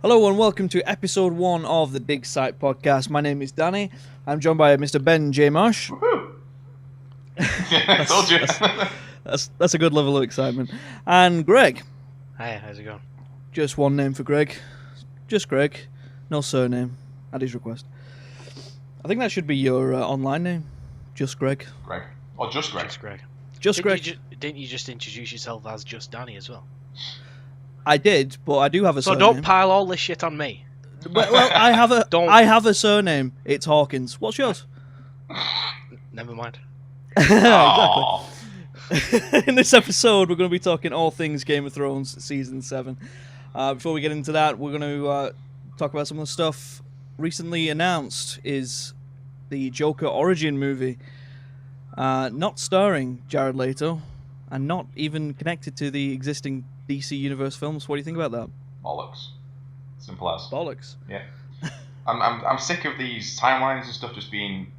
Hello and welcome to episode 1 of the Dig Site podcast. My name is Danny. I'm joined by Mr. Ben J. Marsh. Woohoo! I told you. That's a good level of excitement. And Greg. Hi, how's it going? Just one name for Greg. Just Greg. No surname. At his request. I think that should be your online name. Just Greg. Greg. Or just Greg. Just Greg. Just Greg. Didn't you just introduce yourself as Just Danny as well? I did, but I do have a surname. So don't pile all this shit on me. Well, I have a I have a surname. It's Hawkins. What's yours? Never mind. Exactly. In this episode, we're going to be talking all things Game of Thrones Season 7. Before we get into that, we're going to talk about some of the stuff recently announced is the Joker Origin movie. Not starring Jared Leto, and not even connected to the existing DC Universe films. What do you think about that? Bollocks. Simple as. Bollocks. Yeah. I'm sick of these timelines and stuff just being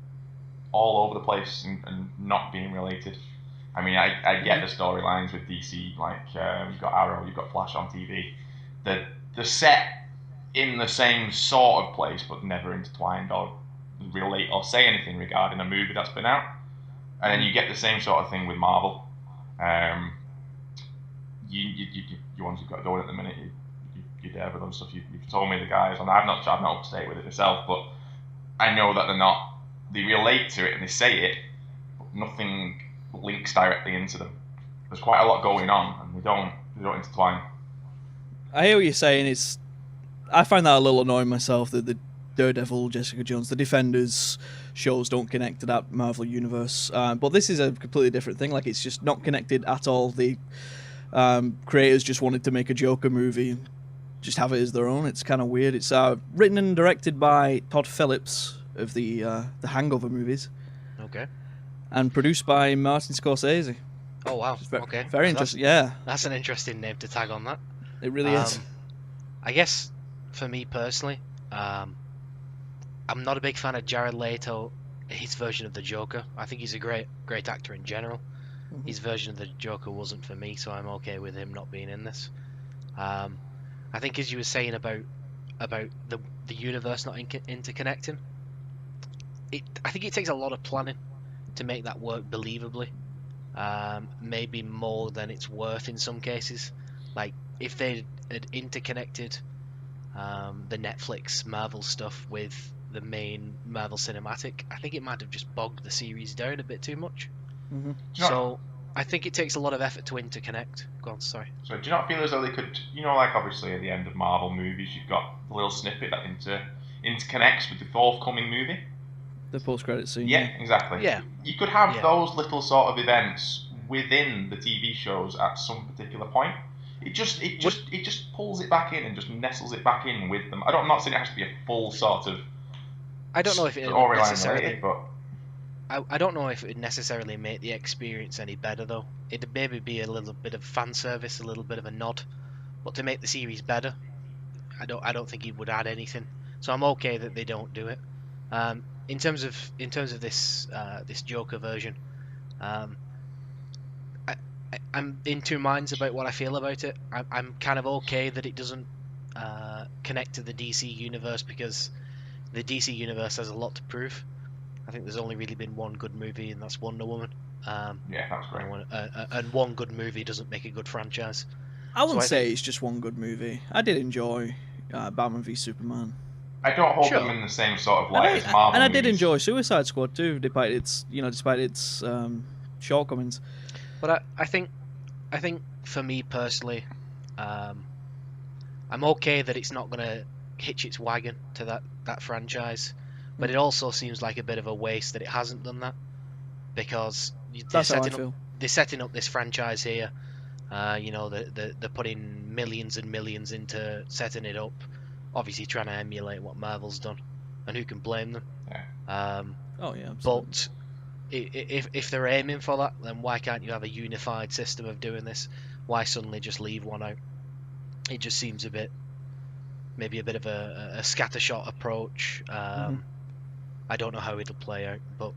all over the place and not being related. I mean, I get the storylines with DC, like you've got Arrow, you've got Flash on TV. They're set in the same sort of place, but never intertwined or relate or say anything regarding a movie that's been out. And then you get the same sort of thing with Marvel. You ones who've got going at the minute, you're there with them stuff. You've told me the guys, and I'm not up to date with it myself, but I know that they relate to it and they say it, but nothing links directly into them. There's quite a lot going on, and they don't intertwine. I hear what you're saying. I find that a little annoying myself, that the Daredevil, Jessica Jones, the Defenders shows don't connect to that Marvel universe. But this is a completely different thing. Like, it's just not connected at all. The creators just wanted to make a Joker movie, just have it as their own. It's kind of weird. It's written and directed by Todd Phillips of the Hangover movies. Okay. And produced by Martin Scorsese. Oh wow. Okay. Very interesting. Yeah. That's an interesting name to tag on that. It really is. I guess for me personally, I'm not a big fan of Jared Leto, his version of the Joker. I think he's a great actor in general. Mm-hmm. His version of the Joker wasn't for me, so I'm okay with him not being in this. I think, as you were saying about the universe not interconnecting, I think it takes a lot of planning to make that work believably. Maybe more than it's worth in some cases. Like, if they had interconnected the Netflix Marvel stuff with the main Marvel cinematic, I think it might have just bogged the series down a bit too much. Mm-hmm. So I think it takes a lot of effort to interconnect. Go on, sorry. So do you not feel as though they could, like obviously at the end of Marvel movies, you've got the little snippet that interconnects with the forthcoming movie? The post-credit scene. Yeah, exactly. Yeah. You could have those little sort of events within the TV shows at some particular point. It just pulls it back in and just nestles it back in with them. I'm not saying it has to be a full sort of. I don't know if it storyline necessarily. related, but I don't know if it would necessarily make the experience any better though. It'd maybe be a little bit of fan service, a little bit of a nod, but to make the series better, I don't think it would add anything. So I'm okay that they don't do it. In terms of this Joker version, I'm in two minds about what I feel about it. I'm kind of okay that it doesn't connect to the DC universe, because the DC universe has a lot to prove. I think there's only really been one good movie, and that's Wonder Woman. Yeah, that's great. And one good movie doesn't make a good franchise. I wouldn't say it's just one good movie. I did enjoy Batman v Superman. I don't hold them in the same sort of light as Marvel. And I did enjoy Suicide Squad too, despite its shortcomings. But I think for me personally, I'm okay that it's not going to hitch its wagon to that franchise. But it also seems like a bit of a waste that it hasn't done that, because they're setting up this franchise here. They're putting millions and millions into setting it up, obviously trying to emulate what Marvel's done, and who can blame them? Yeah. Absolutely. But if they're aiming for that, then why can't you have a unified system of doing this? Why suddenly just leave one out? It just seems maybe a bit of a scattershot approach. I don't know how it'll play out, but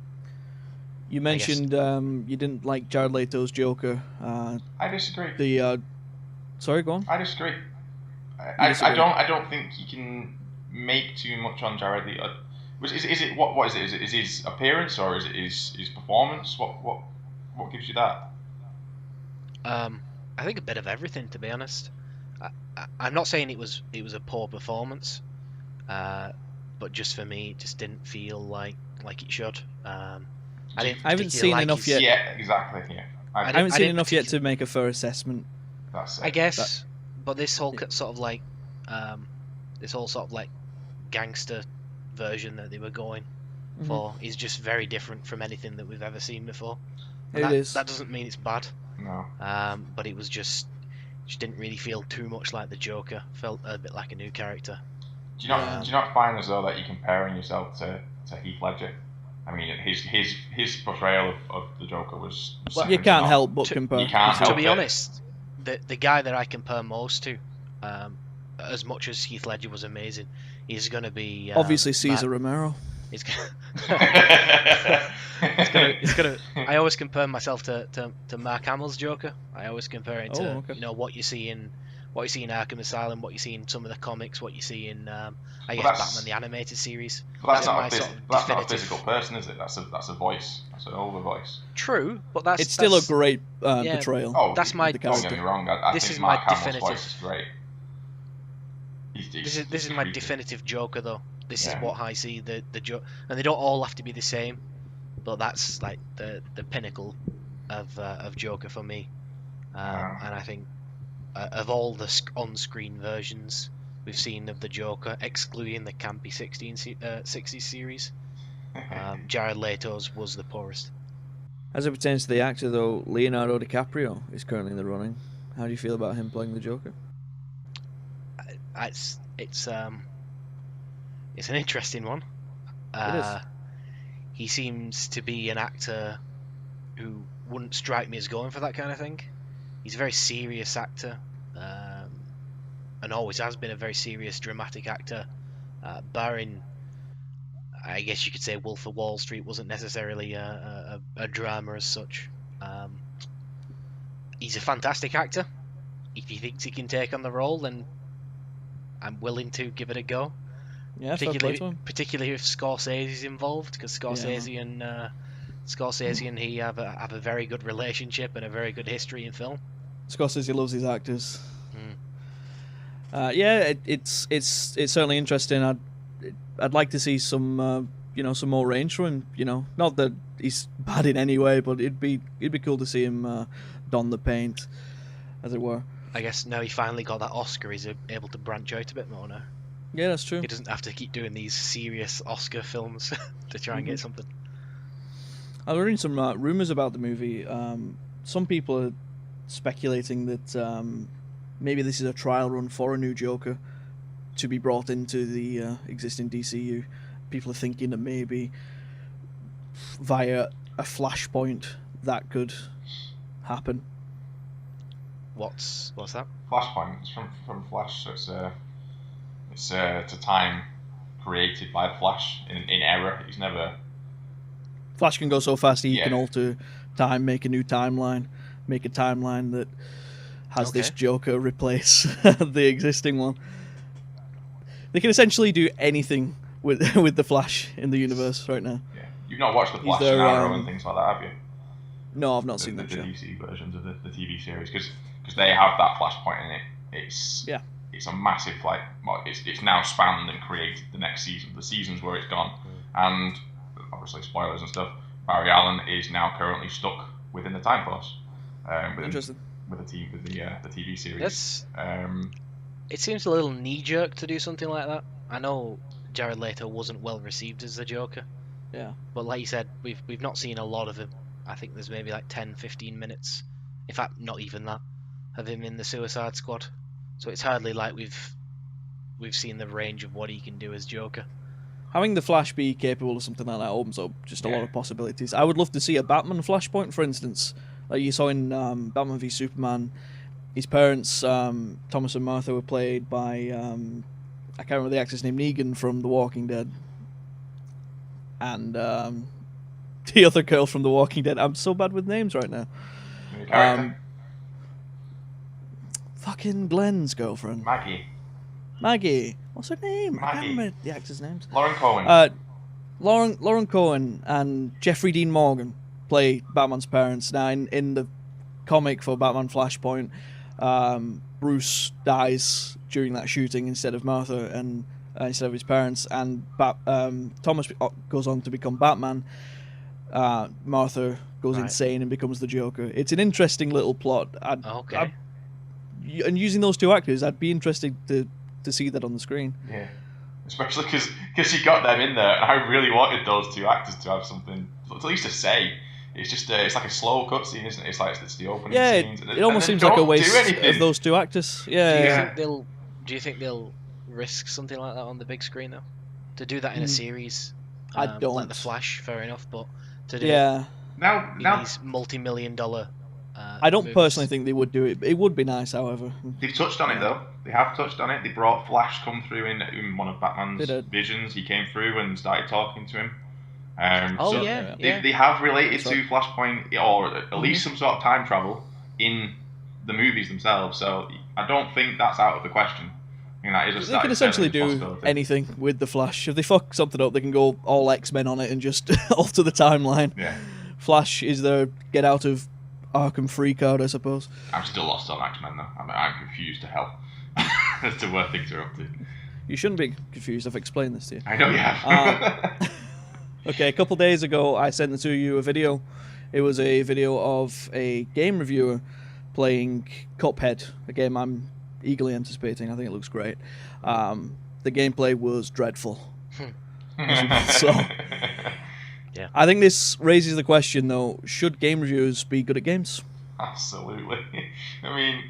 you mentioned you didn't like Jared Leto's Joker. I disagree. Sorry, go on. I disagree. I don't think you can make too much on Jared Leto. Is it what is it? Is it his appearance or is it his performance? What gives you that? I think a bit of everything, to be honest. I'm not saying it was a poor performance, but just for me, it just didn't feel like it should. I haven't seen enough yet. Yeah, exactly. Yeah, I haven't seen enough yet to make a fair assessment. That's it. I guess, but this whole sort of like, gangster version that they were going for is just very different from anything that we've ever seen before. It is. That doesn't mean it's bad. No. But it was just didn't really feel too much like the Joker. Felt a bit like a new character. Do you not find as though that you're comparing yourself to Heath Ledger? I mean, his portrayal of the Joker was. Well, you can't help but compare. You can't help to be it. honest, the guy that I compare most to, as much as Heath Ledger was amazing, is going to be obviously Cesar Romero. It's gonna. I always compare myself to Mark Hamill's Joker. I always compare it to what you see in Arkham Asylum, what you see in some of the comics, what you see in Batman the animated series. That's not a physical person, is it? That's a voice. That's an over voice. True, but it's still a great portrayal. Oh, that's my. Don't get me wrong. I think Mark Hamill's voice is great. This is my definitive Joker, though. This is what I see the Joker, and they don't all have to be the same, but that's like the pinnacle of Joker for me. And I think of all the on-screen versions we've seen of the Joker, excluding the campy 60s series, Jared Leto's was the poorest. As it pertains to the actor, though, Leonardo DiCaprio is currently in the running. How do you feel about him playing the Joker? It's an interesting one. It is. He seems to be an actor who wouldn't strike me as going for that kind of thing. He's a very serious actor, and always has been a very serious, dramatic actor. Barring, I guess you could say, Wolf of Wall Street wasn't necessarily a drama as such. He's a fantastic actor. If he thinks he can take on the role, then I'm willing to give it a go. Yeah, particularly if Scorsese's involved, because Scorsese and he have a very good relationship and a very good history in film. Scorsese loves his actors. It's certainly interesting. I'd like to see some some more range from him. Not that he's bad in any way, but it'd be cool to see him don the paint, as it were. I guess now he finally got that Oscar, he's able to branch out a bit more now. Yeah, that's true. He doesn't have to keep doing these serious Oscar films to try and get something. I was reading some rumours about the movie. Some people are speculating that maybe this is a trial run for a new Joker to be brought into the existing DCU. People are thinking that maybe via a Flashpoint that could happen. What's that? Flashpoint. It's from Flash, so it's a time created by the Flash in error. He's never. Flash can go so fast he can alter time, make a new timeline, make a timeline that has this Joker replace the existing one. They can essentially do anything with the Flash in the universe right now. Yeah, you've not watched the Flash and Arrow and things like that, have you? No, I've not seen that the show. DC versions of the TV series because they have that Flashpoint in it. It's a massive it's now spanned and created the next season. The seasons where it's gone, and obviously spoilers and stuff. Barry Allen is now currently stuck within the Time Force. Interesting. With the TV series. It seems a little knee-jerk to do something like that. I know Jared Leto wasn't well received as the Joker. Yeah. But like you said, we've not seen a lot of him. I think there's maybe like 10-15 minutes, in fact not even that, of him in the Suicide Squad. So it's hardly like we've seen the range of what he can do as Joker. Having the Flash be capable of something like that opens up just a lot of possibilities. I would love to see a Batman Flashpoint, for instance. Like you saw in Batman v Superman, his parents, Thomas and Martha, were played by, I can't remember the actor's name, Negan from The Walking Dead. And the other girl from The Walking Dead. I'm so bad with names right now. Fucking Fucking Glenn's girlfriend. Maggie. Maggie. What's her name? I can't Maggie. remember the actors' names. Lauren Cohen. Lauren Cohen and Jeffrey Dean Morgan play Batman's parents. Now, in the comic for Batman Flashpoint, Bruce dies during that shooting instead of Martha and instead of his parents, and Thomas goes on to become Batman. Martha goes insane and becomes the Joker. It's an interesting little plot. Okay. And using those two actors, I'd be interested to see that on the screen. Yeah. Especially because you got them in there, and I really wanted those two actors to have something, at least to say. It's just it's like a slow cutscene, isn't it? It's the opening scenes. It almost seems like a waste of those two actors. Yeah. Do you think they'll risk something like that on the big screen though? To do that in a series, I don't. Like The Flash, fair enough, but to do now these multi-million-dollar. I don't movies. personally think they would do it. It would be nice, however. They've touched on it though. They have touched on it. They brought Flash come through in one of Batman's visions. He came through and started talking to him. They have related to Flashpoint, or at least some sort of time travel in the movies themselves. So I don't think that's out of the question. I mean, they can essentially do anything with the Flash. If they fuck something up, they can go all X-Men on it and just alter the timeline. Yeah. Flash is their get out of Arkham free card, I suppose. I'm still lost on X-Men though. I'm confused to hell as to where things are up to. You shouldn't be confused. I've explained this to you. I know you have. Okay, a couple days ago, I sent to you a video. It was a video of a game reviewer playing Cuphead, a game I'm eagerly anticipating. I think it looks great. The gameplay was dreadful. So, yeah. I think this raises the question, though: should game reviewers be good at games? Absolutely. I mean,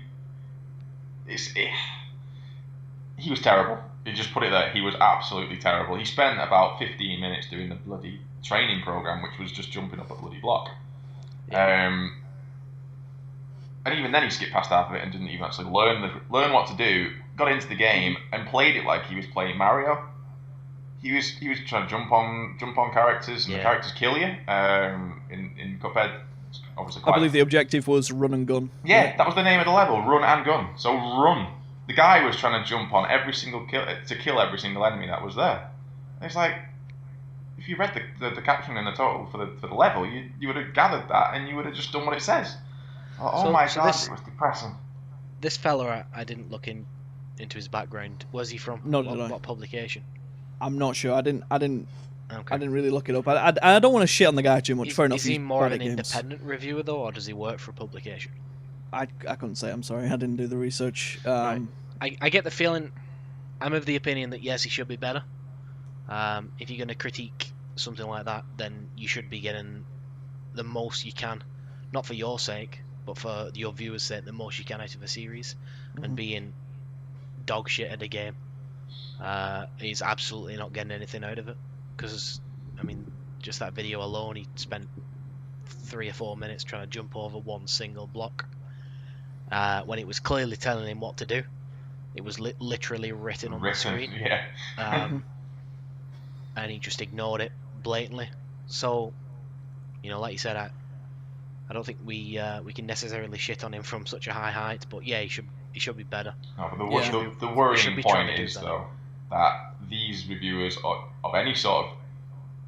he was terrible. You just put it there. He was absolutely terrible. He spent about 15 minutes doing the bloody training program, which was just jumping up a bloody block. Yeah. And even then, he skipped past half of it and didn't even actually learn what to do. Got into the game and played it like he was playing Mario. He was trying to jump on characters, and the characters kill you. In Cuphead, obviously. I believe the objective was run and gun. Yeah, that was the name of the level: run and gun. So run. The guy was trying to jump on every single kill every single enemy that was there. And it's like, if you read the caption in the total for the level, you would have gathered that and you would have just done what it says. Oh my god, it was depressing. This fella, I didn't look into his background. Where's he from? What publication? I'm not sure. I didn't really look it up. I don't want to shit on the guy too much. Fair enough. Is he more of an independent reviewer though, or does he work for a publication? I couldn't say. I'm sorry. I didn't do the research. Right. I get the feeling. I'm of the opinion that yes, he should be better. If you're going to critique something like that, then you should be getting the most you can, not for your sake, but for your viewers' sake, the most you can out of a series. And being dog shit at a game, he's absolutely not getting anything out of it. Because, I mean, just that video alone, he spent 3 or 4 minutes trying to jump over one single block. When it was clearly telling him what to do. It was literally written on the screen. Yeah. And he just ignored it blatantly. So, like you said, I don't think we can necessarily shit on him from such a high height. But yeah, he should be better. No, but the worrying point is though that these reviewers of any sort of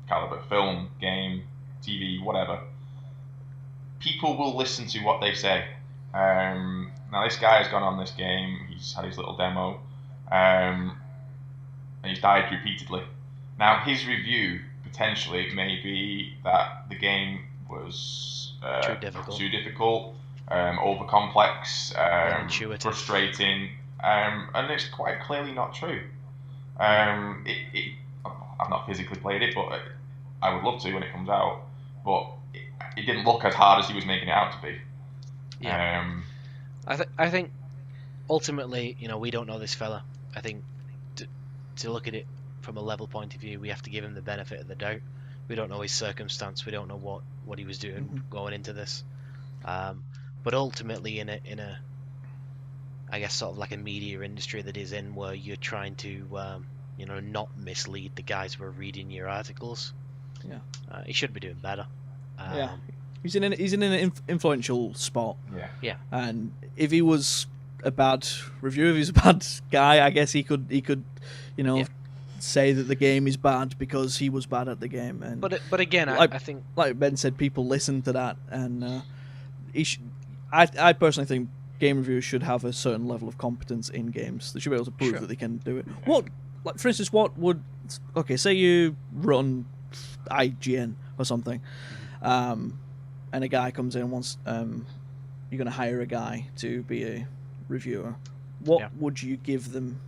caliber, film, game, TV, whatever, people will listen to what they say. Now this guy has gone on this game, he's had his little demo, and he's died repeatedly. Now his review potentially may be that the game was too difficult, over complex, frustrating, and it's quite clearly not true. I've not physically played it, but I would love to when it comes out. But it didn't look as hard as he was making it out to be. Yeah. I think ultimately, we don't know this fella. I think to look at it from a level point of view, we have to give him the benefit of the doubt. We don't know his circumstance. We don't know what he was doing going into this. But ultimately, in a I guess sort of like a media industry that is in, where you're trying to not mislead the guys who are reading your articles. Yeah. He should be doing better. He's in an influential spot. Yeah. And if he was a bad review, if he's a bad guy, I guess he could Yeah. say that the game is bad because he was bad at the game. And But again, like, I think like Ben said, people listen to that, and I personally think game reviewers should have a certain level of competence in games. They should be able to prove Sure. that they can do it. Like for instance, what would say you run IGN or something, and a guy comes in and wants you're going to hire a guy to be a reviewer. What Yeah. would you give them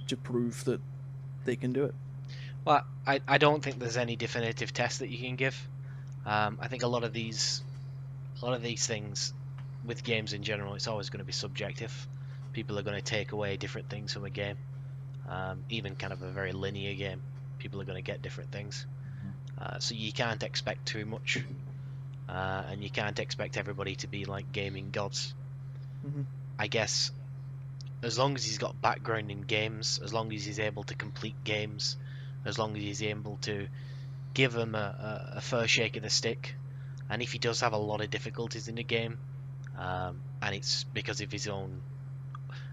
to prove that they can do it? Well, I don't think there's any definitive test that you can give. I think a lot of these things with games in general, it's always going to be subjective. People are going to take away different things from a game. Even kind of a very linear game, people are going to get different things. So you can't expect too much, and you can't expect everybody to be like gaming gods. Mhm. I guess as long as he's got background in games, as long as he's able to complete games, as long as he's able to give them a fair shake of the stick, and if he does have a lot of difficulties in the game, and it's because of his own,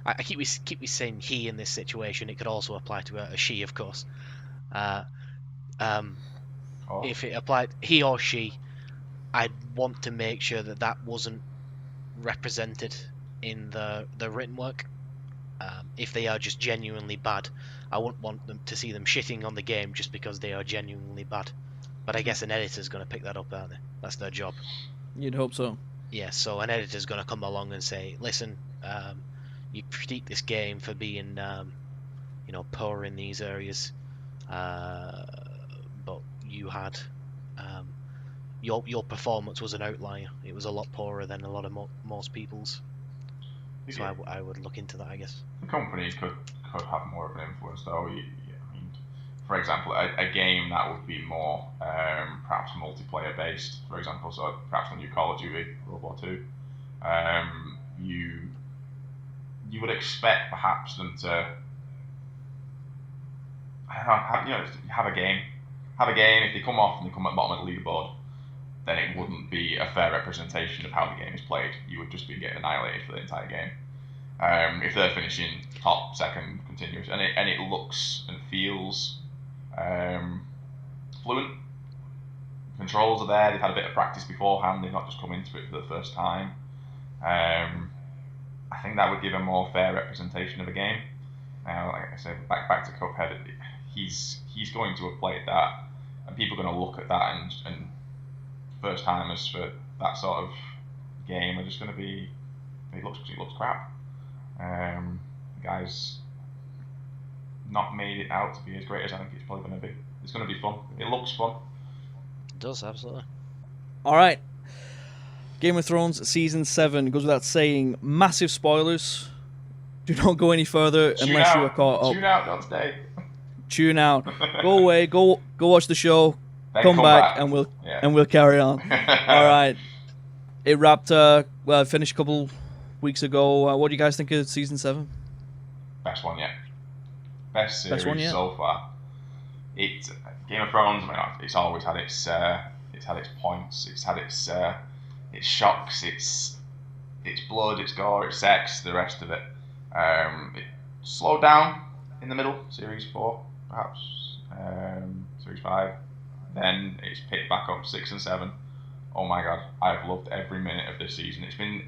I keep saying he in this situation. It could also apply to a she, of course. If it applied he or she, I'd want to make sure that wasn't represented in the written work. If they are just genuinely bad, I wouldn't want them to see them shitting on the game just because they are genuinely bad. But I guess an editor's going to pick that up, aren't they? That's their job. You'd hope so. Yeah, so an editor's going to come along and say, listen, you critique this game for being, poor in these areas, but you had, your performance was an outlier. It was a lot poorer than a lot of most people's. So I would look into that, I guess. The companies could have more of an influence, though. I mean, for example, a game that would be more perhaps multiplayer based, for example, so perhaps the new Call of Duty, World War II, you would expect perhaps them to have a game. If they come off and they come at the bottom of the leaderboard, then it wouldn't be a fair representation of how the game is played. You would just be getting annihilated for the entire game. If they're finishing top, second, continuous, and it looks and feels fluent, controls are there, they've had a bit of practice beforehand, they've not just come into it for the first time. I think that would give a more fair representation of a game. Now, like I said, back to Cuphead, he's going to have played that, and people are going to look at that and first timers for that sort of game are just going to be, it looks crap. The guy's not made it out to be as great as I think it's probably going to be. It's going to be fun. It looks fun. It does, absolutely. All right. Game of Thrones Season 7 goes without saying, massive spoilers. Do not go any further unless you are caught up. Tune out, don't stay. Tune out. Go away. Go watch the show. Then Come back and we'll carry on. All right. It wrapped. Finished a couple weeks ago. What do you guys think of Season 7? Best one yet. Best series one yet? so far. It Game of Thrones. I mean, it's always had its points. It's had its shocks. Its blood. Its gore. Its sex. The rest of it. It slowed down in the middle. Series 4, perhaps. Series 5. Then it's picked back up 6 and 7. Oh my god, I've loved every minute of this season. It's been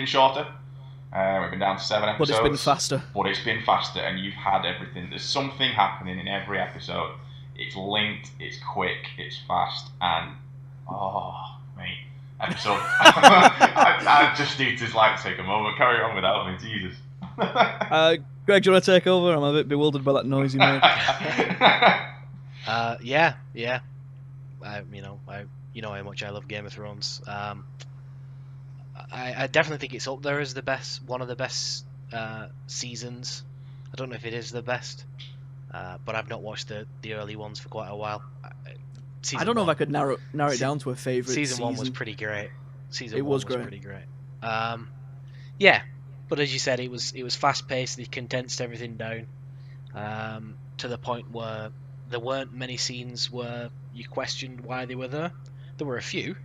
shorter. We've been down to 7 episodes. But it's been faster. But it's been faster, and you've had everything. There's something happening in every episode. It's linked, it's quick, it's fast, and mate, episode. I just need to take a moment, carry on without me, Jesus. Greg, do you want to take over? I'm a bit bewildered by that noise you made. Yeah. You know how much I love Game of Thrones. I definitely think it's up there as one of the best seasons. I don't know if it is the best, but I've not watched the early ones for quite a while. I don't know if I could narrow it down to a favourite season. 1 was pretty great. Season 1 was great. pretty great. Yeah, but as you said, it was fast paced. They condensed everything down to the point where there weren't many scenes where you questioned why they were there. There were a few,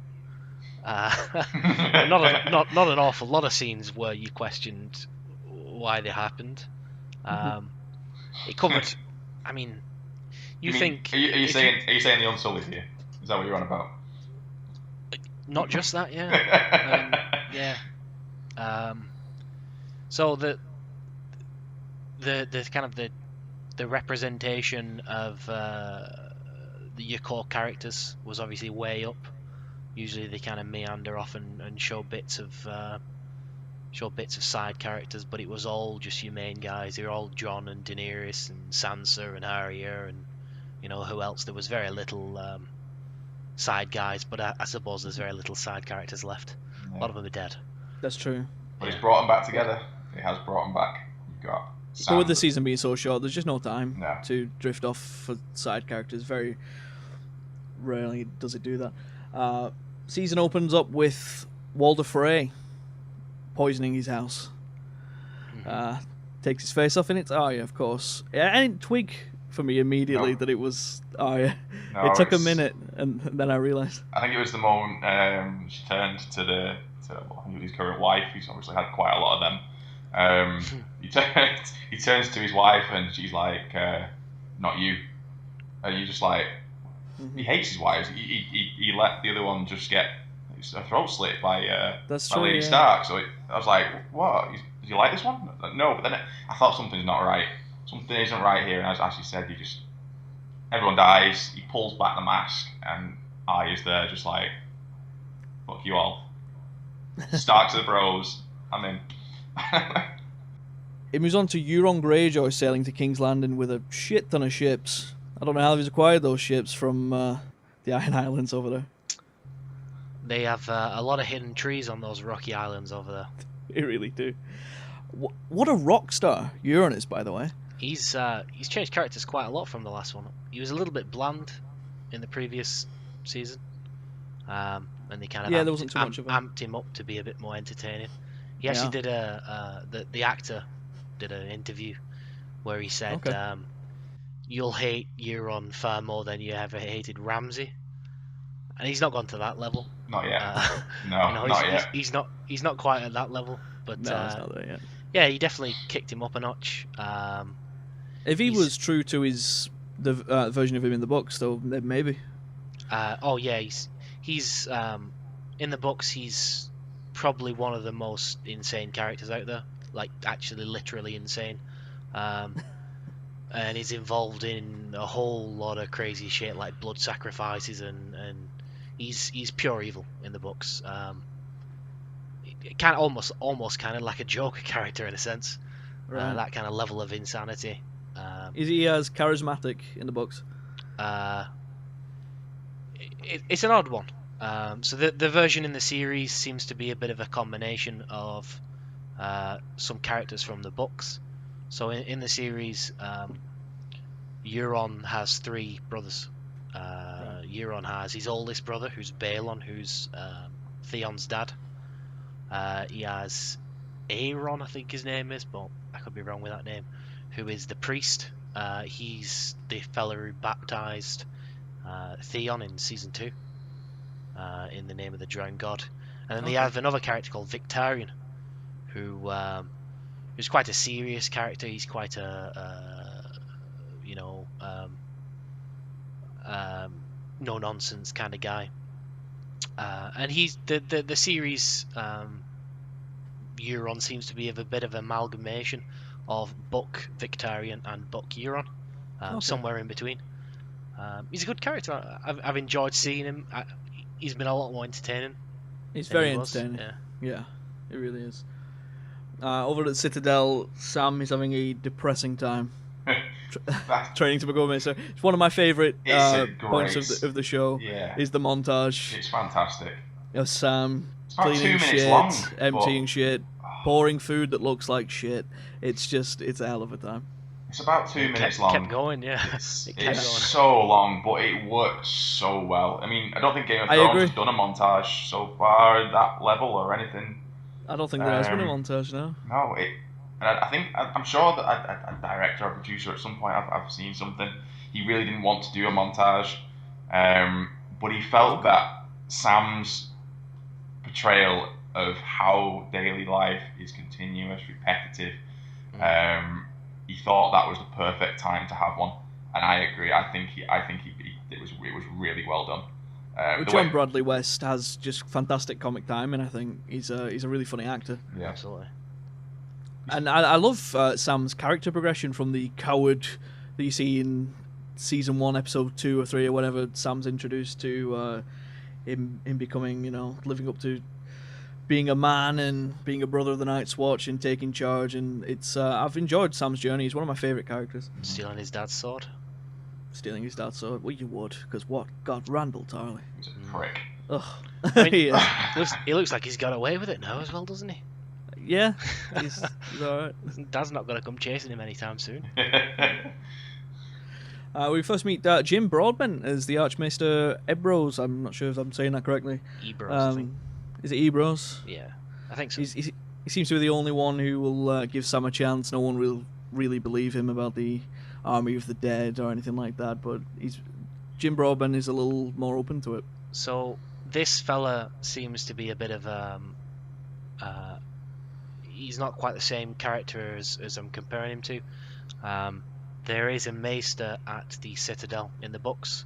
Not an awful lot of scenes where you questioned why they happened. It covered. I mean, you think are you saying the Unsullied here? Is that what you're on about? not just that, yeah. Yeah. So the kind of the representation of your core characters was obviously way up. Usually they kind of meander off and show bits of side characters, but it was all just your main guys. They were all Jon and Daenerys and Sansa and Arya and who else. There was very little side guys, but I suppose there's very little side characters left. Yeah. A lot of them are dead. That's true. But he's brought them back together. He has brought them back. You've got But with the season being so short, there's just no time to drift off for side characters. Very rarely does it do that. Season opens up with Walder Frey poisoning his house. Takes his face off, and it's Arya, of course. I didn't twig for me immediately that it was Arya. It took a minute, and then I realised. I think it was the moment she turned to his current wife. He's obviously had quite a lot of them. He turns to his wife, and she's like, "Not you." And you're just like, he hates his wife. He let the other one just get her throat slit by Lady Stark. So I was like, "What? Do you like this one?" No, but then I thought something's not right. Something isn't right here. And as you said, everyone dies. He pulls back the mask, and Arya's there, just like, "Fuck you all." Stark to the bros. I'm in. It moves on to Euron Greyjoy sailing to King's Landing with a shit ton of ships. I don't know how he's acquired those ships from the Iron Islands over there. They have a lot of hidden trees on those rocky islands over there. They really do. What a rock star Euron is, by the way. He's changed characters quite a lot from the last one. He was a little bit bland in the previous season, and they kind of there wasn't too much of amped him up to be a bit more entertaining. He actually did the actor did an interview where he said, "You'll hate Euron far more than you ever hated Ramsay," and he's not gone to that level. Not yet. Not yet. He's not quite at that level, but he's not there yet. Yeah, he definitely kicked him up a notch. If he was true to the version of him in the books, though, then maybe. He's in the books. He's probably one of the most insane characters out there. Like, actually, literally insane. And he's involved in a whole lot of crazy shit, like blood sacrifices, and he's pure evil in the books. Kind of almost kind of like a Joker character in a sense. Right. That kind of level of insanity. Is he as charismatic in the books? It's an odd one. So the version in the series seems to be a bit of a combination of some characters from the books. So in the series, Euron has 3 brothers. Right. Euron has his oldest brother, who's Balon, who's Theon's dad. He has Aeron, I think his name is, but I could be wrong with that name, who is the priest. He's the fella who baptized Theon in season 2 in the name of the drowned god. And then they have another character called Victarion, who's quite a serious character. He's quite a no nonsense kind of guy. And he's the series Euron seems to be of a bit of amalgamation of Buck Victarion and Buck Euron, somewhere in between. He's a good character. I've enjoyed seeing him. He's been a lot more entertaining. He's very entertaining. Yeah, it really is. Over at Citadel, Sam is having a depressing time training to become a minister. It's one of my favourite points of the show. Yeah. Is the montage. It's fantastic. Sam cleaning shit, emptying shit, pouring food that looks like shit. It's a hell of a time. It's about 2 minutes long. Kept going, yeah. It's so long, but it works so well. I mean, I don't think Game of Thrones has done a montage so far at that level or anything. I don't think there has been a montage now. No, I'm sure that a director or producer at some point I've seen something. He really didn't want to do a montage, but he felt that Sam's portrayal of how daily life is continuous, repetitive. He thought that was the perfect time to have one, and I agree. I think it was really well done. John Bradley West has just fantastic comic timing. I think he's a really funny actor. Yeah, absolutely. And I love Sam's character progression from the coward that you see in season 1, episode 2 or 3 or whatever. Sam's introduced to him becoming, living up to being a man and being a brother of the Night's Watch and taking charge. And it's I've enjoyed Sam's journey. He's one of my favourite characters. Stealing his dad's sword. Stealing his dad's sword. Well, you would, because what? God, Randall Tarley. he's a prick. Ugh. I mean, Yeah. he looks like he's got away with it now as well, doesn't he? Yeah, he's alright. Dad's not going to come chasing him anytime soon. We first meet Jim Broadbent as the Archmaester Ebros. I'm not sure if I'm saying that correctly. Ebros, I think. Is it Ebros? Yeah, I think so. He seems to be the only one who will give Sam a chance. No one will really believe him about the Army of the Dead or anything like that, but Jim Broadbent is a little more open to it. So this fella seems to be a bit of he's not quite the same character as I'm comparing him to. There is a maester at the Citadel in the books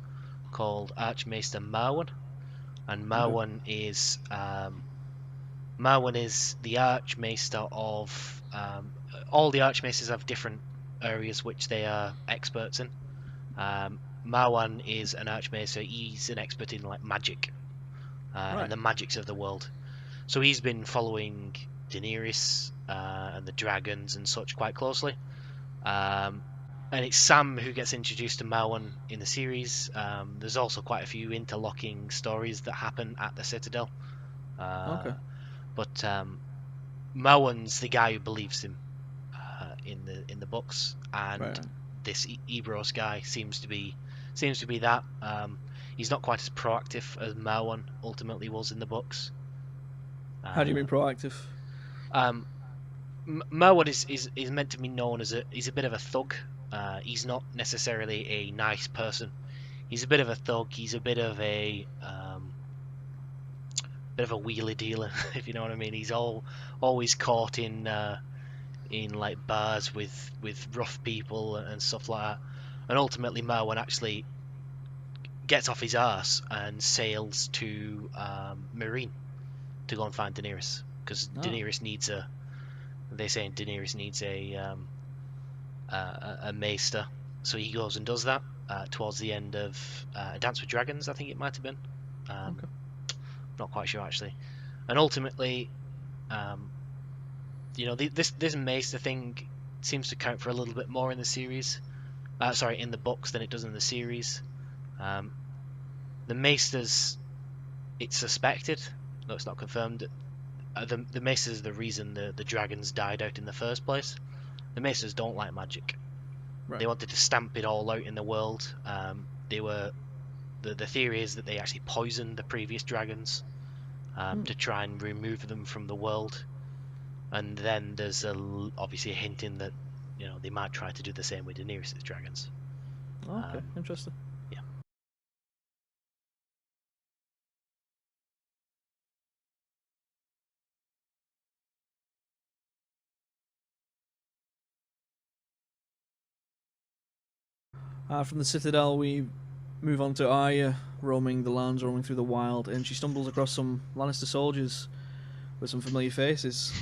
called Archmaester Merwin, and Merwin is the Archmaester of all the Archmaesters have different areas which they are experts in. Merwin is an Archmaester. He's an expert in like magic and the magics of the world. So he's been following Daenerys and the dragons and such quite closely. And it's Sam who gets introduced to Merwin in the series. There's also quite a few interlocking stories that happen at the Citadel. Okay. But Merwin's the guy who believes him in the books, and this Ebros guy seems to be that. He's not quite as proactive as Merwin ultimately was in the books. How do you mean proactive? Merwin is meant to be known as he's a bit of a thug. He's not necessarily a nice person. He's a bit of a thug. He's a bit of a wheeler dealer, if you know what I mean. He's always caught in like bars with rough people and stuff like that. And ultimately, Merwin actually gets off his arse and sails to Meereen to go and find Daenerys, because Daenerys needs a. They're saying Daenerys needs a maester, so he goes and does that towards the end of Dance with Dragons, I think it might have been. Okay. Not quite sure actually. And ultimately, this maester thing seems to count for a little bit more in the series. In the books than it does in the series. The maesters, it's suspected, though it's not confirmed. The maesters are the reason the dragons died out in the first place. The maesters don't like magic. Right. They wanted to stamp it all out in the world. The theory is that they actually poisoned the previous dragons to try and remove them from the world. And then there's obviously a hint in that they might try to do the same with Daenerys' dragons. Okay, interesting. Yeah. From the Citadel, we move on to Arya, roaming the lands, roaming through the wild, and she stumbles across some Lannister soldiers with some familiar faces.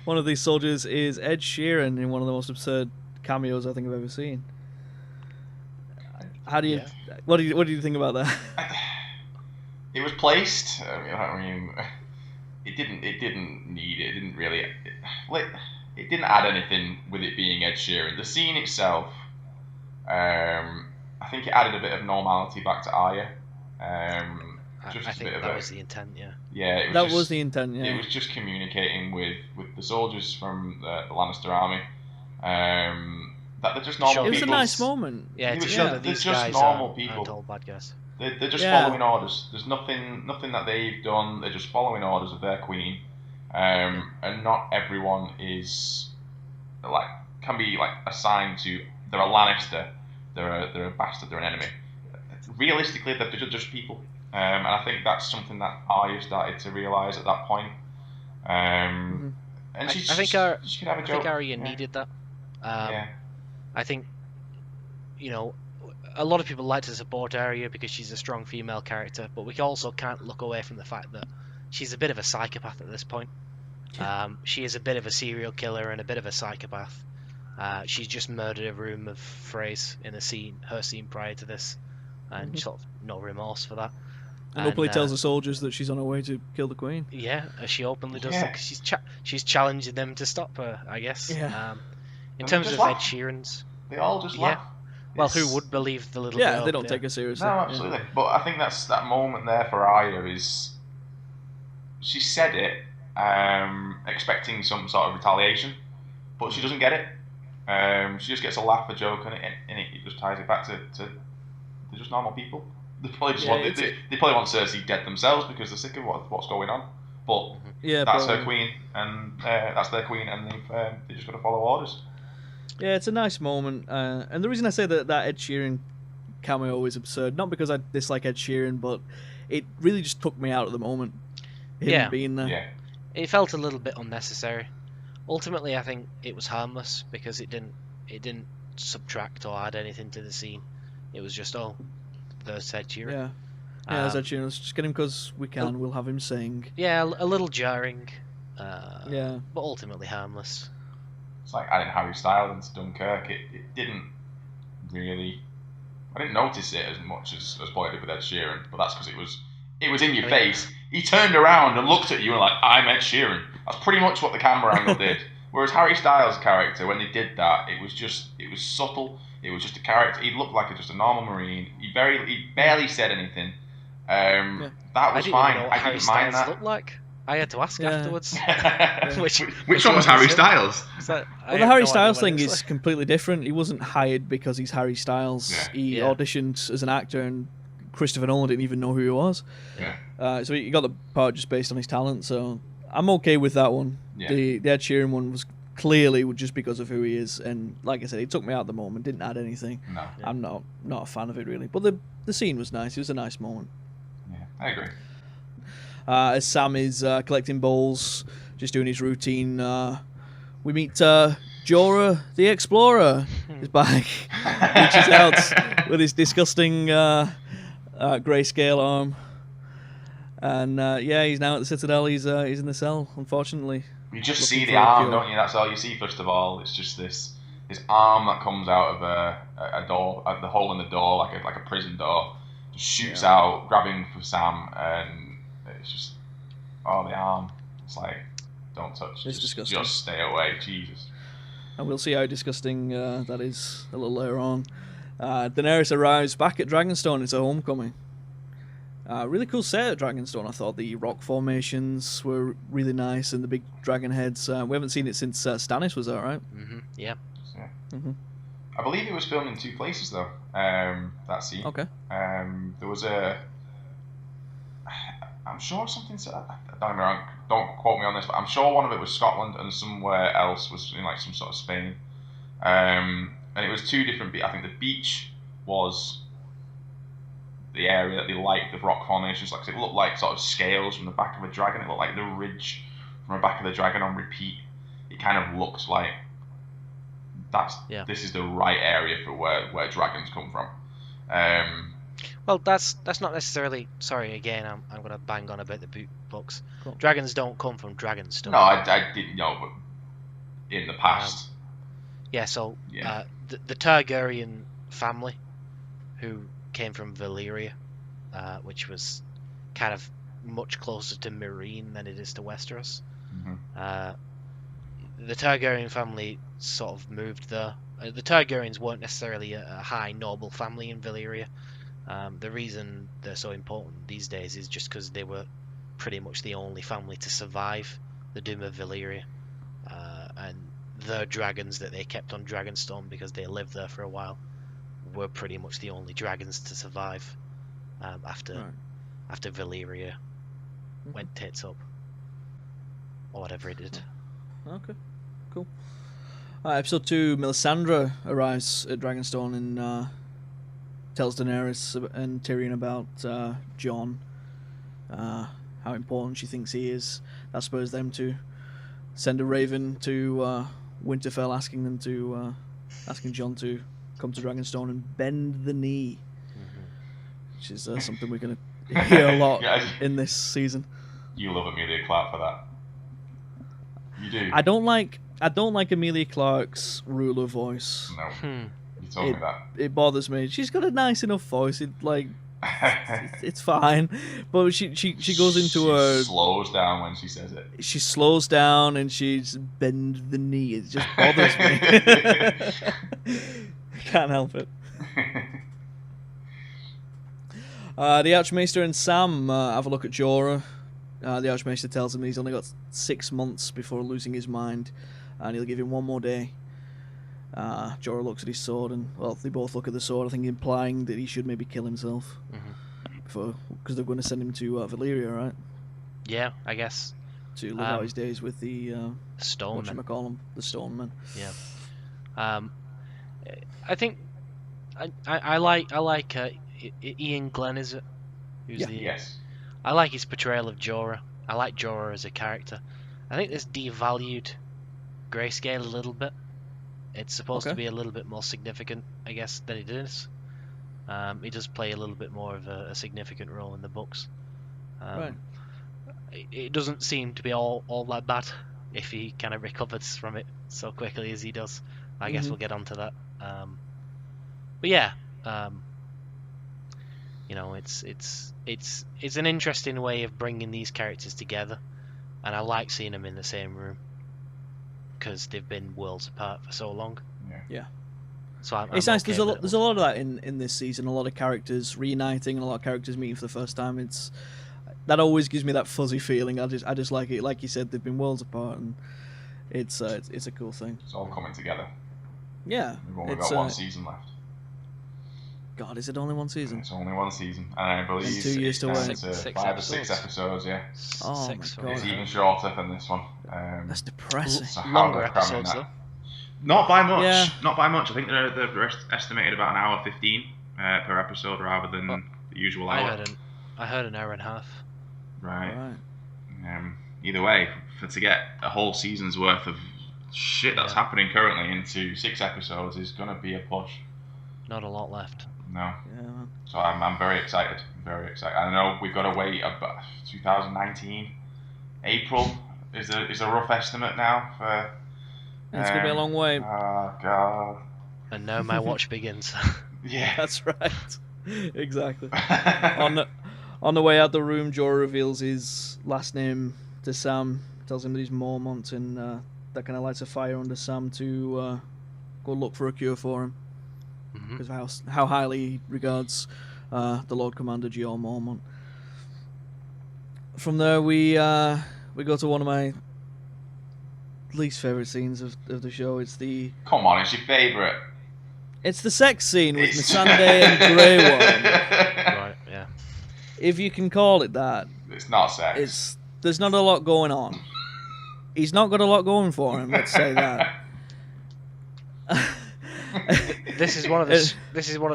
One of these soldiers is Ed Sheeran in one of the most absurd cameos I think I've ever seen. How do you? Yeah. What do you think about that? It was placed. I mean, it didn't need it. It didn't really. It didn't add anything with it being Ed Sheeran. The scene itself, I think it added a bit of normality back to Arya. Just I a think bit of that was the intent, yeah. Yeah, That was the intent, yeah. It was just communicating with the soldiers from the Lannister army. That they're just normal It was people. a nice moment. Yeah, to They're show that these just guys normal aren't people. all bad guys. They're just Yeah. following orders. There's nothing that they've done. They're just following orders of their queen. And not everyone is can be assigned to. They're a Lannister. They're a bastard. They're an enemy. Realistically, they're just people. and I think that's something that Arya started to realise at that point. And I she think could have a I joke. think Arya needed that. Yeah. I think, you know, a lot of people like to support Arya because she's a strong female character, but we also can't look away from the fact that she's a bit of a psychopath at this point. She is a bit of a serial killer and a bit of a psychopath. She's just murdered a room of Freys in her scene prior to this, and sort of no remorse for that. And openly tells the soldiers that she's on her way to kill the queen. Yeah, she openly does that because she's challenging them to stop her, I guess. Yeah. In terms of Ed Sheeran's, they all just laugh. Well, who would believe the little girl? Yeah, they don't take her seriously. No, absolutely. Yeah. But I think that's that moment there for Arya is she said it expecting some sort of retaliation, but she doesn't get it. She just gets a laugh, a joke, and it just ties it back to they're just normal people. They probably just they probably want Cersei dead themselves because they're sick of what's going on. But that's her queen, and that's their queen, and they just got to follow orders. Yeah, it's a nice moment, and the reason I say that Ed Sheeran cameo is absurd, not because I dislike Ed Sheeran, but it really just took me out of the moment. Him being there. Yeah. It felt a little bit unnecessary. Ultimately, I think it was harmless because it didn't subtract or add anything to the scene. It was just there's Ed Sheeran. Yeah, there's Ed Sheeran. Let's just get him because we can. We'll have him sing. Yeah, a little jarring. But ultimately harmless. It's like adding Harry Styles into Dunkirk. It didn't really. I didn't notice it as much as what I did with Ed Sheeran, but that's because it was in your face. He turned around and looked at you and like, I'm Ed Sheeran. That's pretty much what the camera angle did. Whereas Harry Styles' character, when they did that, it was subtle. It was just a character. He looked like just a normal Marine. He barely said anything. That was fine. I didn't mind that. Looked like. I had to ask afterwards. Which one was Harry Styles? The Harry Styles thing is completely different. He wasn't hired because he's Harry Styles. Yeah. He auditioned as an actor, and Christopher Nolan didn't even know who he was. Yeah. So he got the part just based on his talent. So I'm okay with that one. Yeah. The Ed Sheeran one was clearly just because of who he is, and like I said, it took me out of the moment. Didn't add anything. No. I'm not a fan of it really, but the scene was nice. It was a nice moment. Yeah, I agree. As Sam is collecting bowls, just doing his routine, we meet Jorah the Explorer is back. Reaches out with his disgusting grayscale arm. And he's now at the Citadel. He's in the cell, unfortunately. You just see the arm, don't you? That's all you see, first of all. It's just this arm that comes out of a door, the hole in the door, like a prison door. Just shoots out, grabbing for Sam, and it's just, the arm. It's like, don't touch. It's disgusting. Just stay away, Jesus. And we'll see how disgusting that is a little later on. Daenerys arrives back at Dragonstone. It's a homecoming. Really cool set at Dragonstone, I thought. The rock formations were really nice, and the big dragon heads. We haven't seen it since Stannis was there, right? Mm-hmm. Yeah. I believe it was filmed in two places, though, that scene. Okay. There was I'm sure something. Don't quote me on this, but I'm sure one of it was Scotland and somewhere else was in like some sort of Spain. And it was two different. I think the beach was the area that they liked, the rock formations. Like it looked like sort of scales from the back of a dragon. It looked like the ridge from the back of the dragon on repeat. It kind of looked like this is the right area for where dragons come from. Well, that's not necessarily. Sorry, again, I'm going to bang on about the boot books. Cool. Dragons don't come from Dragonstone. No, I didn't know, but in the past. The Targaryen family, who came from Valyria, which was kind of much closer to Meereen than it is to Westeros. Mm-hmm. The Targaryen family sort of moved there. The Targaryens weren't necessarily a high noble family in Valyria. The reason they're so important these days is just because they were pretty much the only family to survive the Doom of Valyria, and the dragons that they kept on Dragonstone because they lived there for a while were pretty much the only dragons to survive after Valyria went tits up or whatever it did. Okay, cool. Episode 2, Melisandre arrives at Dragonstone, and tells Daenerys and Tyrion about Jon, how important she thinks he is. That spurs them to send a raven to Winterfell, asking Jon to come to Dragonstone and bend the knee, which is something we're going to hear a lot in this season. You love Emilia Clarke for that. You do. I don't like Emilia Clarke's ruler voice. No, you told me that. It bothers me. She's got a nice enough voice. It's fine, but she goes into she slows down when she says it. She slows down and she's bend the knee. It just bothers me. I can't help it. The Archmaester and Sam have a look at Jorah. The Archmaester tells him he's only got 6 months before losing his mind, and he'll give him one more day. Jorah looks at his sword, and they both look at the sword, I think implying that he should maybe kill himself, because they're going to send him to Valyria, right? Yeah, I guess. To live out his days with the Stonemen. The Stonemen. Yeah. I think I like Ian Glenn, is it? Yes. I like his portrayal of Jorah. I like Jorah as a character. I think this devalued Grayscale a little bit. It's supposed to be a little bit more significant, I guess, than it is. He does play a little bit more of a significant role in the books. Right. It doesn't seem to be all that bad if he kind of recovers from it so quickly as he does. I guess we'll get onto that. But yeah, it's an interesting way of bringing these characters together, and I like seeing them in the same room because they've been worlds apart for so long. Yeah. So I'm it's nice. okay There's a lot of that in this season. A lot of characters reuniting and a lot of characters meeting for the first time. That always gives me that fuzzy feeling. I just like it. Like you said, they've been worlds apart, and it's a cool thing. It's all coming together. Yeah. We've only got one season left. God, is it only one season? It's only one season, and I believe and 2 years to wait. 5 or 6 episodes. Yeah. Oh my God. It's even shorter than this one. That's depressing. So longer episodes though. Not by much. Yeah. Not by much. I think they're estimated about an hour 15 per episode rather than the usual hour. I heard an hour and a half. Right. Either way, to get a whole season's worth of shit that's happening currently into 6 episodes is going to be a push. Not a lot left. No. Yeah. So I'm very excited. Very excited. I know we've got to wait about 2019 April is a rough estimate now for. It's gonna be a long way. Oh God. And now my watch begins. Yeah. That's right. Exactly. On the way out the room, Jorah reveals his last name to Sam. Tells him that he's Mormont, and that kind of lights a fire under Sam to go look for a cure for him. Because of how highly he regards the Lord Commander Jeor Mormont. From there, we go to one of my least favourite scenes of the show. Come on, it's your favourite. It's the sex scene with Missandei and Grey Worm. Right, yeah. If you can call it that. It's not sex. There's not a lot going on. He's not got a lot going for him, let's say that. This is one of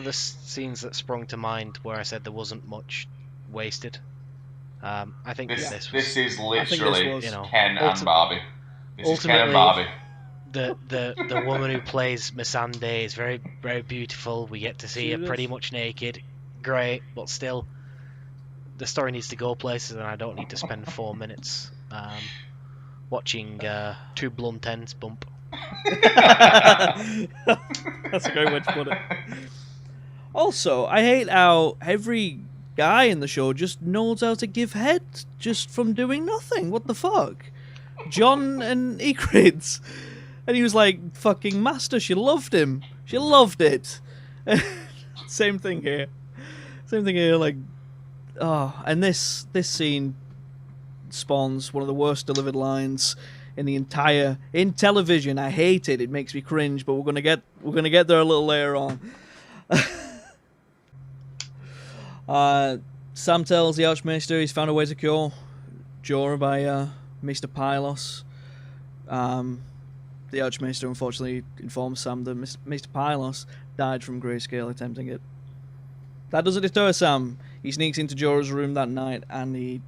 the scenes that sprung to mind where I said there wasn't much wasted. I think this was, is literally this was, Ken and Barbie. This is Ken and Barbie. The woman who plays Missandei is very, very beautiful. We get to see her pretty much naked. Great, but still, the story needs to go places, and I don't need to spend 4 minutes watching two blunt ends bump. That's a great way to put it. Also, I hate how every guy in the show just knows how to give head just from doing nothing. What the fuck? John and Ygritte. And he was like, fucking master, she loved him. She loved it. Same thing here. Like, and this scene spawns one of the worst delivered lines in television. I hate it. It makes me cringe, but we're gonna get there a little later on. Sam tells the Archmaester he's found a way to cure Jorah by Maester Pylos. The Archmaester unfortunately informs Sam that Maester Pylos died from Grayscale attempting it. That doesn't deter Sam. He sneaks into Jorah's room that night and he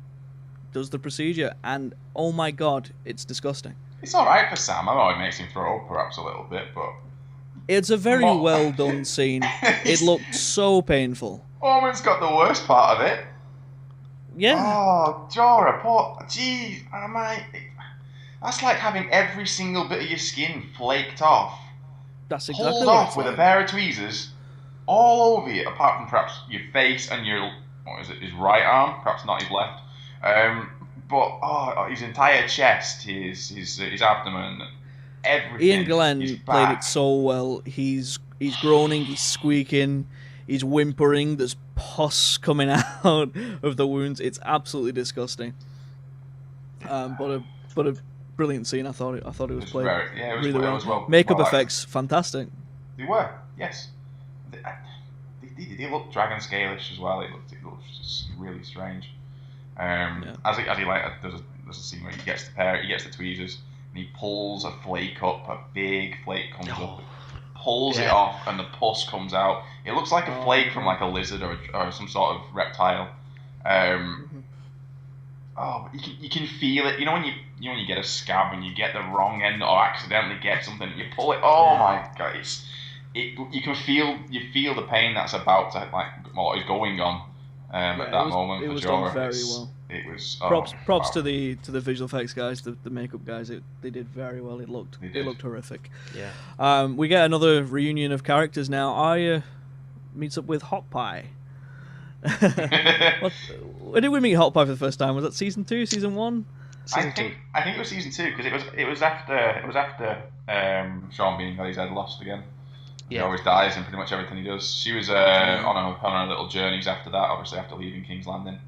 does the procedure. And oh my god, it's disgusting. It's alright for Sam. I know it makes him throw up perhaps a little bit, but... It's a very well done scene. It looked so painful. Ormond's got the worst part of it. Yeah. Oh, Jorah, poor... Jeez, that's like having every single bit of your skin flaked off. That's exactly pulled what off it's with like. a pair of tweezers all over you, apart from perhaps your face and your... What is it? His right arm? Perhaps not his left. But his entire chest, his abdomen, everything. Ian Glenn played it so well. He's groaning, he's squeaking, he's whimpering. There's pus coming out of the wounds. It's absolutely disgusting. But a brilliant scene. I thought it was played really well. Makeup effects fantastic. They were, yes. They looked dragon scalish as well. It looked just really strange. As he there's a scene where he gets the tweezers and he pulls a flake up, a big flake comes up, pulls it off, and the pus comes out. It looks like a flake from like a lizard or some sort of reptile. But you can feel it. You know when you get a scab and you get the wrong end or accidentally get something, you pull it. Oh my god! You can feel the pain that's about to is going on. At that moment, it for was Jorah. done very well. It was props to the visual effects guys, the makeup guys. They did very well. It looked horrific. Yeah. We get another reunion of characters now. Arya meets up with Hot Pie. When did we meet Hot Pie for the first time? Was that season 2, season 1? I think it was season 2 because it was after Sean Bean got his head lost again. Yeah. He always dies in pretty much everything he does. She was on her little journeys after that, obviously after leaving King's Landing.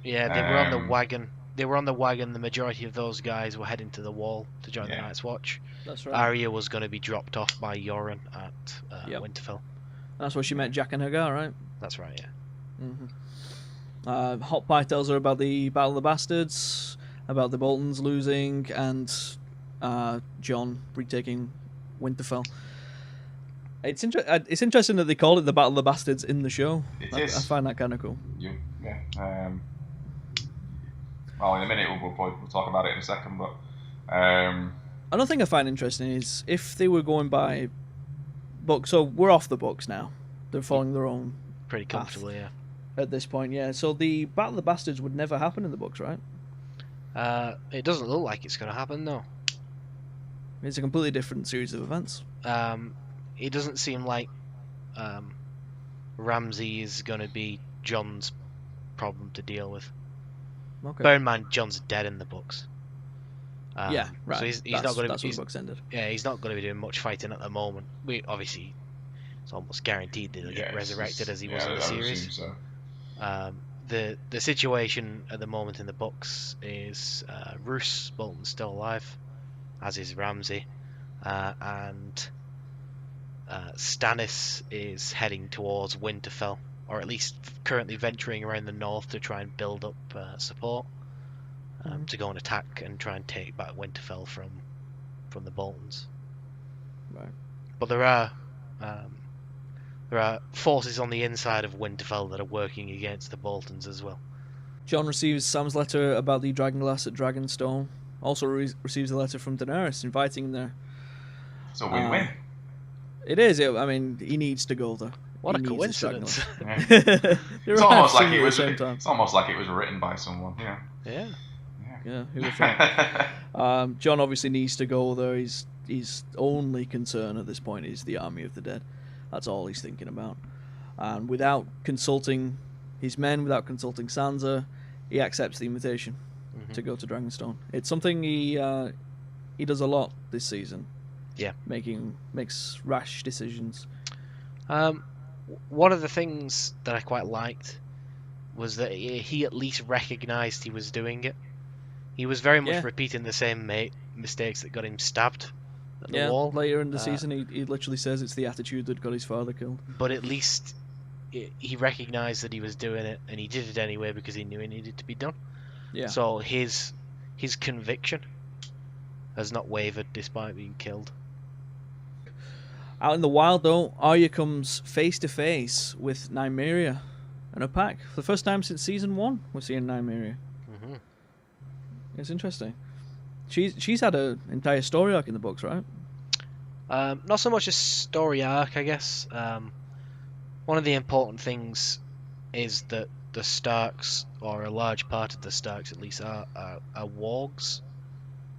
Yeah, they were on the wagon. They were on the wagon. The majority of those guys were heading to the Wall to join the Night's Watch. That's right. Arya was going to be dropped off by Yoren at Winterfell. That's where she met Jack and Hagar, right? That's right, yeah. Mm-hmm. Hot Pie tells her about the Battle of the Bastards, about the Boltons losing, and Jon retaking Winterfell. It's interesting that they call it the Battle of the Bastards in the show. I find that kind of cool. Yeah. Well, in a minute we'll talk about it in a second, but another thing I find interesting is if they were going by books. So we're off the books now. They're following their own pretty comfortably, yeah. At this point, yeah. So the Battle of the Bastards would never happen in the books, right? It doesn't look like it's going to happen, no. It's a completely different series of events. It doesn't seem like Ramsay is going to be Jon's problem to deal with. Okay. Bear in mind, Jon's dead in the books. Yeah, right. So he's not going to. That's where the books ended. Yeah, he's not going to be doing much fighting at the moment. Obviously, it's almost guaranteed that he'll get resurrected as he was in the series. So. The situation at the moment in the books is Roose Bolton's still alive, as is Ramsay, and Stannis is heading towards Winterfell, or at least currently venturing around the north to try and build up support to go and attack and try and take back Winterfell from the Boltons. Right. But there are forces on the inside of Winterfell that are working against the Boltons as well. Jon receives Sam's letter about the Dragonglass at Dragonstone. Also receives a letter from Daenerys inviting him there. It's a win-win. It is. I mean, he needs to go there. What a coincidence! It's almost like it was written by someone. Yeah. Who would have thought? Jon obviously needs to go there. His only concern at this point is the army of the dead. That's all he's thinking about. And without consulting his men, without consulting Sansa, he accepts the invitation to go to Dragonstone. It's something he does a lot this season. Yeah, makes rash decisions. One of the things that I quite liked was that he at least recognised he was doing it. He was very much repeating the same mistakes that got him stabbed at the wall. Later in the season, he literally says it's the attitude that got his father killed. But at least he recognised that he was doing it, and he did it anyway because he knew it needed to be done. Yeah. So his conviction has not wavered despite being killed. Out in the wild, though, Arya comes face to face with Nymeria and a pack. For the first time since season 1, we're seeing Nymeria. Mm-hmm. It's interesting. She's had an entire story arc in the books, right? Not so much a story arc, I guess. One of the important things is that the Starks, or a large part of the Starks at least, are wargs.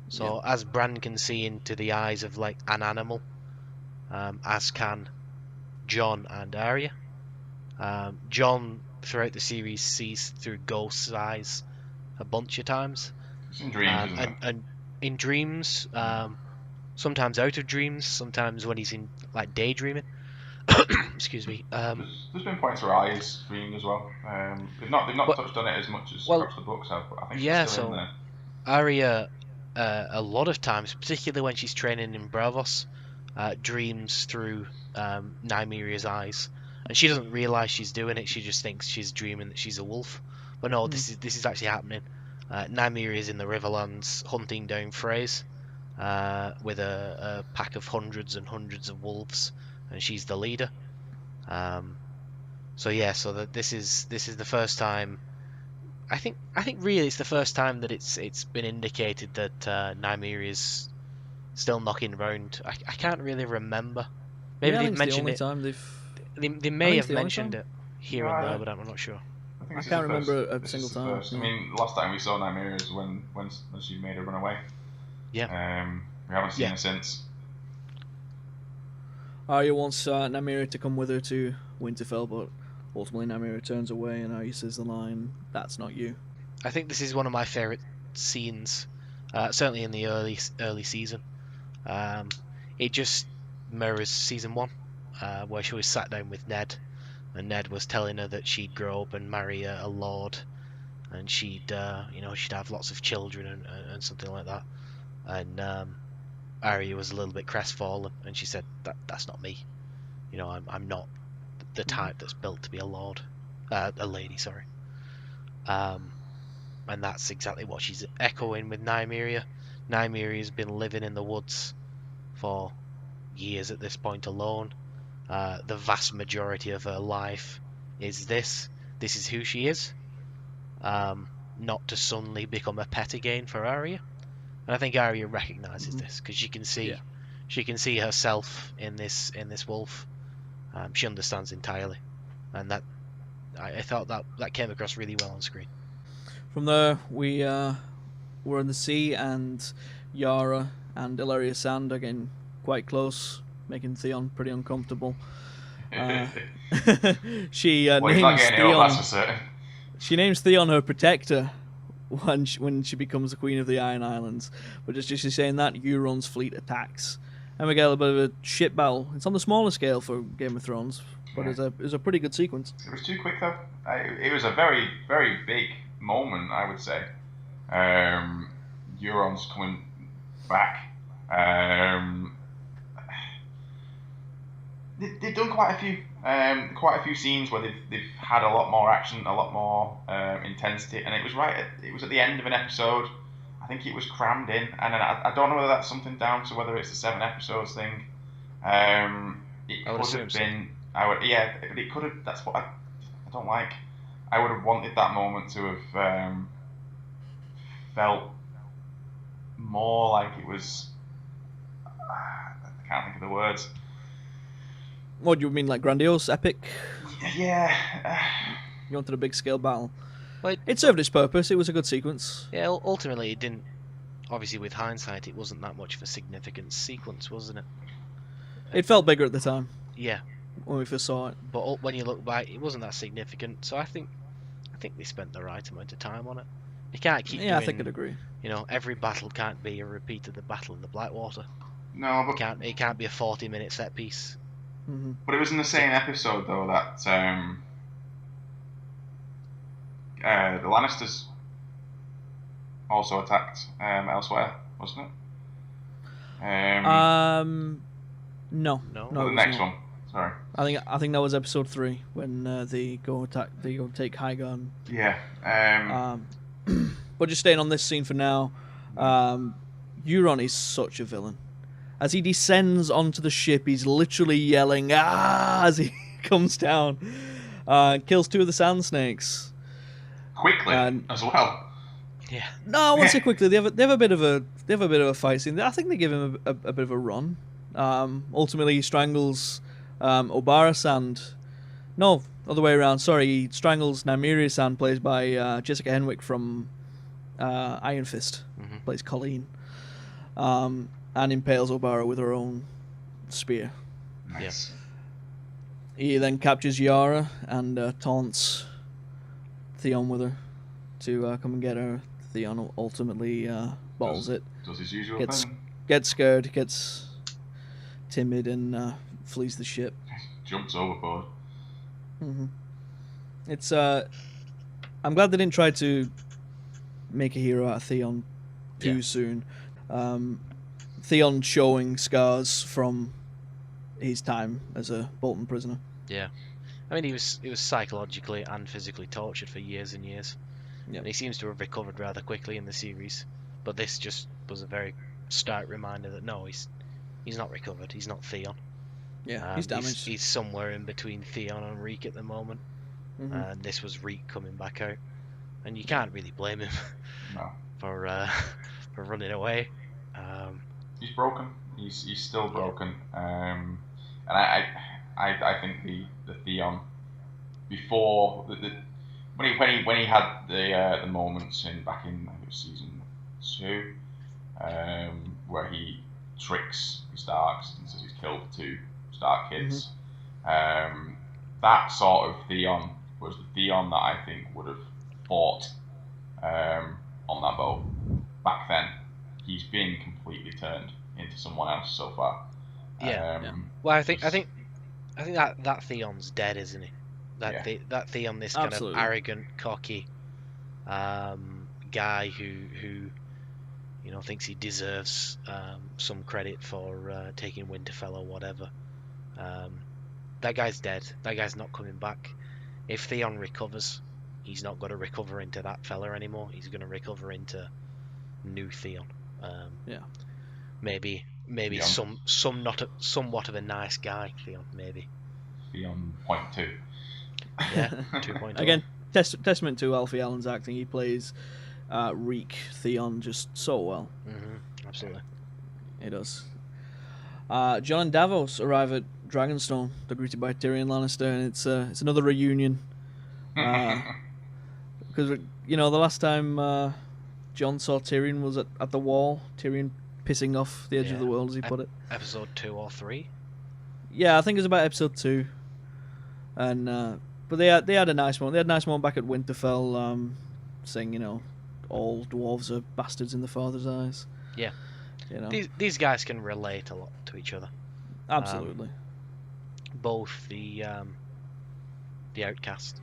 So as Bran can see into the eyes of like an animal, as can Jon and Arya. Jon, throughout the series, sees through Ghost's eyes a bunch of times. It's in dreams, isn't it? And in dreams, sometimes out of dreams, sometimes when he's in like daydreaming. Excuse me. There's been points where Arya's dreamed as well. They've not touched on it as much as perhaps the books have, but I think she's still in there. Arya, a lot of times, particularly when she's training in Bravos, dreams through Nymeria's eyes, and she doesn't realize she's doing it. She just thinks she's dreaming that she's a wolf. But no, this is actually happening. Nymeria is in the Riverlands hunting down Freys with a pack of hundreds and hundreds of wolves, and she's the leader. So this is the first time. I think really it's the first time that it's been indicated that Nymeria is still knocking around. I can't really remember. Maybe they've mentioned it. They may have mentioned it here and there, but I'm not sure. I can't remember a single time. I mean, last time we saw Nymeria is when she made her run away. Yeah. We haven't seen her since. Arya wants Nymeria to come with her to Winterfell, but ultimately Nymeria turns away, and Arya says the line, "That's not you." I think this is one of my favourite scenes, certainly in the early season. It just mirrors season 1, where she was sat down with Ned, and Ned was telling her that she'd grow up and marry a lord, and she'd have lots of children and something like that. And Arya was a little bit crestfallen, and she said, "That's not me. I'm not the type that's built to be a lady, sorry." And that's exactly what she's echoing with Nymeria. Nymeria's been living in the woods for years at this point alone. The vast majority of her life is this. This is who she is. Not to suddenly become a pet again for Arya. And I think Arya recognises this because she can see herself in this wolf. She understands entirely, and that I thought that came across really well on screen. From there, we were in the sea, and Yara and Illyria Sand are getting quite close, making Theon pretty uncomfortable. She names Theon. She names Theon her protector when she becomes the Queen of the Iron Islands. But just she's saying that Euron's fleet attacks, and we get a bit of a ship battle. It's on the smaller scale for Game of Thrones, but it was a pretty good sequence. It was too quick though. It was a very, very big moment, I would say. Euron's coming back. They've done quite a few scenes where they've had a lot more action, a lot more intensity, and it was at the end of an episode. I think it was crammed in, and I don't know whether that's something down to whether it's the 7 episodes thing. It could have been. It could have. That's what I don't like. I would have wanted that moment to have felt more like it was. I can't think of the words. What do you mean, like grandiose, epic? Yeah. You wanted a big scale battle. Well, it served its purpose. It was a good sequence. Yeah, ultimately it didn't. Obviously, with hindsight, it wasn't that much of a significant sequence, wasn't it? It felt bigger at the time. Yeah. When we first saw it. But when you look back, it wasn't that significant. So I think they spent the right amount of time on it. You can't keep. Yeah, I think I'd agree. Every battle can't be a repeat of the Battle of the Blackwater. No, but it can't be a 40-minute set piece. Mm-hmm. But it was in the same episode though that the Lannisters also attacked elsewhere, wasn't it? No. The next one. Sorry. I think that was episode 3 when they go take High Garden. Yeah. But just staying on this scene for now, Euron is such a villain. As he descends onto the ship, he's literally yelling "Ah!" as he comes down. Kills 2 of the Sand Snakes. Quickly as well. Yeah. No, I won't say quickly. They have a bit of a fight scene. I think they give him a bit of a run. Ultimately, he strangles Obara-san. No, other way around. Sorry, he strangles Nymeria-san, played by Jessica Henwick from Iron Fist. Plays Colleen. And impales Obara with her own spear. Nice. He then captures Yara and taunts Theon with her to come and get her. Theon ultimately bottles it. Does his usual thing. Gets scared, gets timid, and flees the ship. Jumps overboard. It's I'm glad they didn't try to make a hero out of Theon too soon. Theon showing scars from his time as a Bolton prisoner. Yeah, I mean he was psychologically and physically tortured for years and years. Yeah. And he seems to have recovered rather quickly in the series, but this just was a very stark reminder that no, he's not recovered. He's not Theon. Yeah, he's damaged. He's somewhere in between Theon and Reek at the moment, and this was Reek coming back out, and you can't really blame him for running away. He's broken. He's still broken. And I think the Theon before when he had the moments back in I think it was season 2, where he tricks the Starks and says he's killed 2 Stark kids. That sort of Theon was the Theon that I think would have fought on that boat back then. He's been completely turned into someone else so far. Well, I think that Theon's dead, isn't he? That Theon, this kind of arrogant, cocky guy who thinks he deserves some credit for taking Winterfell or whatever. That guy's dead. That guy's not coming back. If Theon recovers, he's not going to recover into that fella anymore. He's going to recover into new Theon. Maybe somewhat of a nice guy, Theon. Maybe. Theon 0.2. Yeah, 2.0. Again, testament to Alfie Allen's acting. He plays Reek Theon just so well. Absolutely. He does. Jon and Davos arrive at Dragonstone. They're greeted by Tyrion Lannister, and it's another reunion. Because the last time Jon saw Tyrion was at the wall. Tyrion pissing off the edge of the world, as he put it. Episode 2 or 3. Yeah, I think it was about episode 2. And but they had a nice moment. They had a nice moment back at Winterfell, saying all dwarves are bastards in the father's eyes. Yeah. These guys can relate a lot to each other. Absolutely. Both the outcast.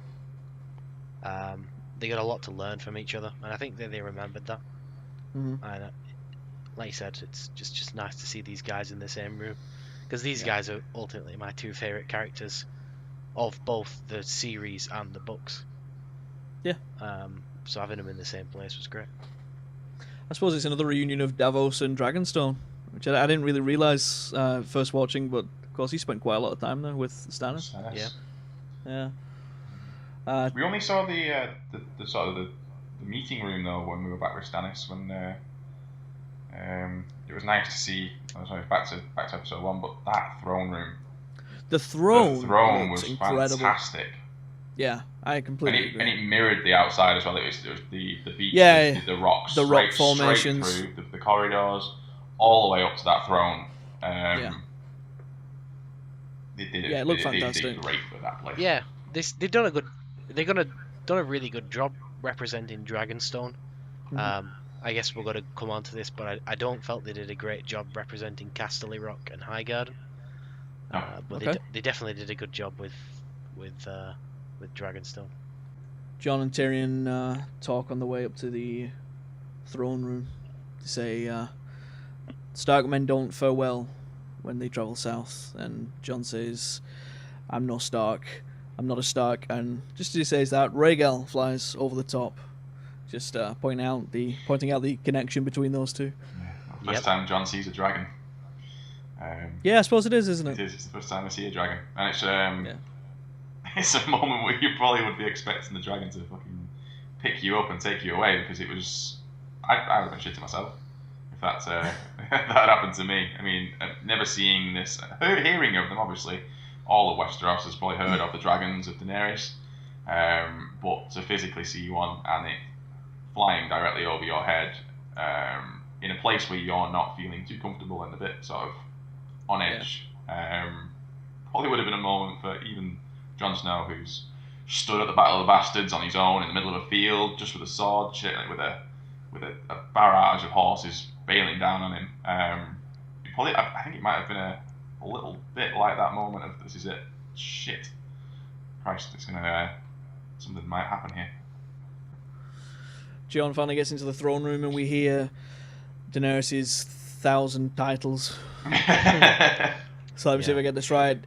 They got a lot to learn from each other, and I think they remembered that. And like you said, it's just nice to see these guys in the same room, because these guys are ultimately my 2 favorite characters of both the series and the books. Yeah. So having them in the same place was great. I suppose it's another reunion of Davos and Dragonstone, which I didn't really realise first watching, but of course he spent quite a lot of time there with Stannis. Yeah. We only saw the sort of the meeting room though when we were back with Stannis. When it was nice to see. Back to episode 1, but that throne room. The throne was incredible. Fantastic. Yeah, I completely agree. And it mirrored the outside as well. It was the beach, the rocks, the rock formations, straight through the corridors, all the way up to that throne. It looked fantastic. They did great with that place. Yeah, they've done a really good job representing Dragonstone. I guess we're going to come on to this, but I don't felt they did a great job representing Casterly Rock and Highgarden. But they definitely did a good job with Dragonstone. Jon and Tyrion talk on the way up to the throne room. They say Stark men don't fare well when they travel south, and Jon says, "I'm no Stark. I'm not a Stark." And just as he says that, Rhaegal flies over the top, just pointing out the connection between those two. Yeah, first time Jon sees a dragon. Yeah, I suppose it is, isn't it? It is. It's the first time I see a dragon, and it's it's a moment where you probably would be expecting the dragon to fucking pick you up and take you away, because it was. I would have been shitting myself if that if that happened to me. I mean, never seeing this, hearing of them, obviously. All of Westeros has probably heard of the dragons of Daenerys, but to physically see one and it flying directly over your head, in a place where you're not feeling too comfortable and a bit sort of on edge, probably would have been a moment for even Jon Snow, who's stood at the Battle of the Bastards on his own in the middle of a field, just with a sword, with a barrage of horses bailing down on him. I think it might have been a little bit like that moment of, this is it, shit, Christ, it's gonna something might happen here. Jon finally gets into the throne room and we hear Daenerys' 1,000 titles. So let me see if I get this right.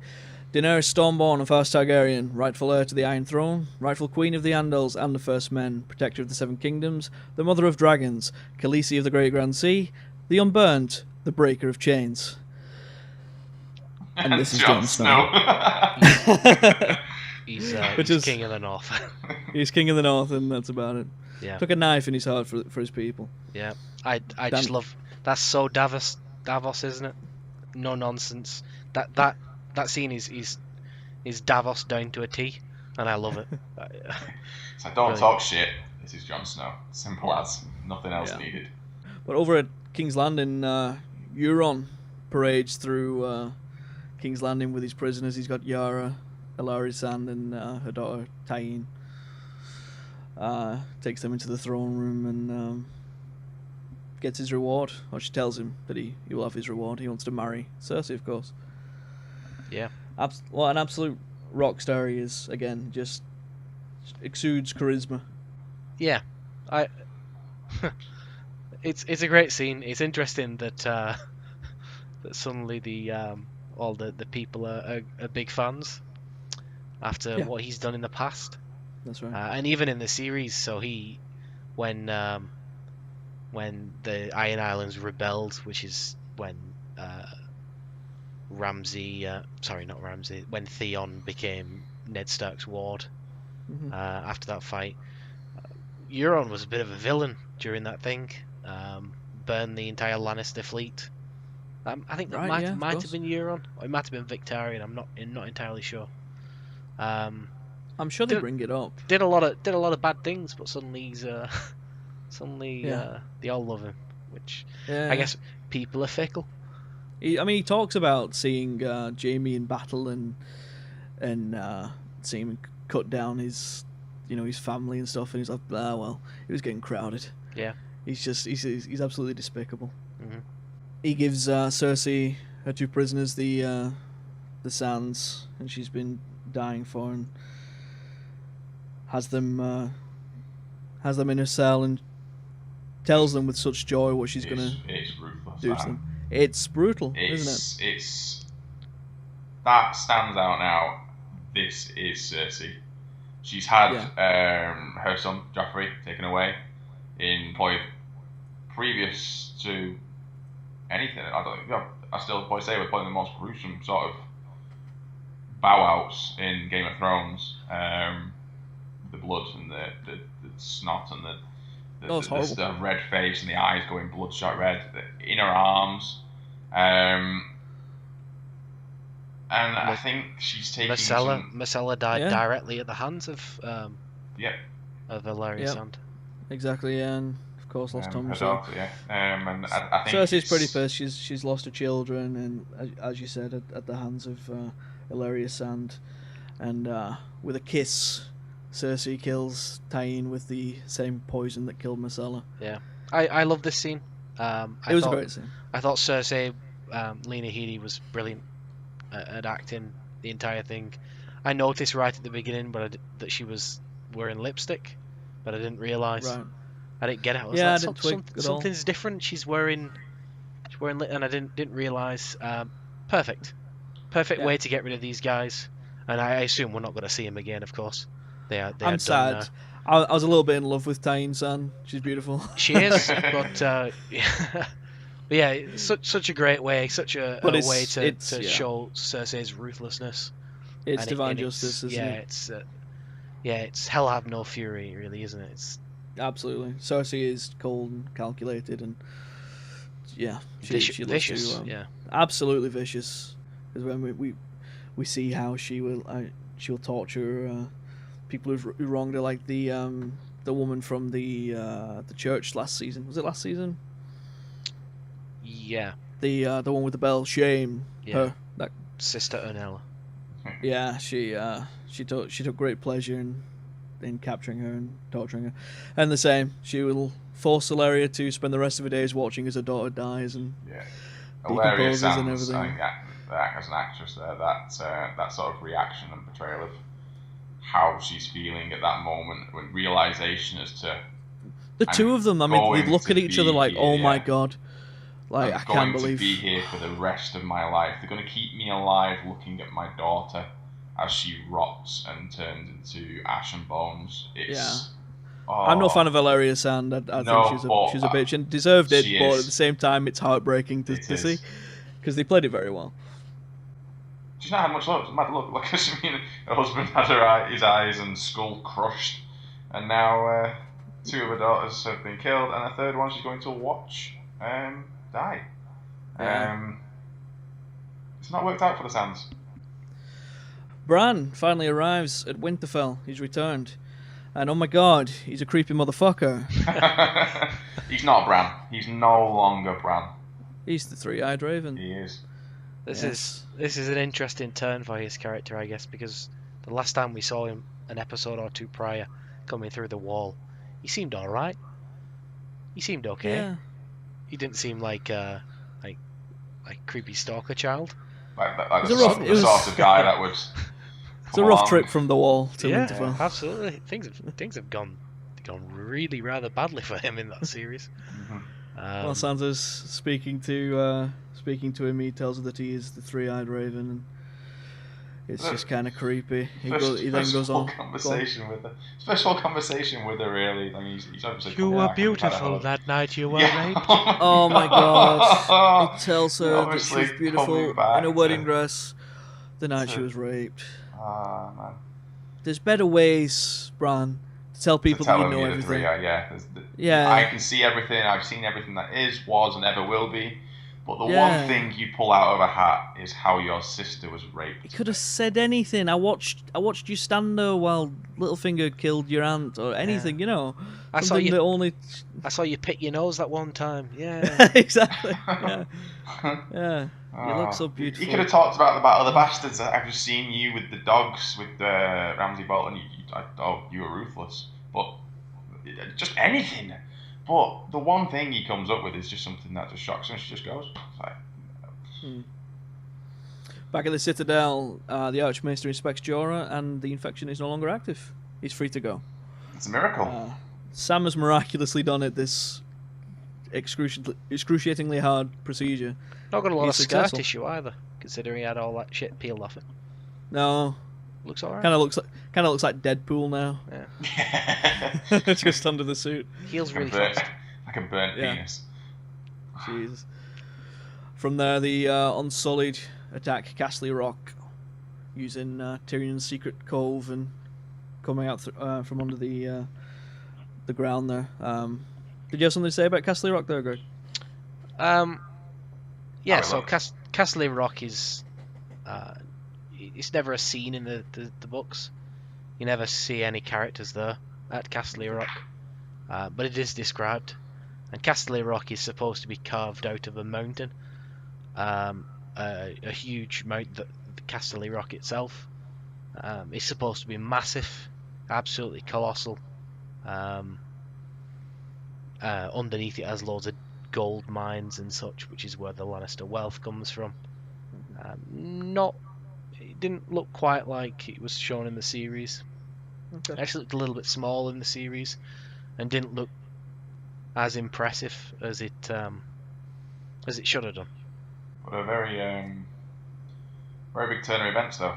Daenerys Stormborn and First Targaryen, rightful heir to the Iron Throne, rightful queen of the Andals and the First Men, protector of the Seven Kingdoms, the mother of dragons, Khaleesi of the Great Grand Sea, the Unburnt, the breaker of chains. And this is Jon Snow. He's king of the North. He's king of the North, and that's about it. Yeah. Took a knife in his heart for his people. Yeah. I just love. That's so Davos, isn't it? No nonsense. That scene is Davos down to a T, and I love it. So don't talk shit. This is Jon Snow. Simple as. Nothing else needed. But over at King's Landing, Euron parades through King's Landing with his prisoners. He's got Yara, Ellaria Sand, and her daughter Tyene. Takes them into the throne room and gets his reward. Or she tells him that he will have his reward. He wants to marry Cersei, of course. Yeah. What an absolute rock star he is. Again, just exudes charisma. Yeah, it's a great scene. It's interesting that that suddenly all the people are big fans after what he's done in the past. That's right. And even in the series, so when the Iron Islands rebelled, which is when when Theon became Ned Stark's ward. After that fight, Euron was a bit of a villain during that thing. Burned the entire Lannister fleet. I think that might have been Euron, or it might have been Victarion. I'm not entirely sure. I'm sure they bring it up. Did a lot of bad things, but suddenly he's they all love him, which I guess people are fickle. He talks about seeing Jaime in battle and seeing him cut down his family and stuff, and he's like, well, it was getting crowded. Yeah. He's absolutely despicable. Mm-hmm. He gives Cersei her two prisoners, the Sands, and she's been dying for, and has them in her cell and tells them with such joy what she's gonna do to them. It's brutal, isn't it? That stands out now. This is Cersei. She's had her son Joffrey taken away in probably previous to anything. I still probably say we're probably the most gruesome sort of bow outs in Game of Thrones. The blood and the snot and the red face and the eyes going bloodshot red in her arms. And I think she's taking Myrcella died directly at the hands of Ellaria Sand. Exactly, and of course lost Tom. Her daughter, and I think Cersei's pretty pissed. She's lost her children, and as you said, at the hands of Ellaria Sand, and with a kiss, Cersei kills Tyene with the same poison that killed Myrcella. Yeah, I love this scene. It was a great scene. I thought Cersei, Lena Headey was brilliant at acting the entire thing. I noticed right at the beginning, that she was wearing lipstick, but I didn't realise. Right. I didn't get it. I was like, something's different. She's wearing and I didn't realise. Perfect way to get rid of these guys, and I assume we're not going to see him again. Of course, I'm sad. I was a little bit in love with Tyene Sand. She's beautiful. She is, but yeah, such a great way, way to show Cersei's ruthlessness. It's And divine and justice, isn't it? It's hell have no fury, really, isn't it? It's Absolutely. Cersei is cold and calculated, and yeah, she loves vicious. to Yeah, absolutely vicious. Because when we see how she'll torture people who wronged her, like the woman from the church last season. Was it last season? yeah, The one with the bell, shame yeah. her. That Sister Ernella. yeah, she took great pleasure in capturing her and torturing her. And the same, she will force Valeria to spend the rest of her days watching as her daughter dies and Yeah. Hilarious decomposes and Sands, everything. that as an actress there, that sort of reaction and portrayal of how she's feeling at that moment, when realization as to The two of them, I mean, they going look to at each be other like, here, "Oh my yeah. god!" Like I'm I going can't to be believe. here for the rest of my life. They're going to keep me alive looking at my daughter as she rots and turns into ash and bones. It's I'm not a fan of Valeria Sand. I think no, but she's a bitch and deserved it, she but at is. the same time, it's heartbreaking It to see is. because they played it very well. She's not had much luck. Like I mean, her husband had his eyes and skull crushed, and now two of her daughters have been killed, and a third one she's going to watch die. Yeah. It's not worked out for the Sands. Bran finally arrives at Winterfell. He's returned. And oh my god, he's a creepy motherfucker. He's not Bran. He's no longer Bran. He's the three-eyed raven. He is. This Yes. is an interesting turn for his character, I guess, because the last time we saw him, an episode or two prior, coming through the wall, he seemed all right. He seemed okay. Yeah. He didn't seem like creepy stalker child. Like It the, was a rough- sort, it the was- sort of guy that would. It's a rough trip from the wall to Yeah, Winterfell. absolutely. Things have gone really rather badly for him in that series. Well, Sansa's speaking to him. He tells her that he is the three-eyed raven, and it's just kind of creepy. He then goes on. Special conversation with her, really. I mean, he's obviously. You come were back and we've had a beautiful hug. that night you were Yeah. raped. Oh my god! He tells her that Obviously she's beautiful coming back in a wedding to- dress the night she was raped. Ah, man. There's better ways, Bran, to tell people To tell that you him know you're the everything. yeah. I can see everything. I've seen everything that is, was, and ever will be. But the Yeah. one thing you pull out of a hat is how your sister was He raped. could have said anything. I watched you stand there while Littlefinger killed your aunt, or anything, you know. I saw Something you. that only. I saw you pick your nose that one time. Yeah. Exactly. Yeah. Yeah. You look so He beautiful. could have talked about the Battle of the Bastards. I've just seen you with the dogs, with Ramsay Bolton. You were ruthless. But just anything. But the one thing he comes up with is just something that just shocks him. She just goes. It's like, Back at the Citadel, the Archmaester inspects Jorah, and the infection is no longer active. He's free to go. it's a miracle. Sam has miraculously done it this excruciatingly hard procedure. Not got a lot He's of scar successful. tissue either, considering he had all that shit peeled off it. No, Looks alright. kind of looks like Deadpool now, Yeah. just under the suit. Heals really Burnt- fast. like a burnt Yeah. penis. Jesus. From there, the Unsullied attack Castle Rock using Tyrion's secret cove and coming out from under the ground there. Did you have something to say about Castle Rock there, Greg? Yeah, I so love Castle Rock is it's never a scene in the books. You never see any characters there at Castle Rock, but it is described. And Castle Rock is supposed to be carved out of a mountain, a huge mountain. The Castle Rock itself is supposed to be massive, absolutely colossal. Underneath it has loads of gold mines and such, which is where the Lannister wealth comes from. It didn't look quite like it was shown in the series. Okay. It actually looked a little bit small in the series, and didn't look as impressive as it should have done. But a very big turn of events though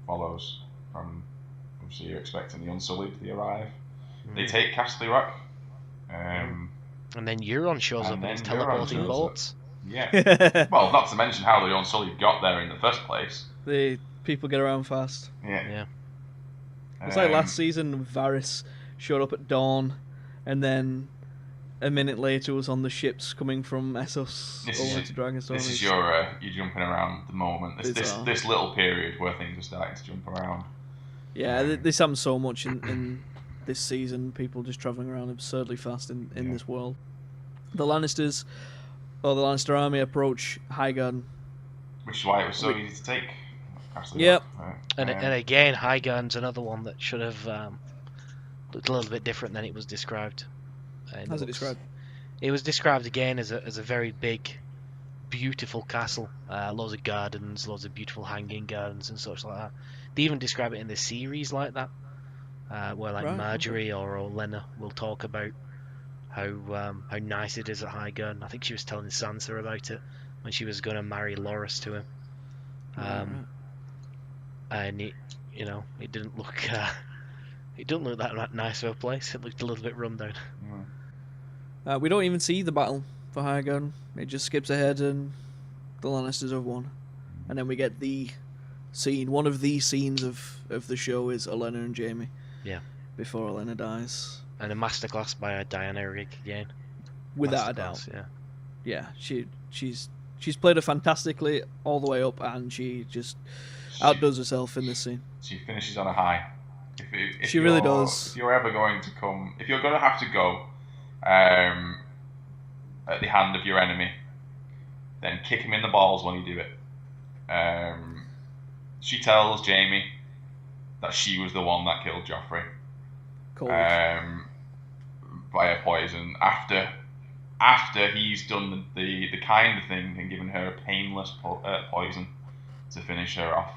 follows from. Obviously, you're expecting the Unsullied to arrive. They take Castle Rock. And then Euron shows And up in his then Euron teleporting shows up. bolts. Yeah. Well, not to mention how the Unsullied got there in the first place. They People get around fast. Yeah. It's like last season, Varys showed up at dawn, and then a minute later was on the ships coming from Essos over to Dragonstone. This is your jumping around the moment. This little period where things are starting to jump around. Yeah, this happens so much in this season. People just travelling around absurdly fast in this world. The Lannisters, or the Lannister army, approach Highgarden. Which is why it was so easy to take. Yep. And again, Highgarden's another one that should have looked a little bit different than it was described. How's it described? It was described again as a very big, beautiful castle. Loads of gardens, loads of beautiful hanging gardens and such like that. They even describe it in the series like that, where Marjorie or Olenna will talk about how nice it is at Highgarden. I think she was telling Sansa about it when she was going to marry Loras to him. And it didn't look that nice of a place. It looked a little bit run down. We don't even see the battle for Highgarden. It just skips ahead and the Lannisters have won. And then we get the scene. One of the scenes of the show is Olenna and Jaime. Yeah. Before Olenna dies. And a masterclass by Diana Rigg again. Without a doubt. Yeah. Yeah, she's played it fantastically all the way up, and she just outdoes herself in this scene. She finishes on a high. If she really does. If you're ever going to if you're going to have to go at the hand of your enemy, then kick him in the balls when you do it. She tells Jaime that she was the one that killed Joffrey. Cold. Via poison after he's done the kind of thing and given her a painless poison to finish her off.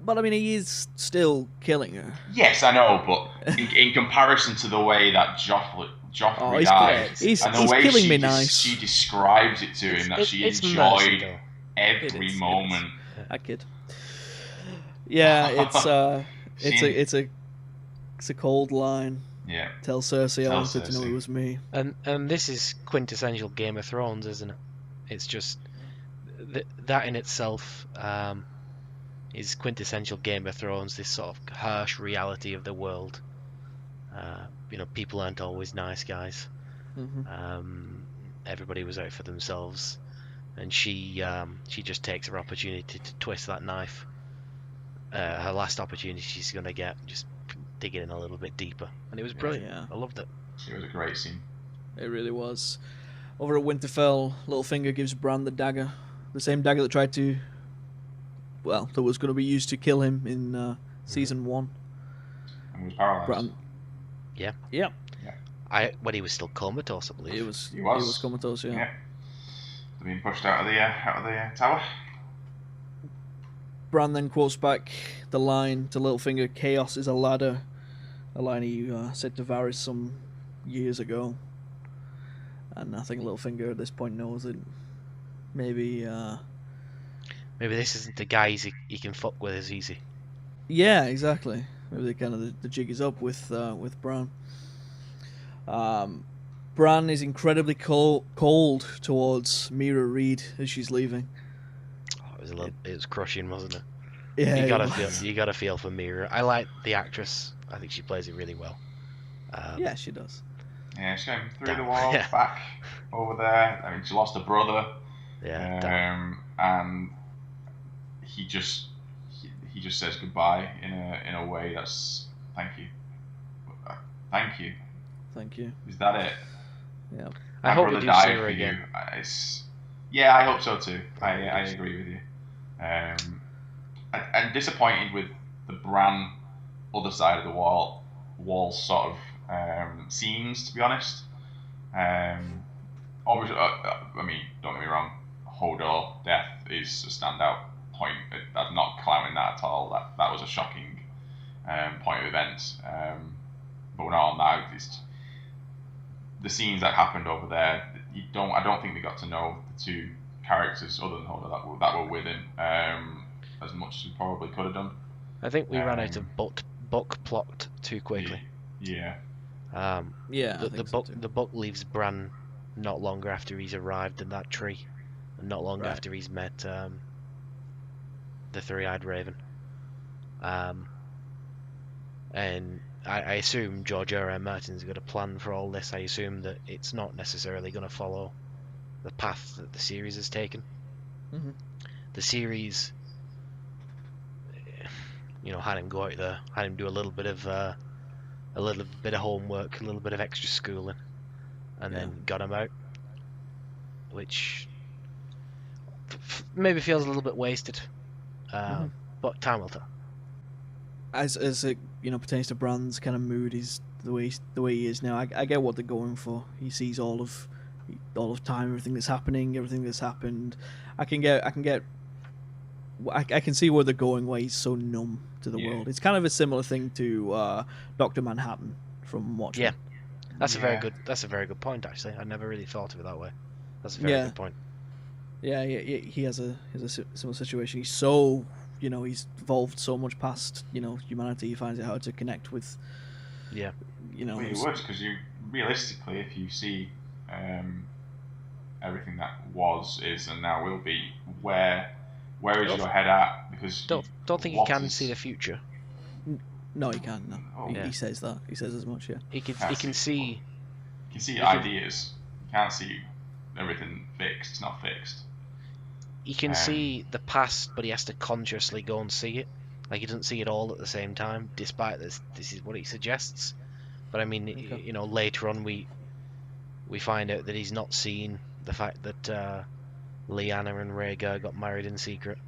But I mean, he is still killing her. Yes, I know, but in comparison to the way that Joffrey died, he's and the way killing me nice. She describes it to him that she enjoyed every moment. That kid. Yeah, it's a cold line. Yeah. Tell Cersei I wanted to know it was me. And this is quintessential Game of Thrones, isn't it? It's just that in itself is quintessential Game of Thrones. This sort of harsh reality of the world. People aren't always nice guys. Mm-hmm. Everybody was out for themselves, and she just takes her opportunity to twist that knife. Her last opportunity she's gonna get, just dig it in a little bit deeper, and it was brilliant. Yeah. I loved it. It was a great scene. It really was. Over at Winterfell, Littlefinger gives Bran the dagger, the same dagger that that was going to be used to kill him in season 1. And he was paralyzed. Bran. Yeah. When he was still comatose, I believe. He was comatose. Yeah. Being pushed out of the tower. Bran then quotes back the line to Littlefinger, "Chaos is a ladder," a line he said to Varys some years ago. And I think Littlefinger at this point knows that maybe this isn't the guy he can fuck with as easy. Yeah, exactly. Maybe the jig is up with Bran. Bran is incredibly cold towards Mira Reed as she's leaving. It was crushing, wasn't it? Yeah, you gotta feel for Mira. I like the actress. I think she plays it really well. Yeah, she does. Yeah, she came through the wall, back over there. I mean, she lost her brother. Yeah. And he just says goodbye in a way that's thank you. Thank you. Is that it? Yeah. I hope we do see her again. Yeah, I hope so too. I agree with you. I'm disappointed with the Bran other side of the wall sort of scenes, to be honest. Obviously, I mean, don't get me wrong, Hodor death is a standout point. I'm not clowning that at all. That was a shocking point of events. But we're not on that. The scenes that happened over there, I don't think we got to know the two characters other than Hodor that were with him as much as we probably could have done. I think we ran out of book plot too quickly. Yeah. The book leaves Bran not longer after he's arrived in that tree, and not long after he's met the three-eyed raven. And I assume George R. R. Martin's got a plan for all this. I assume that it's not necessarily going to follow the path that the series has taken. Mhm. The series, had him go out there, had him do a little bit of homework, a little bit of extra schooling, and then got him out, which maybe feels a little bit wasted. But time will tell. As it pertains to Bran's kind of mood, is the way he is now. I get what they're going for. He sees all of time, everything that's happening, everything that's happened. I can see where they're going. Why he's so numb to the world. It's kind of a similar thing to Dr. Manhattan from Watchmen. Yeah, that's a very good point. Actually, I never really thought of it that way. That's a very good point. Yeah, he has a similar situation. He's so he's evolved so much past humanity. He finds it hard to connect with. Yeah. Well, you would, because you realistically, if you see everything that was, is, and now will be, where is your head at? Because don't think he can see the future. No, he can't. No, he says that. He says as much. Yeah. He can see. He can see ideas. You can't see everything fixed. It's not fixed. He can see the past, but he has to consciously go and see it. Like, he doesn't see it all at the same time, despite this is what he suggests. But I mean, later on we find out that he's not seen the fact that Lyanna and Rhaegar got married in secret.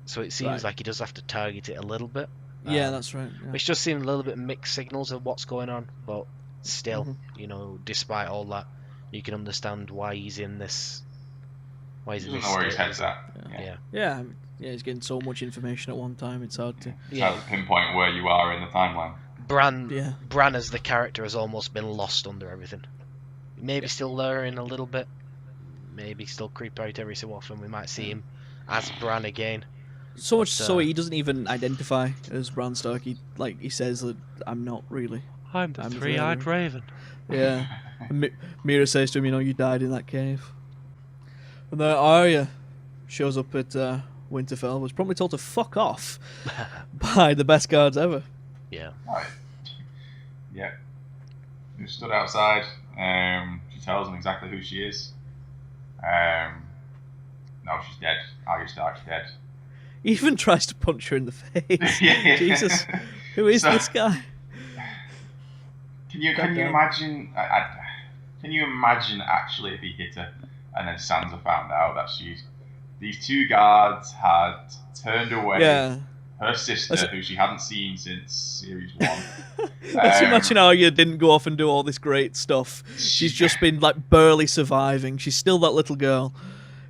So it seems like he does have to target it a little bit. Yeah, that's right. Yeah. Which does seem a little bit mixed signals of what's going on, but still, despite all that, you can understand why he's in this. Why he's in this know where his state. head's at. Yeah, he's getting so much information at one time. It's hard to pinpoint where you are in the timeline. Bran as the character has almost been lost under everything. Maybe still learning a little bit. Maybe still creep out every so often. We might see him as Bran again. So much so he doesn't even identify as Bran Stark. He says that I'm not really. I'm the three-eyed raven. Yeah. Mira says to him, you died in that cave. And then Arya shows up at Winterfell, was promptly told to fuck off by the best guards ever. Yeah. Right. Yeah. Who stood outside. She tells him exactly who she is. No, she's dead. Arya Stark's dead. He even tries to punch her in the face. Jesus. Who is this guy? Can you imagine? Can you imagine actually if he hit her and then Sansa found out that these two guards had turned away her sister, who she hadn't seen since series 1. Let's imagine Arya didn't go off and do all this great stuff. She's just been barely surviving. She's still that little girl,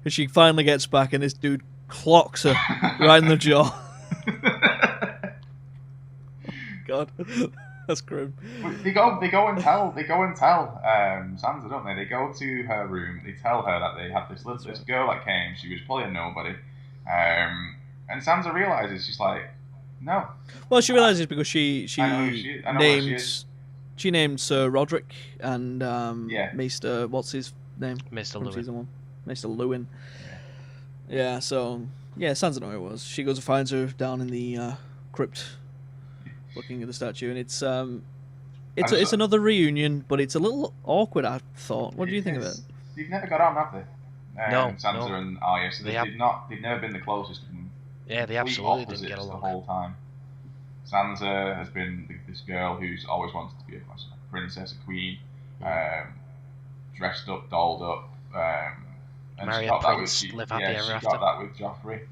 and she finally gets back, and this dude clocks her right in the jaw. God. That's grim. They go and tell Sansa, don't they? They go to her room. They tell her that they had this girl that came. She was probably a nobody, and Sansa realizes, she's like, no. Well, she realizes because she named named Sir Roderick and Maester, what's his name? Maester From Lewin. Season 1. Maester Lewin. Yeah. So Sansa knew who it was. She goes and finds her down in the crypt, looking at the statue, and it's another reunion, but it's a little awkward, I thought. What do you think of it? They've never got on, have they? Sansa no. and Arya, so they've never been the closest. Yeah, they absolutely didn't get along the whole time. Sansa has been this girl who's always wanted to be a princess, a queen, dressed up, dolled up, and marry she a got prince, that with live happy ever she after. got that with Joffrey.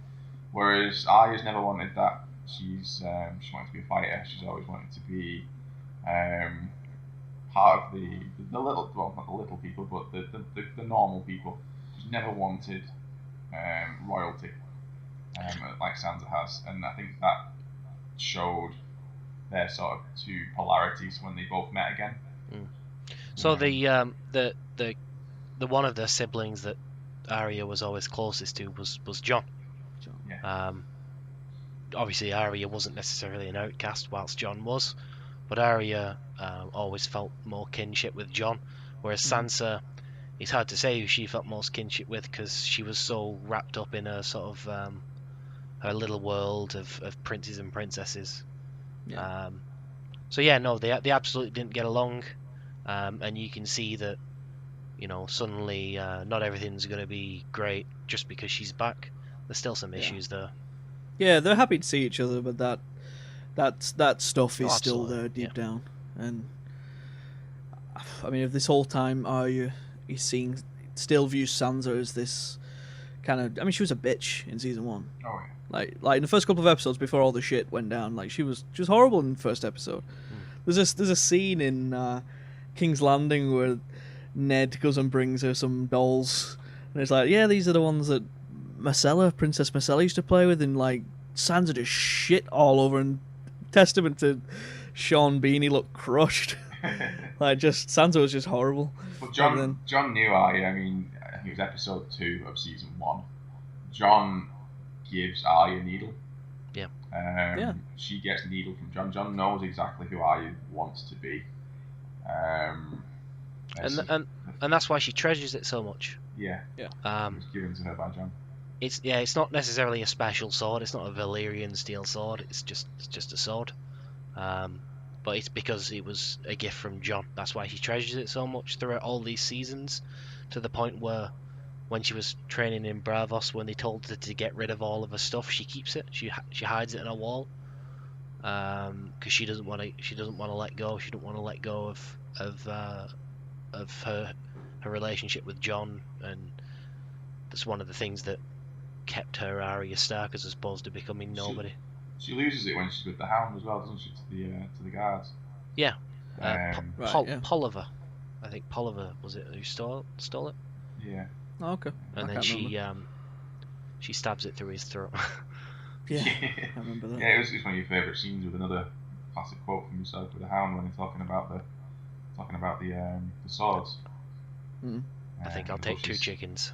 Whereas Arya's never wanted that. She wanted to be a fighter. She's always wanted to be part of the little, well, not the little people, but the normal people. She's never wanted royalty, like Sansa has, and I think that showed their sort of two polarities when they both met again. So the one of the siblings that Arya was always closest to was Jon. Yeah. Obviously Arya wasn't necessarily an outcast, whilst Jon was, but Arya always felt more kinship with Jon, whereas Sansa, it's hard to say who she felt most kinship with, because she was so wrapped up in her sort of her little world of princes and princesses. Yeah. So yeah, no, they absolutely didn't get along, and you can see that, you know, suddenly not everything's going to be great just because she's back. There's still some issues there. Yeah, they're happy to see each other, but that stuff is Oh, still absolutely, there deep yeah. down. And I mean, if this whole time you're seeing, still views Sansa as this kind of. I mean, she was a bitch in season 1. Oh yeah. Like in the first couple of episodes before all the shit went down, like she was horrible in the first episode. There's a scene in King's Landing where Ned goes and brings her some dolls, and it's like, yeah, these are the ones that Princess Marcella used to play with, and like Sansa just shit all over, and testament to Sean Bean, he looked crushed. Like, just Sansa was just horrible. But John knew Arya. I mean, I think it was episode 2 of season 1. John gives Arya Needle. Yeah. She gets Needle from John. John knows exactly who Arya wants to be. And that's why she treasures it so much. Yeah. Yeah. It was given to her by John. It's not necessarily a special sword. It's not a Valyrian steel sword. It's just a sword. But it's because it was a gift from John. That's why she treasures it so much throughout all these seasons, to the point where when she was training in Bravos, when they told her to get rid of all of her stuff, she keeps it. She hides it in a wall, because she doesn't want to let go. She don't want to let go of her relationship with John, and that's one of the things that kept her Arya Stark as opposed to becoming nobody. She loses it when she's with the Hound as well, doesn't she? To the guards. Yeah. Yeah. Polliver. I think Polliver was it who stole it. Yeah. Oh, okay. And then she stabs it through his throat. Yeah, I remember that. Yeah, it was one of your favourite scenes with another classic quote from yourself with the Hound when he's talking about the swords. I think I'll take 2 chickens.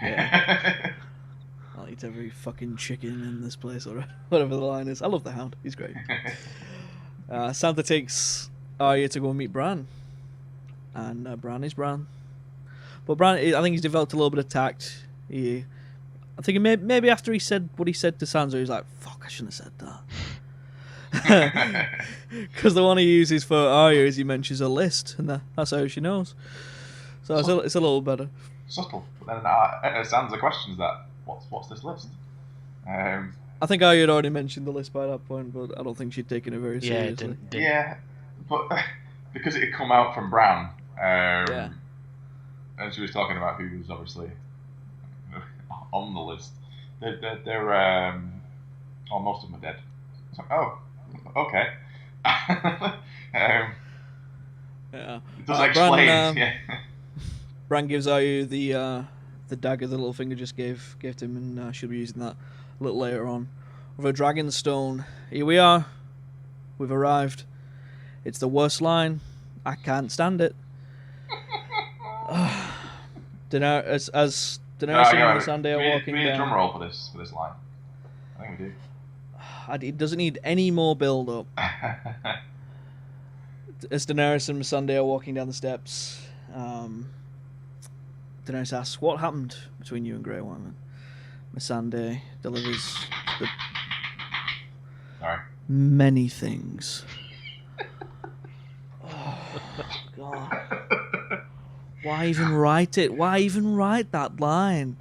Yeah. I'll eat every fucking chicken in this place, or whatever the line is. I love the Hound. He's great. Sansa takes Arya to go and meet Bran, and Bran is Bran. But Bran, I think he's developed a little bit of tact. I think maybe after he said what he said to Sansa, he's like, "Fuck, I shouldn't have said that." Because the one he uses for Arya is he mentions a list, and that's how she knows. So it's a little better. Subtle. But then Sansa questions that. What's this list? I think Arya had already mentioned the list by that point, but I don't think she'd taken it very seriously. Didn't. Yeah, but because it had come out from Bran, and she was talking about who was obviously on the list. They're most of them are dead. So, oh, okay. Yeah. It doesn't explain. Yeah. Bran gives Arya the dagger the Littlefinger just gave to him, and she'll be using that a little later on. With a dragon stone. Here we are. We've arrived. It's the worst line. I can't stand it. Daenerys and Missandei are walking we need a drum down. roll for this line. I think we do. It doesn't need any more build up. As Daenerys and Missandei are walking down the steps, Daenerys asks, "What happened between you and Grey Worm?" Missandei delivers many things. Oh, God. Why even write it? Why even write that line?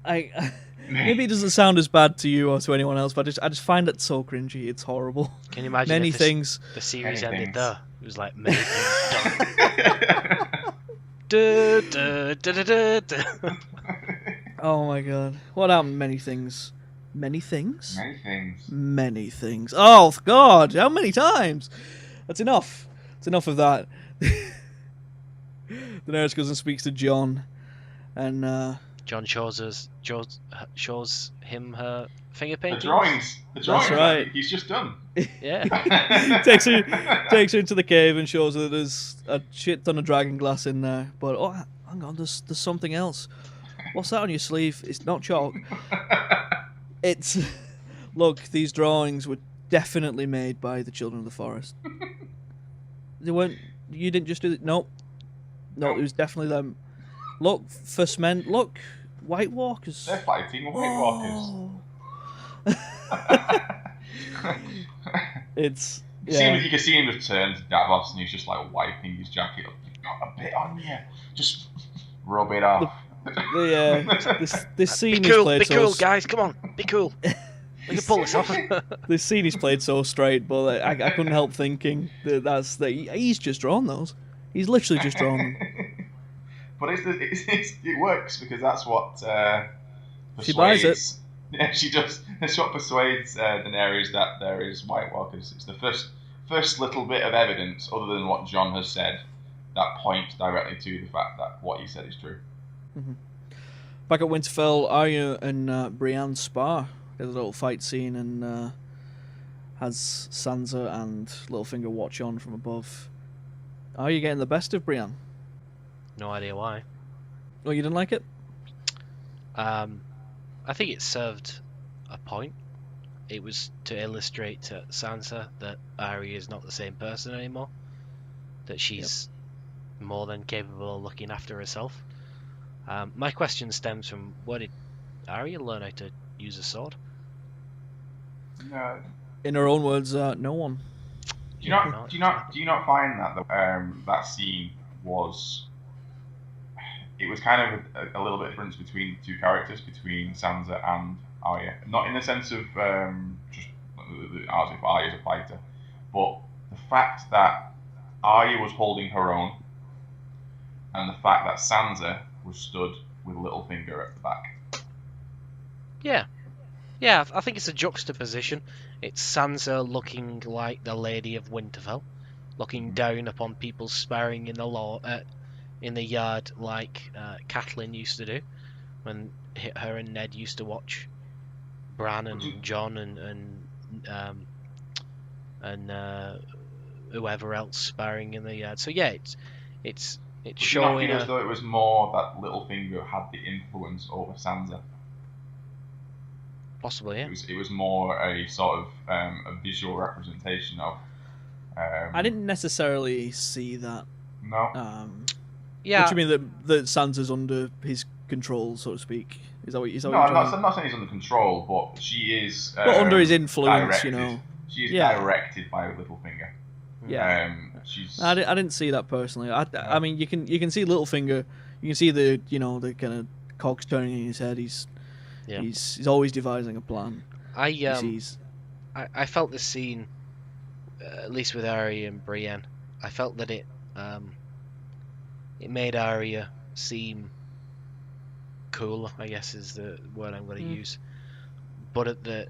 Maybe it doesn't sound as bad to you or to anyone else, but I just find it so cringy. It's horrible. Can you imagine many if things? The series ended things. there. It was like many things done. Oh my God! What happened? Many things. Many things. Many things. Many things. Oh God! How many times? That's enough. It's enough of that. Daenerys goes and speaks to Jon, and Jon shows him her finger painting. The drawings. That's right. He's just done. Yeah. takes her into the cave and shows her that there's a shit ton of dragon glass in there. But hang on, there's something else. What's that on your sleeve? It's not chalk. It's look. These drawings were definitely made by the Children of the Forest. They weren't. You didn't just do it. Nope. No, it was definitely them. Look, First Men. Look, White Walkers. They're fighting White Walkers. Oh, It's You can see him just turn to Davos and he's just like wiping his jacket up. You've got a bit on you. Just rub it off. This scene be is cool, played be so cool, guys. Come on, be cool. We can pull this off. this scene is played so straight, but I couldn't help thinking that he's just drawn those. He's literally just drawn them. But it works because that's what persuades. She buys it. Yeah, she does. That's what persuades Daenerys that there is White Walkers. It's the first little bit of evidence, other than what Jon has said, that points directly to the fact that what he said is true. Mm-hmm. Back at Winterfell, Arya and Brienne spar. There's a little fight scene, and has Sansa and Littlefinger watch on from above. Arya getting the best of Brienne. No idea why. Oh, you didn't like it? I think it served a point. It was to illustrate to Sansa that Arya is not the same person anymore. That she's more than capable of looking after herself. My question stems from, where did Arya learn how to use a sword? No. In her own words, no one. Do you not find that that scene was? It was kind of a little bit difference between the two characters, between Sansa and Arya. Not in the sense of just as if Arya's a fighter, but the fact that Arya was holding her own, and the fact that Sansa was stood with Littlefinger at the back. Yeah, I think it's a juxtaposition. It's Sansa looking like the Lady of Winterfell, looking down upon people sparring in the yard like Catelyn used to do, when her and Ned used to watch Bran and Jon and whoever else sparring in the yard. So yeah, it's showing. As though it was more that Littlefinger had the influence over Sansa. Possibly, yeah. It was more a sort of a visual representation of. I didn't necessarily see that. No. Yeah. What do you mean that Sansa's under his control, so to speak? Is that what you're No, I'm not saying he's under control, but she is. But under his influence, directed. you know. She is directed by Littlefinger. Yeah. She's. I didn't see that personally. I mean, you can see Littlefinger. You can see the kind of cogs turning in his head. He's always devising a plan. I felt this scene, at least with Arya and Brienne, I felt that it made Arya seem cooler, I guess is the word I'm going to use. But at the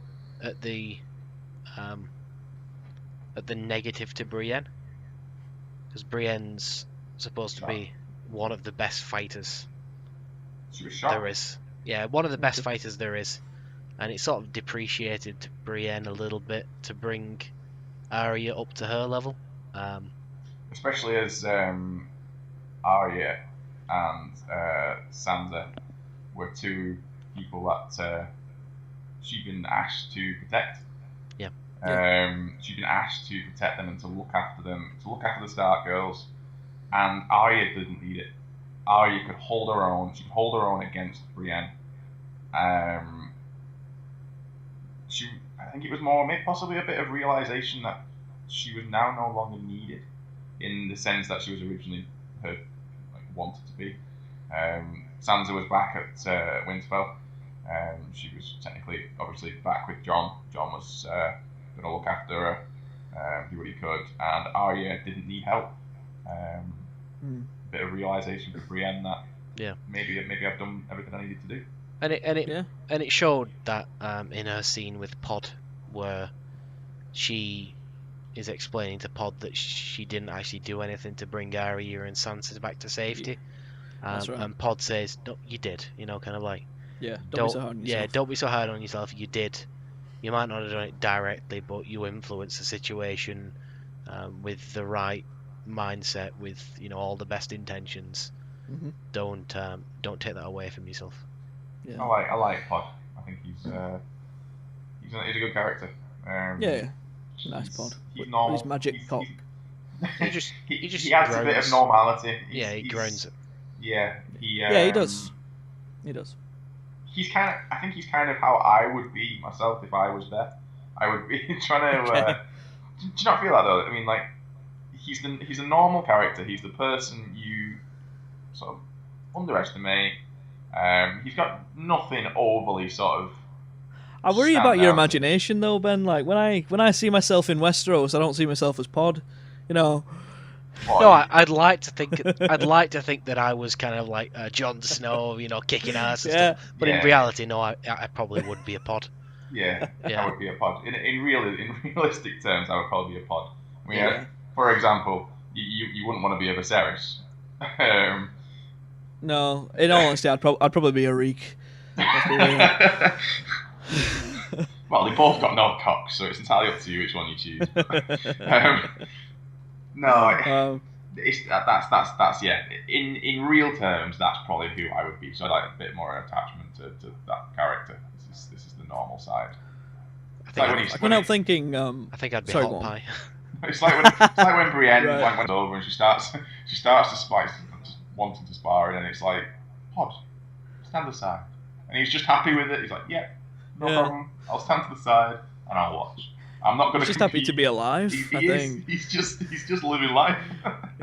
negative to Brienne, because Brienne's supposed to be one of the best fighters there is. Yeah, one of the best fighters there is, and it sort of depreciated Brienne a little bit to bring Arya up to her level. Especially as Arya and Sansa were two people that she'd been asked to protect. She'd been asked to protect them and to look after them, to look after the Stark girls, and Arya didn't need it. Arya could hold her own. She could hold her own against Brienne. I think it was more, maybe possibly a bit of realization that she was now no longer needed in the sense that she was originally wanted to be. Sansa was back at Winterfell. She was technically, obviously, back with Jon. Jon was going to look after her, do what he could, and Arya didn't need help. Bit of realization for Brienne that maybe I've done everything I needed to do. And it showed that in her scene with Pod, where she is explaining to Pod that she didn't actually do anything to bring Arya and Sansa back to safety. That's right. And Pod says, "No, you did." You know, kind of like, don't be so hard on yourself. Yeah, don't be so hard on yourself. You did. You might not have done it directly, but you influenced the situation with the right mindset, with all the best intentions. Don't take that away from yourself. Yeah. I like Pod. I think he's a good character. Nice Pod. He's normal. His magic cock. He adds a bit of normality. He grounds it. Yeah, he does. He does. I think he's kind of how I would be myself if I was there. I would be trying to. Okay. Do you not feel that though? I mean, like he's a normal character. He's the person you sort of underestimate. He's got nothing overly sort of. I worry about your standout. imagination though, Ben. Like when I see myself in Westeros, I don't see myself as Pod. You know. What, No, I'd like to think that I was kind of like Jon Snow, kicking ass and Yeah. stuff. But in Yeah. reality, no, I probably would be a pod. Yeah, Yeah. I would be a pod. In realistic terms, I would probably be a pod. I mean, Yeah. for example, you wouldn't want to be a Viserys. No, in all honesty, I'd probably be a Reek. Well, they both got no cocks, so it's entirely up to you which one you choose. No, that's yeah. In real terms, that's probably who I would be. So I like a bit more attachment to that character. This is the normal side. I It's think, like I'd, I couldn't help thinking. I think I'd be sorry, hot go on. pie. It's like when Brienne Right. went over and she starts to spy, just wanting to spar, and it's like, Pod, stand aside, and he's just happy with it. He's like, yeah, no Yeah. problem. I'll stand to the side and I'll watch. I'm not going to. He's just happy to be alive. He I is. think. He's just living life.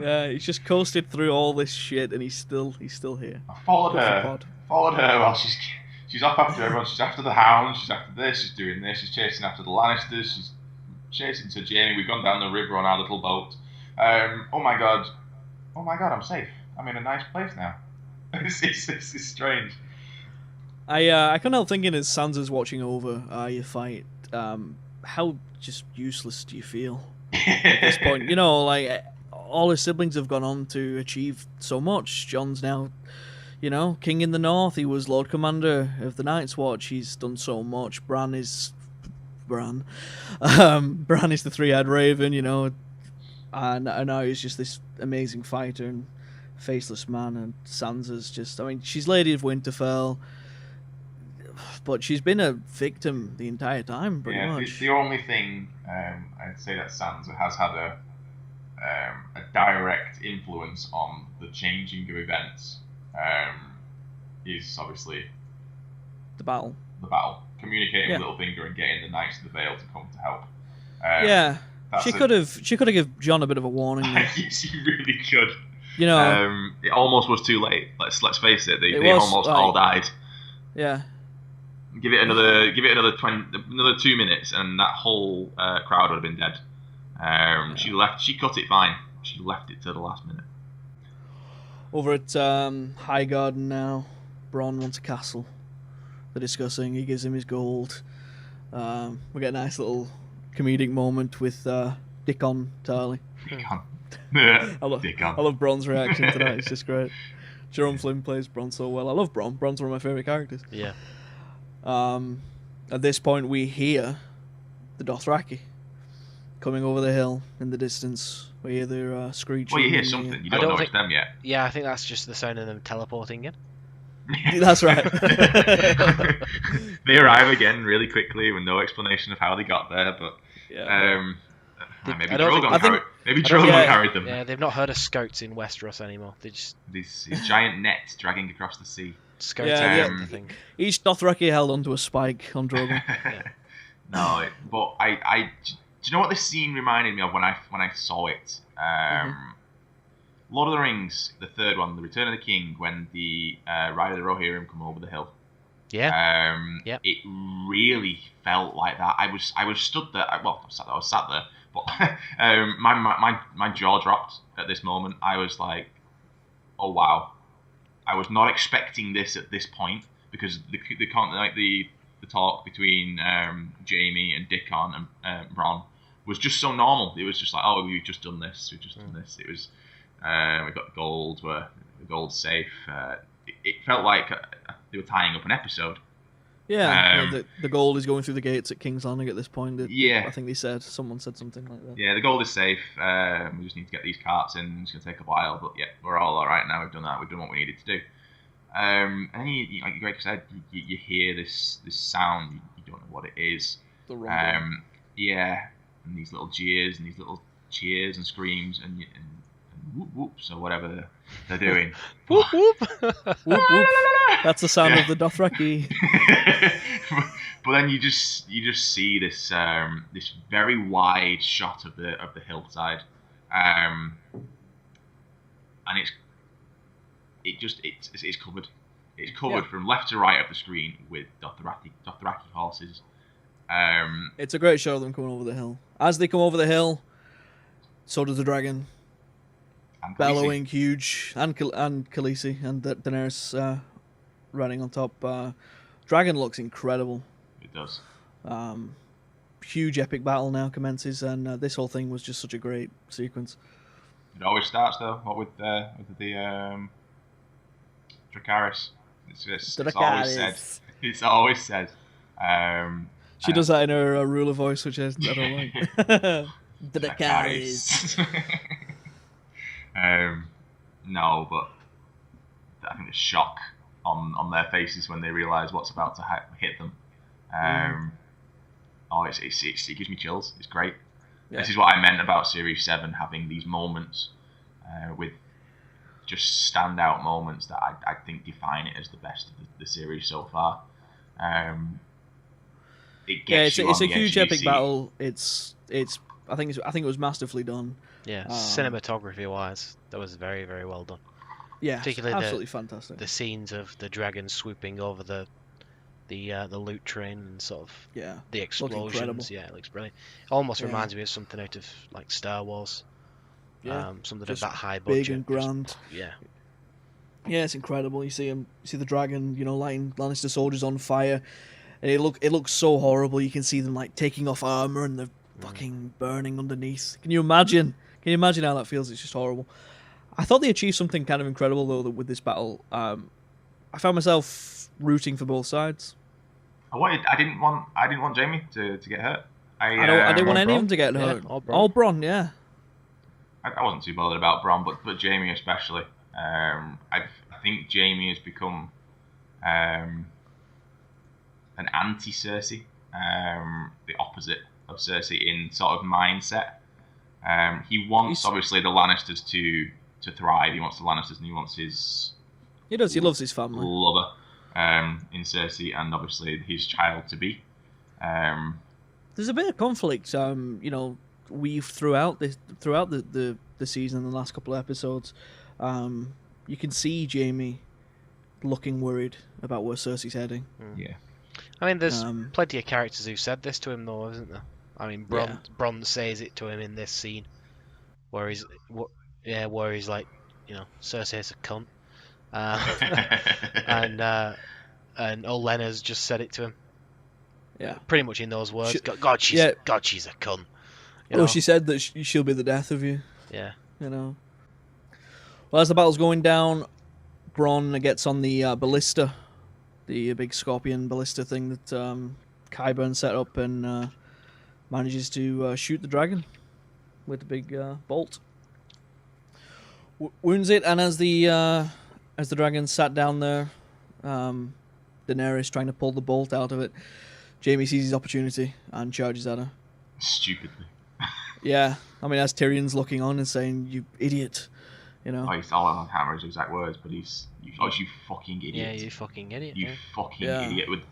Yeah, he's just coasted through all this shit, and he's still here. I followed Good for her. Pod. Followed her while she's off after everyone. She's after the Hound. She's after this. She's doing this. She's chasing after the Lannisters. She's chasing to Jaime. We've gone down the river on our little boat. Oh my god, I'm safe. I'm in a nice place now. It's strange. I couldn't help thinking as Sansa's watching over your fight. How just useless do you feel at this point? Like all his siblings have gone on to achieve so much. Jon's now, king in the north. He was Lord Commander of the Night's Watch. He's done so much. Bran is the three-eyed raven. And now he's just this amazing fighter and faceless man. And Sansa's just, she's Lady of Winterfell, but she's been a victim the entire time, pretty much. The only thing I'd say that Sansa has had a direct influence on the changing of events is obviously The battle. communicating with Littlefinger and getting the Knights of the Vale to come to help. Yeah, she could have given Jon a bit of a warning. She really could. It almost was too late. Let's face it. They almost all died. Yeah. Give it another 2 minutes, and that whole crowd would have been dead. She cut it fine. She left it to the last minute. Over at Highgarden now, Bronn wants a castle. They're discussing. He gives him his gold. We get a nice little comedic moment with Dickon Tarly. Dickon. I love Bronn's reaction to that. It's just great. Jerome Flynn plays Bronn so well. I love Bronn. Bronn's one of my favourite characters. Yeah. At this point, we hear the Dothraki coming over the hill in the distance. We hear their screeching. Well, you hear something. You don't know it's them yet. Yeah, I think that's just the sound of them teleporting in. That's right. They arrive again really quickly with no explanation of how they got there, but maybe Drogon carried them. Yeah, they've not heard of scouts in Westeros anymore. They just these giant nets dragging across the sea. Scouts I think. Each Dothraki held onto a spike on Drogon. No, but do you know what this scene reminded me of when I saw it? Lord of the Rings, the third one, The Return of the King, when the Ride of the Rohirrim come over the hill. Yeah. It really felt like that. I was stood there. I was sat there, but my jaw dropped at this moment. I was like, oh wow. I was not expecting this at this point, because the talk between Jaime and Dickon and Bronn was just so normal. It was just like, oh, we've just done this. We've just done this. It was we got the gold. The gold's safe. It felt like they were tying up an episode. Yeah, the gold is going through the gates at King's Landing at this point. I think someone said something like that. Yeah, the gold is safe. We just need to get these carts in. It's going to take a while, but yeah, we're all right now. We've done that. We've done what we needed to do. And like Greg said, you hear this sound. You don't know what it is. The rumble. Yeah, and these little jeers and these little cheers and screams, and whoop whoops or whatever they're doing. Whoop whoop. Whoop whoop. That's the sound of the Dothraki. But then you just see this this very wide shot of the hillside, and it's covered. It's covered from left to right of the screen with Dothraki horses. It's a great shot of them coming over the hill. As they come over the hill, so does the dragon, And Khaleesi. bellowing huge, and Khaleesi and Daenerys riding on top. Dragon looks incredible. It does. Huge epic battle now commences, and this whole thing was just such a great sequence. It always starts though. What with the Dracarys? It's always said. It's always said. She does that in her ruler voice, which I don't like. Dracarys. No, but I think the shock on their faces when they realise what's about to hit them. Oh, it gives me chills. It's great. Yeah. This is what I meant about Series 7 having these moments with just standout moments that I think define it as the best of the series so far. It's a huge epic battle. I think it was masterfully done. Yeah, cinematography wise, that was very, very well done. Yeah, particularly absolutely fantastic. The scenes of the dragon swooping over the loot train and sort of the explosions. Yeah, it looks brilliant. Almost reminds me of something out of like Star Wars. Yeah, something of that high budget, big and grand. Yeah, it's incredible. You see the dragon, lighting Lannister soldiers on fire, and it looks so horrible. You can see them like taking off armor and they're fucking burning underneath. Can you imagine? Can you imagine how that feels? It's just horrible. I thought they achieved something kind of incredible though with this battle. I found myself rooting for both sides. I didn't want Jamie to get hurt. I didn't want any of them to get hurt. All Bronn, yeah. I wasn't too bothered about Bronn, but Jamie especially. I think Jamie has become an anti-Cersei, the opposite of Cersei in sort of mindset. He wants obviously the Lannisters to thrive. He wants the Lannisters, and he wants his. He does. He loves his family. Lover in Cersei, and obviously his child to be. There's a bit of conflict, weave throughout the season, the last couple of episodes. You can see Jamie looking worried about where Cersei's heading. Yeah. I mean, there's plenty of characters who said this to him, though, isn't there? I mean, Bronn says it to him in this scene, where he's like, Cersei's a cunt, and Olenna's just said it to him. Yeah, pretty much in those words. God, she's a cunt. She said that she'll be the death of you. Yeah. Well, as the battle's going down, Bronn gets on the ballista, the big scorpion ballista thing that Qyburn set up, and manages to shoot the dragon with the big bolt. Wounds it, and as the dragon sat down there, Daenerys trying to pull the bolt out of it, Jamie sees his opportunity and charges at her. Stupidly. Yeah, I mean, as Tyrion's looking on and saying, "You idiot," Oh, I can't remember his exact words, but you fucking idiot. Yeah, you fucking idiot. You fucking idiot. With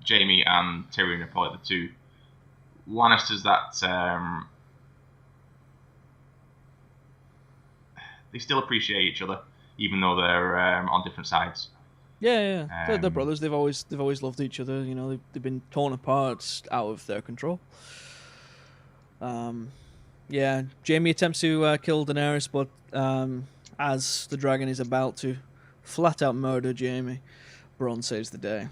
Jamie and Tyrion are probably the two Lannisters that they still appreciate each other, even though they're on different sides. Yeah. They're brothers. They've always loved each other. They've been torn apart out of their control. Jamie attempts to kill Daenerys, but as the dragon is about to flat out murder Jamie, Bronn saves the day.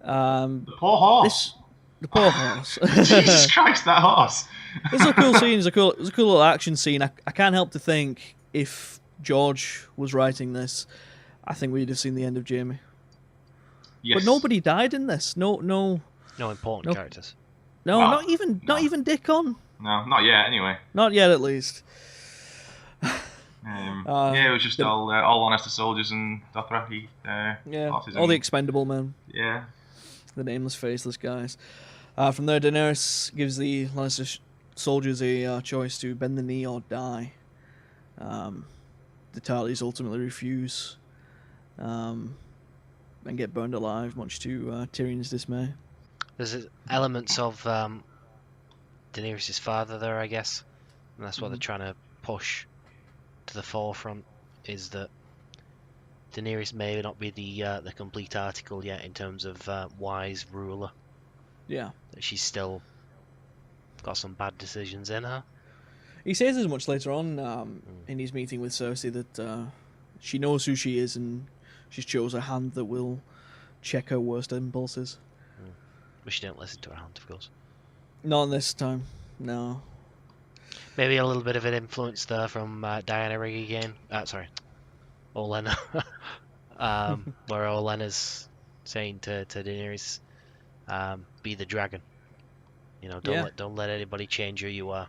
The poor horse. The poor horse. Jesus Christ, that horse. It's a cool scene. It's a cool little action scene. I can't help to think if George was writing this, I think we'd have seen the end of Jamie. Yes. But nobody died in this. No important characters. No, not even Dickon. No, not yet. Anyway. Not yet, at least. It was just all Lannister soldiers and Dothraki. All the expendable men. Yeah. The nameless, faceless guys. From there, Daenerys gives the Lannisters soldiers a choice to bend the knee or die. The Tarleys ultimately refuse and get burned alive, much to Tyrion's dismay. There's elements of Daenerys' father there, I guess, and that's what they're trying to push to the forefront. Is that Daenerys may not be the complete article yet in terms of wise ruler. Yeah. That she's still got some bad decisions in her. He says as much later on in his meeting with Cersei that she knows who she is and she's chose a hand that will check her worst impulses. But she didn't listen to her hand, of course. Not this time, no. Maybe a little bit of an influence there from Diana Rigg again. Sorry, Olenna. Where Olenna's saying to Daenerys, "Be the dragon." You know, don't let anybody change who you are.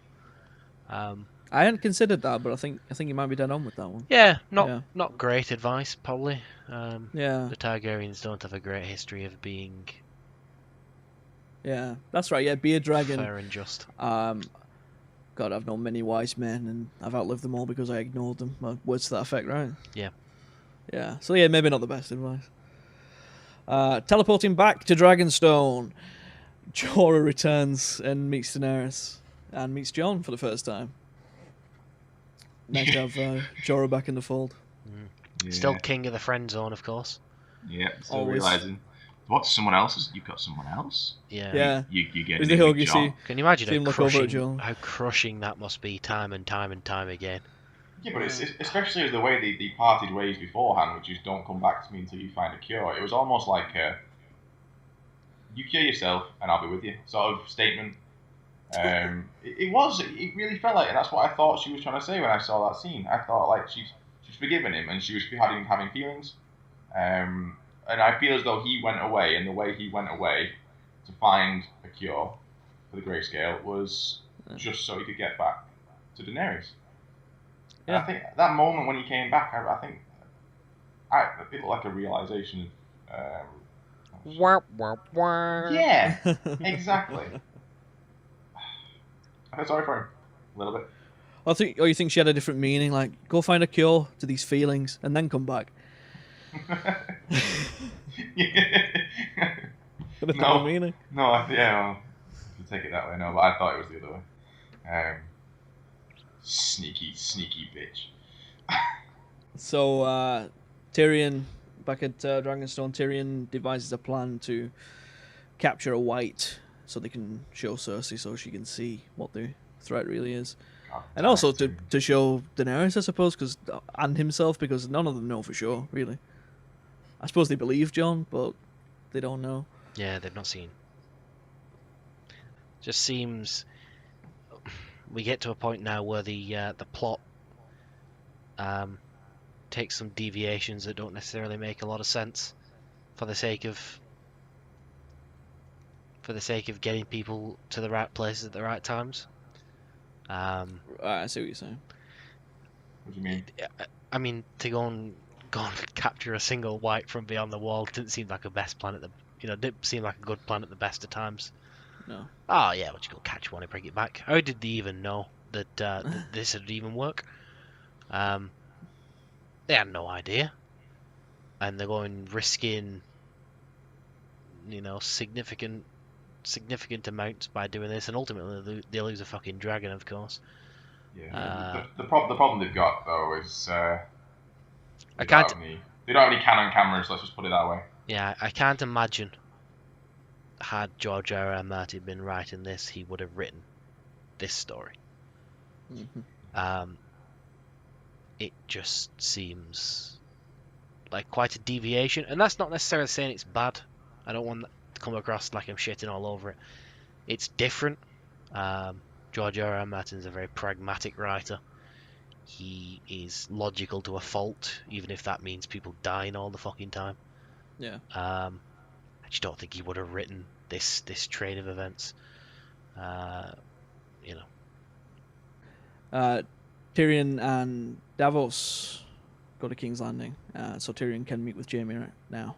I hadn't considered that, but I think you might be dead on with that one. Yeah, not great advice, probably. Yeah. The Targaryens don't have a great history of being. Yeah, that's right. Yeah, be a dragon. Fair and just. God, I've known many wise men, and I've outlived them all because I ignored them. Words to that effect, right? Yeah. Yeah. So yeah, maybe not the best advice. Teleporting back to Dragonstone, Jorah returns and meets Daenerys and meets Jon for the first time. Nice to have Jorah back in the fold. Yeah. Still king of the friend zone, of course. Yeah, still Always. realising. What, someone else? You've got someone else? Yeah. You get Is it the with hug you Jon. see? Can you imagine See him look over at Jon. how crushing that must be time and time and time again? Yeah, but it's especially as the way they parted ways beforehand, which is don't come back to me until you find a cure. It was almost like you cure yourself and I'll be with you sort of statement. It really felt like, and that's what I thought she was trying to say when I saw that scene. I thought like she's forgiven him and she was having feelings. And I feel as though he went away, and the way he went away to find a cure for the grayscale was just so he could get back to Daenerys. Yeah. And I think that moment when he came back, I think it looked like a realization of. Yeah, exactly. I feel sorry for him a little bit. Or you think she had a different meaning, like go find a cure to these feelings and then come back. A different meaning. No, well, if you take it that way, no, but I thought it was the other way. Sneaky bitch. So Tyrion, back at Dragonstone, Tyrion devises a plan to capture a white so they can show Cersei so she can see what the threat really is. And also to show Daenerys, I suppose, and himself, because none of them know for sure, really. I suppose they believe Jon, but they don't know. Yeah, they've not seen. Just seems we get to a point now where the plot takes some deviations that don't necessarily make a lot of sense for the sake of getting people to the right places at the right times. I see what you're saying. What do you mean? I mean, to go and capture a single white from beyond the wall didn't seem like a best plan didn't seem like a good plan at the best of times. No. Oh yeah, would you go catch one and bring it back? How did they even know that this would even work? They had no idea, and they're going risking, significant amounts by doing this, and ultimately they lose a fucking dragon, of course. Yeah. The problem they've got though is they don't have any Canon cameras. Let's just put it that way. Yeah, I can't imagine. Had George R.R. Martin been writing this, he would have written this story. Mm-hmm. It just seems like quite a deviation, and that's not necessarily saying it's bad. I don't want that to come across like I'm shitting all over it. It's different. George R.R. Martin's a very pragmatic writer. He is logical to a fault, even if that means people dying all the fucking time. Yeah. I just don't think he would have written this train of events. Tyrion and Davos go to King's Landing, so Tyrion can meet with Jaime right now.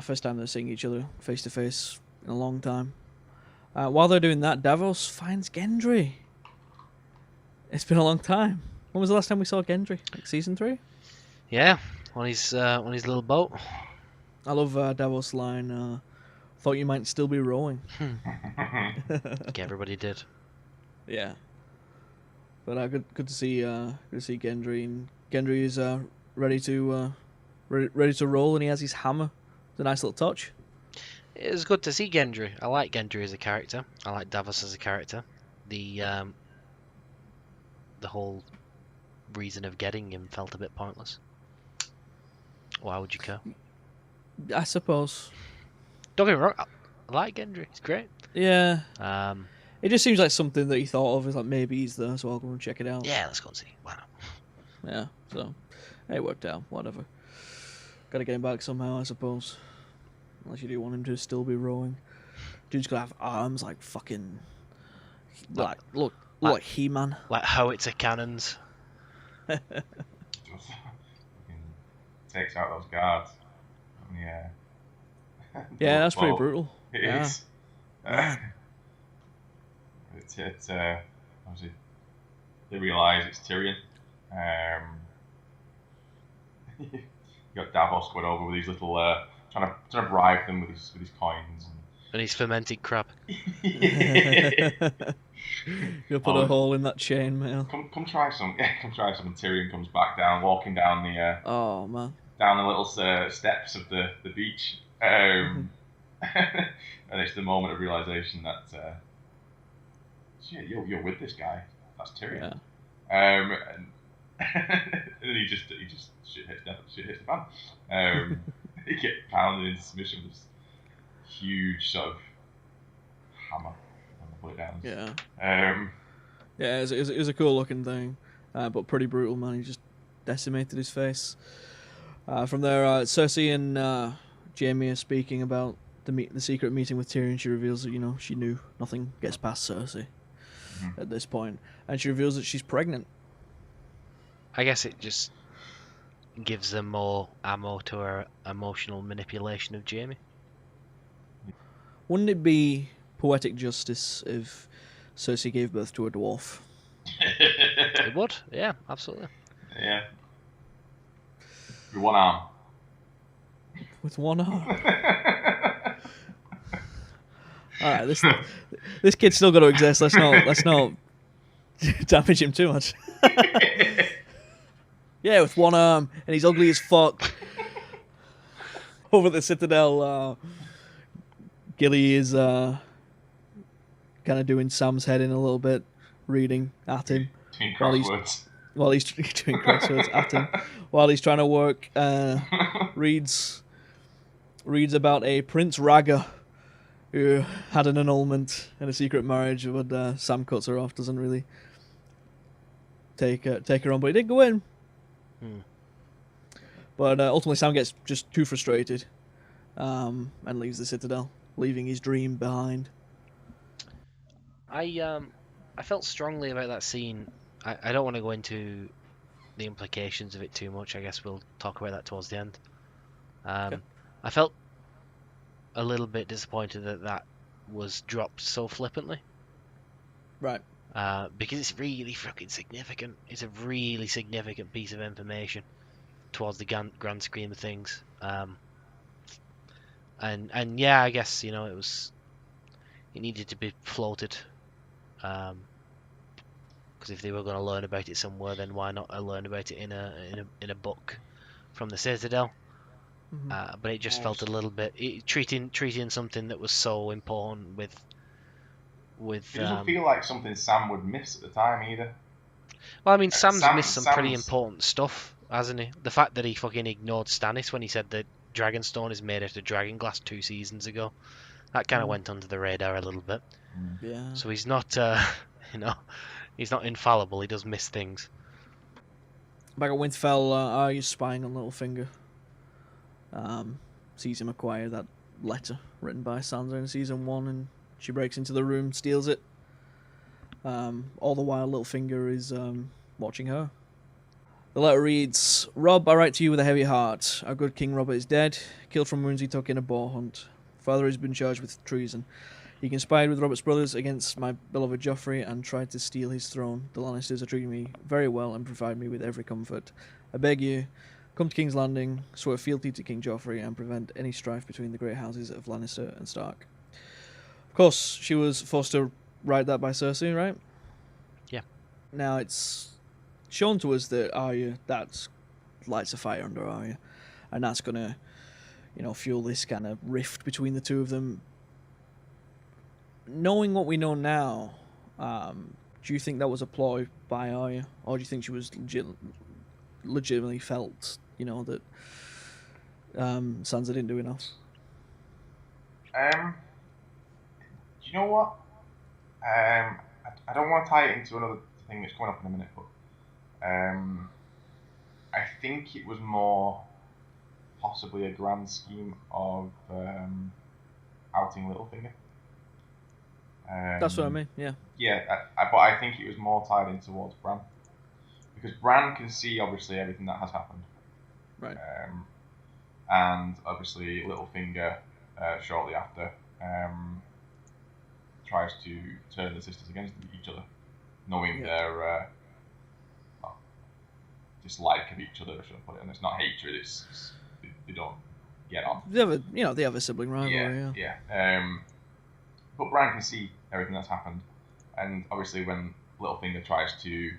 First time they're seeing each other face to face in a long time. While they're doing that, Davos finds Gendry. It's been a long time. When was the last time we saw Gendry? Like season 3? Yeah, on his little boat. I love Davos' line, thought you might still be rowing. Like everybody did. Yeah. But good to see Gendry. And Gendry is ready to roll, and he has his hammer. It's a nice little touch. It was good to see Gendry. I like Gendry as a character. I like Davos as a character. The whole reason of getting him felt a bit pointless. Why would you care? I suppose. Don't get me wrong. I like Gendry. He's great. Yeah. Um, It just seems like something that he thought of. Is like maybe he's there, so I'll go and check it out. yeah, let's go and see. Why not? Yeah. So it worked out. Whatever. Got to get him back somehow, I suppose. Unless you do want him to still be rowing. Dude's gonna have arms like fucking. Look like He-Man. Like howitzer cannons. Takes out those guards. Yeah. Yeah, that's pretty brutal. It Yeah. is. It's obviously they realise it's Tyrion. You got Davos going over with his little trying to bribe them with his coins. And his fermented crab. You'll put a hole in that chain mail. Come try some. Yeah, come try some. And Tyrion comes back down, walking down the Oh man. down the little steps of the beach. And it's the moment of realization that shit, you're with this guy. That's Tyrion. Yeah. And he just shit hits the fan. He gets pounded into submission with this huge sort of hammer. I'll put it down. Yeah. Yeah, it was a cool looking thing, but pretty brutal, man. He just decimated his face. From there, Cersei and Jaime are speaking about the secret meeting with Tyrion. She reveals that she knew nothing gets past Cersei at this point, and she reveals that she's pregnant. I guess it just gives them more ammo to her emotional manipulation of Jaime. Wouldn't it be poetic justice if Cersei gave birth to a dwarf? It would, yeah, absolutely. Yeah. With one arm. With one arm. All right, this kid's still got to exist. Let's not damage him too much. Yeah, with one arm, and he's ugly as fuck. Over at the Citadel, Gilly is kind of doing Sam's head in a little bit, reading at him while he's doing crosswords at him while he's trying to work. Reads about a Prince Rhaegar who had an annulment and a secret marriage, but Sam cuts her off. Doesn't really take her on, but he did go in. But ultimately, Sam gets just too frustrated and leaves the Citadel, leaving his dream behind. I felt strongly about that scene. I don't want to go into the implications of it too much. I guess we'll talk about that towards the end. Okay. I felt a little bit disappointed that was dropped so flippantly. Right. Because it's really fucking significant. It's a really significant piece of information towards the grand scheme of things. And yeah, I guess it needed to be floated. Because if they were going to learn about it somewhere, then why not learn about it in a book from the Citadel? Mm-hmm. But it just felt a little bit treating something that was so important with. It doesn't feel like something Sam would miss at the time either. Well, I mean, Sam's missed some pretty important stuff, hasn't he? The fact that he fucking ignored Stannis when he said that Dragonstone is made out of dragon glass 2 seasons ago, that kind of went under the radar a little bit. Yeah. So he's not, he's not infallible. He does miss things. Back at Winterfell, Arya's spying on Littlefinger. Sees him acquire that letter written by Sansa in season 1, and she breaks into the room, steals it. All the while, Littlefinger is watching her. The letter reads, "Rob, I write to you with a heavy heart. Our good King Robert is dead, killed from wounds he took in a boar hunt. Father has been charged with treason. He conspired with Robert's brothers against my beloved Joffrey and tried to steal his throne. The Lannisters are treating me very well and provide me with every comfort. I beg you, come to King's Landing, swear fealty to King Joffrey, and prevent any strife between the great houses of Lannister and Stark. Of course, she was forced to write that by Cersei, right? Yeah. Now, it's shown to us that Arya, that lights a fire under Arya, and that's going to, fuel this kind of rift between the two of them. Knowing what we know now, do you think that was a ploy by Arya, or do you think she was legitimately felt, that Sansa didn't do enough? Do you know what? I don't want to tie it into another thing that's coming up in a minute, but I think it was more possibly a grand scheme of outing Littlefinger. That's what I mean, yeah. Yeah, but I think it was more tied in towards Bran. Because Bran can see, obviously, everything that has happened. Right. And, obviously, Littlefinger, shortly after, tries to turn the sisters against each other, knowing their dislike of each other, should I put it. And it's not hatred, it's they don't get on. They have a sibling rivalry, yeah. But Bran can see everything that's happened, and obviously when Littlefinger tries to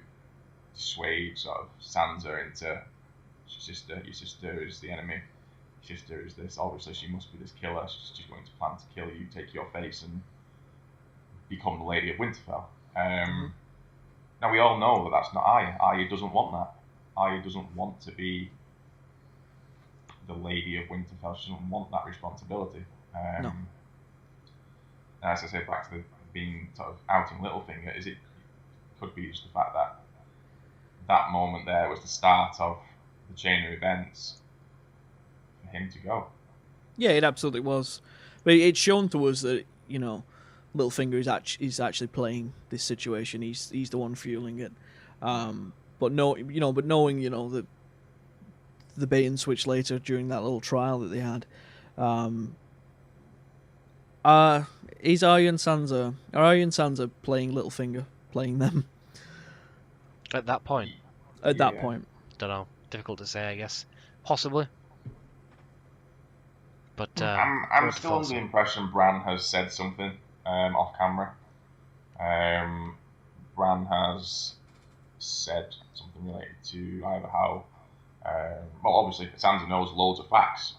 dissuade sort of Sansa into your sister is the enemy, your sister is this, obviously she must be this killer, she's going to plan to kill you, take your face and become the Lady of Winterfell. Now we all know that that's not Arya. Arya doesn't want that. Arya doesn't want to be the Lady of Winterfell, she doesn't want that responsibility. No. As I say, back to being sort of outing Littlefinger, it could be just the fact that that moment there was the start of the chain of events for him to go. Yeah, it absolutely was. But it's shown to us that, Littlefinger is actually playing this situation. He's the one fueling it. But knowing that the bait and switch later during that little trial that they had. Is Arya and Sansa playing Littlefinger, playing them At that point? at that point? Don't know. Difficult to say, I guess. Possibly. But I'm still under the impression Bran has said something off camera. Bran has said something related to either how, well, obviously Sansa knows loads of facts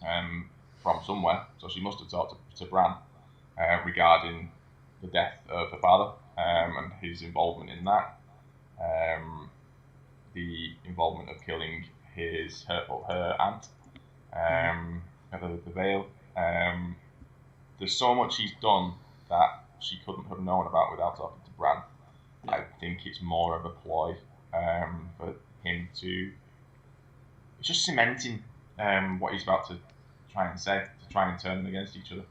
from somewhere, so she must have talked to Bran regarding the death of her father and his involvement in that, the involvement of killing her aunt at the Vale. There's so much he's done that she couldn't have known about without talking to Bran. Yeah. I think it's more of a ploy for him to. It's just cementing what he's about to try and say, to try and turn them against each other.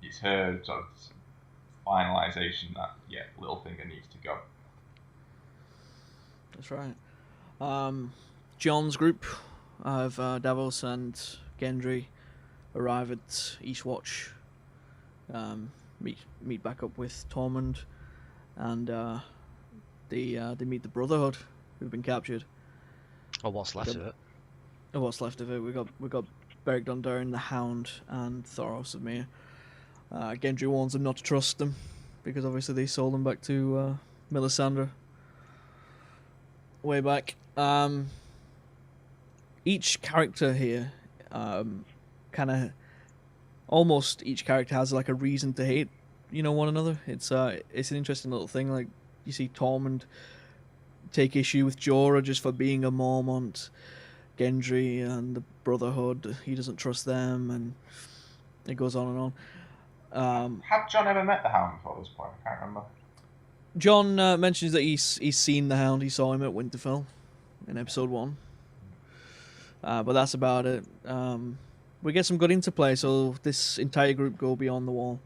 It's her sort of finalisation that Littlefinger needs to go. That's right. John's group of Davos and Gendry arrive at Eastwatch. Meet back up with Tormund, and they meet the Brotherhood who've been captured. Or what's left of it. Or what's left of it. We got Beric Dondarrion, the Hound, and Thoros of Myr. Gendry warns them not to trust them because obviously they sold them back to Melisandre way back. Each character here, kind of, almost each character has like a reason to hate, one another. It's an interesting little thing. Like you see Tormund take issue with Jorah just for being a Mormont. Gendry and the Brotherhood, he doesn't trust them, and it goes on and on. Had Jon ever met the Hound before this point? I can't remember. Jon mentions that he's seen the Hound. He saw him at Winterfell in episode 1. But that's about it. We get some good interplay, so this entire group go beyond the wall,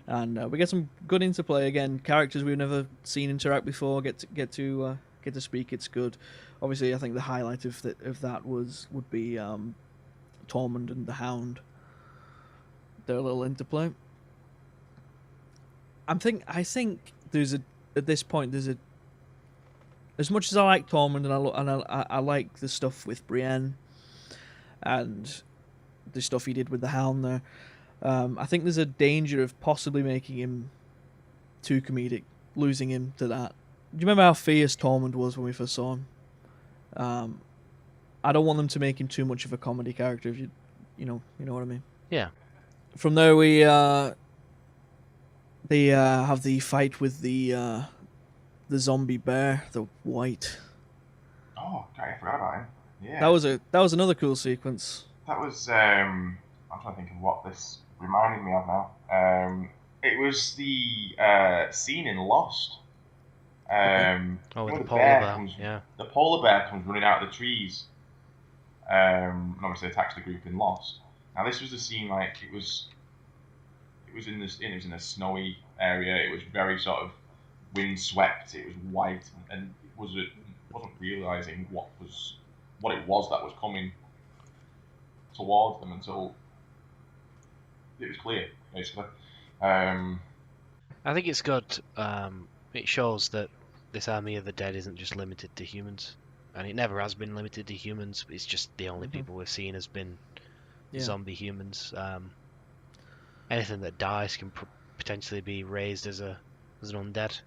and we get some good interplay again. Characters we've never seen interact before get to speak. It's good. Obviously, I think the highlight of that would be Tormund and the Hound. their little interplay. I think there's a at this point there's a as much as I like Tormund and I like the stuff with Brienne and the stuff he did with the Hound there. I think there's a danger of possibly making him too comedic, losing him to that. Do you remember how fierce Tormund was when we first saw him? I don't want them to make him too much of a comedy character. If you know what I mean. Yeah. From there, they have the fight with the zombie bear, the white. Oh, okay, I forgot about him. Yeah. That was another cool sequence. That was I'm trying to think of what this reminded me of now. It was the scene in Lost. With the polar bear. Yeah. The polar bear comes running out of the trees. And obviously attacks the group in Lost. Now this was the scene like it was in a snowy area. It was very sort of windswept. It was white, and wasn't realizing what it was that was coming towards them until it was clear, basically. I think it's good. It shows that this army of the dead isn't just limited to humans, and it never has been limited to humans. It's just the only people we've seen has been zombie humans. Anything that dies can potentially be raised as an undead.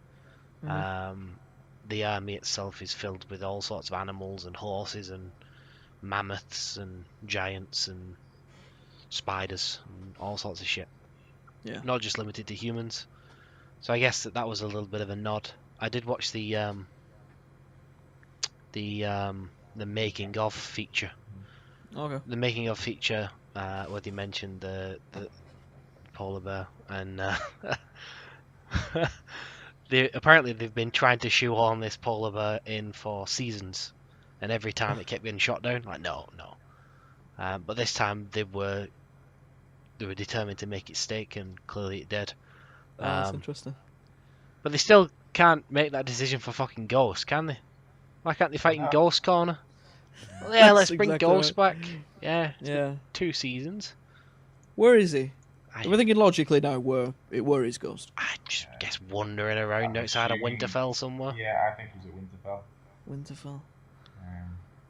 The army itself is filled with all sorts of animals and horses and mammoths and giants and spiders and all sorts of shit. Yeah. Not just limited to humans. So I guess that was a little bit of a nod. I did watch the making of feature. Okay. The making of feature where they mentioned the polar bear, and apparently they've been trying to shoehorn this polar bear in for seasons, and every time it kept getting shot down. Like no. But this time they were determined to make it stick, and clearly it did. That's interesting. But they still can't make that decision for fucking Ghost, can they? Why can't they fight in Ghost Corner? Well, yeah, let's bring exactly Ghost right. back. Yeah, it's Yeah. been 2 seasons. Where is he? We're thinking logically now where is Ghost. I just guess wandering around outside of Winterfell somewhere. Yeah, I think he's at Winterfell. Winterfell.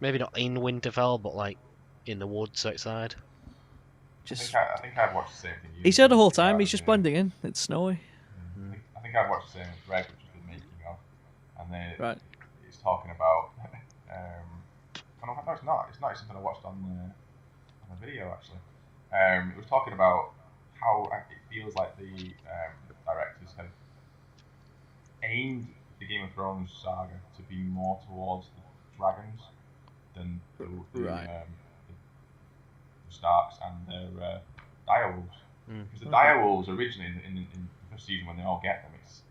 Maybe not in Winterfell, but like in the woods outside. Just. I think I've watched the same thing. He's here the whole time. He's just blending in. It's snowy. I think I've watched the same thread, which is the making of, and then Right. it's talking about. No, it's not. It's not. It's something I watched on a video actually. It was talking about how it feels like the directors have aimed the Game of Thrones saga to be more towards the dragons than the Starks and their direwolves. Because the direwolves originally in the first season, when they all get them, it's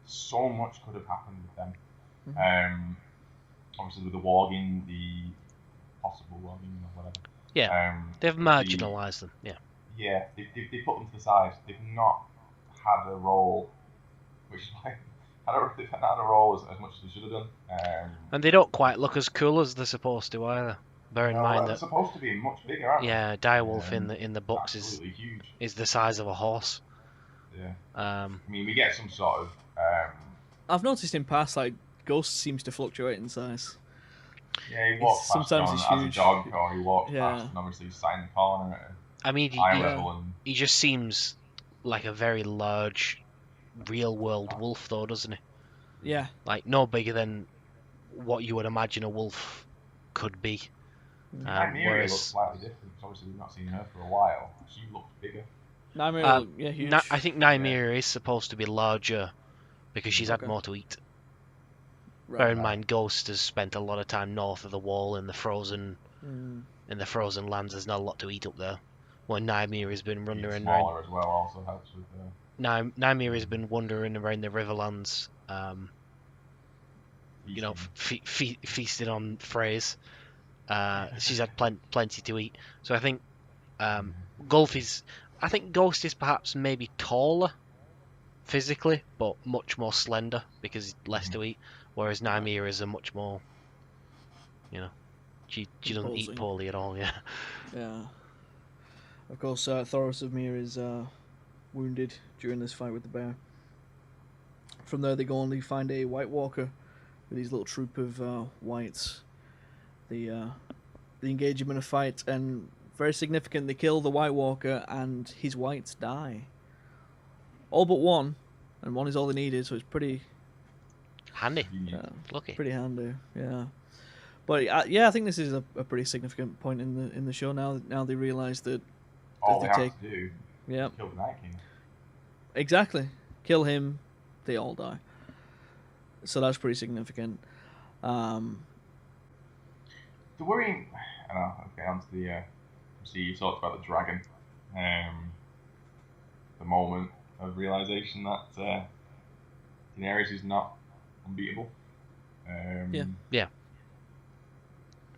so much could have happened with them. Obviously with the warging, the possible warging or whatever. Yeah, they've marginalised them. Yeah. Yeah, they put them to the side. They've not had a role, which is why I don't know if they've had a role as much as they should have done. And they don't quite look as cool as they're supposed to either. Bear in mind they're that supposed to be much bigger, aren't they? yeah, direwolf in the books is the size of a horse. Yeah. I mean, we get some sort of. I've noticed in past like Ghost seems to fluctuate in size. Yeah, he walks past sometimes he's as huge. a dog, or he walks past, and obviously he's sat in the corner at I mean, he just seems like a very large, real-world wolf, though, doesn't he? Yeah. Like, no bigger than what you would imagine a wolf could be. Nymeria looks slightly different, because obviously we've not seen her for a while. She looked bigger. Nymeria, huge. I think Nymeria is supposed to be larger because she's had more to eat. Right. Bear in mind, Ghost has spent a lot of time north of the Wall in the frozen lands. There's not a lot to eat up there. When Nymeria's been wandering around. As well also helps with. Nymeria's been wandering around the Riverlands, feasting on Freys. She's had plenty to eat. So I think I think Ghost is perhaps maybe taller physically, but much more slender because less to eat. Whereas Nymeria is a much more, she doesn't eat poorly at all. Yeah. Yeah. Of course, Thoros of Myr is wounded during this fight with the bear. From there, they go on. They find a White Walker with his little troop of whites. They engage him in a fight, and very significant, they kill the White Walker, and his whites die. All but one, and one is all they needed, so it's pretty Handy. Lucky. pretty handy. Yeah. But I think this is a pretty significant point in the show. Now they realise that All if they they have to do yeah, is kill the Night King. exactly, kill him, they all die. So that's pretty significant. The worrying... I know, okay, on to the... see, you talked about the dragon. The moment of realisation that Daenerys is not unbeatable. Yeah.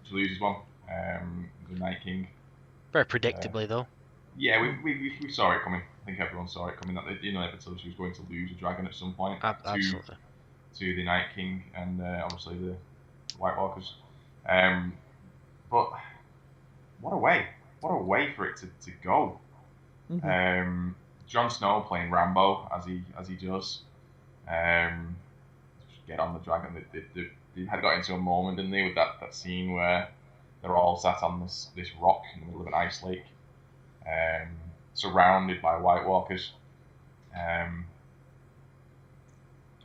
She loses one. The Night King. Very predictably, though. Yeah, we saw it coming. I think everyone saw it coming. That inevitably she was going to lose a dragon at some point Absolutely. to the Night King and obviously the White Walkers. But what a way for it to go. Mm-hmm. Jon Snow playing Rambo as he does. Just get on the dragon. They had got into a moment, didn't they, with that scene where they're all sat on this rock in the middle of an ice lake, surrounded by White Walkers.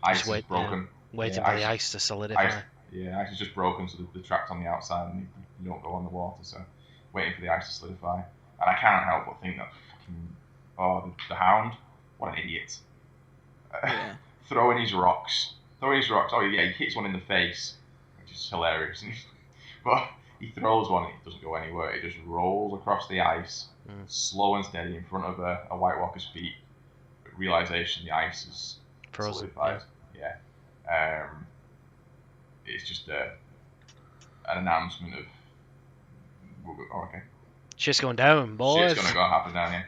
Ice is broken. Waiting for the ice to solidify. Ice is just broken, so the trapped on the outside and you don't go on the water, so waiting for the ice to solidify. And I can't help but think that the Hound, what an idiot. Yeah. Throwing his rocks. Oh yeah, he hits one in the face, which is hilarious. But he throws one, it doesn't go anywhere, it just rolls across the ice, slow and steady in front of a White Walker's feet. Realisation the ice is solidified. Yeah. It's just an announcement of okay. Shit's going down, boys. Shit's gonna happen down here.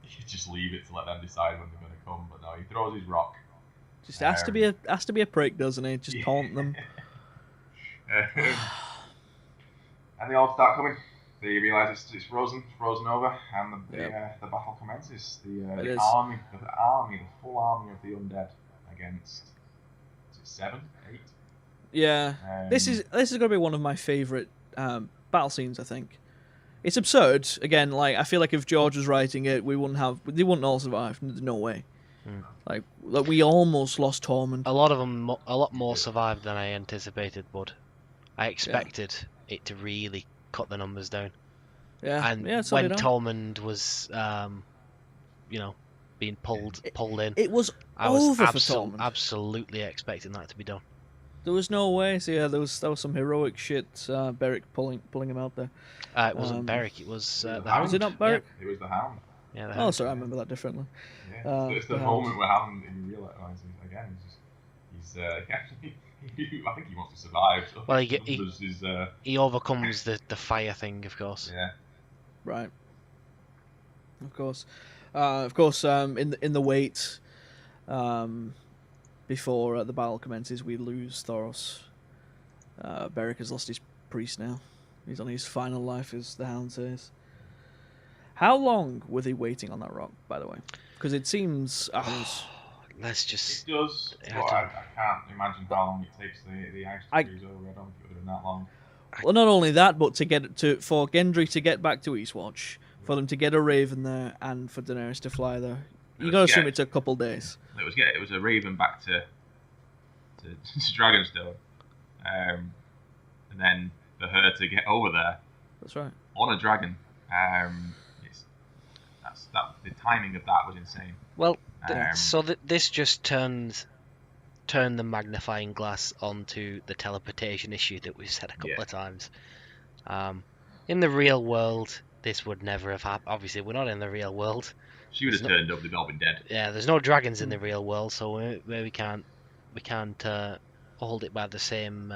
You just leave it to let them decide when they're gonna come, but no, he throws his rock. Just has to be a prick, doesn't he? Just taunt them. And they all start coming. They realise it's frozen over, and the battle commences. The full army of the undead against 7, 8. Yeah, this is going to be one of my favourite battle scenes. I think it's absurd. Again, like I feel like if George was writing it, they wouldn't all survive. No way. Like we almost lost Tormund. A lot more survived than I anticipated would. I expected it to really cut the numbers down. Yeah, and when Tormund was, being pulled in, it was I was over for Tormund. Absolutely expecting that to be done. There was no way. So yeah, that was some heroic shit. Beric pulling him out there. It wasn't Beric. It was the Hound. Was it not Beric? Yeah. It was the Hound. Yeah. The Hound. Oh, sorry, I remember that differently. Yeah, it's the moment we're having in realising again. I think he wants to survive. So well, he overcomes the fire thing, of course. Yeah. Right. Of course. In the wait, before the battle commences, we lose Thoros. Beric has lost his priest now. He's on his final life, as the Hound says. How long were they waiting on that rock, by the way? Because it seems... Let's just... It does, but I can't imagine how long it takes the ice to freeze over. I don't think it would have been that long. Well, not only that, but for Gendry to get back to Eastwatch, for them to get a Raven there, and for Daenerys to fly there, you got to assume it's a couple days. It was a Raven back to Dragonstone, and then for her to get over there. That's right. On a dragon. The timing of that was insane. Well, this just turned the magnifying glass onto the teleportation issue that we've said a couple of times. In the real world, this would never have happened. Obviously, we're not in the real world. She would have turned up. They'd all been dead. Yeah, there's no dragons in the real world, so we can't hold it by the same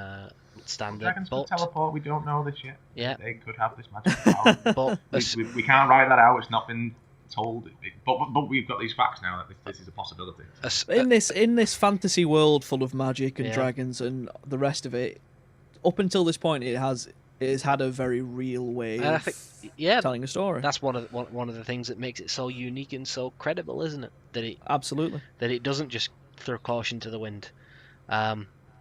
standard. Dragons could teleport. We don't know this yet. Yeah, they could have this magic power. But we can't write that out. It's not been told. But we've got these facts now that this is a possibility. In this fantasy world full of magic and dragons and the rest of it, up until this point, it has it has had a very real way And I of think, yeah, telling a story. that's one of the things that makes it so unique and so credible, isn't it? Absolutely. That it doesn't just throw caution to the wind.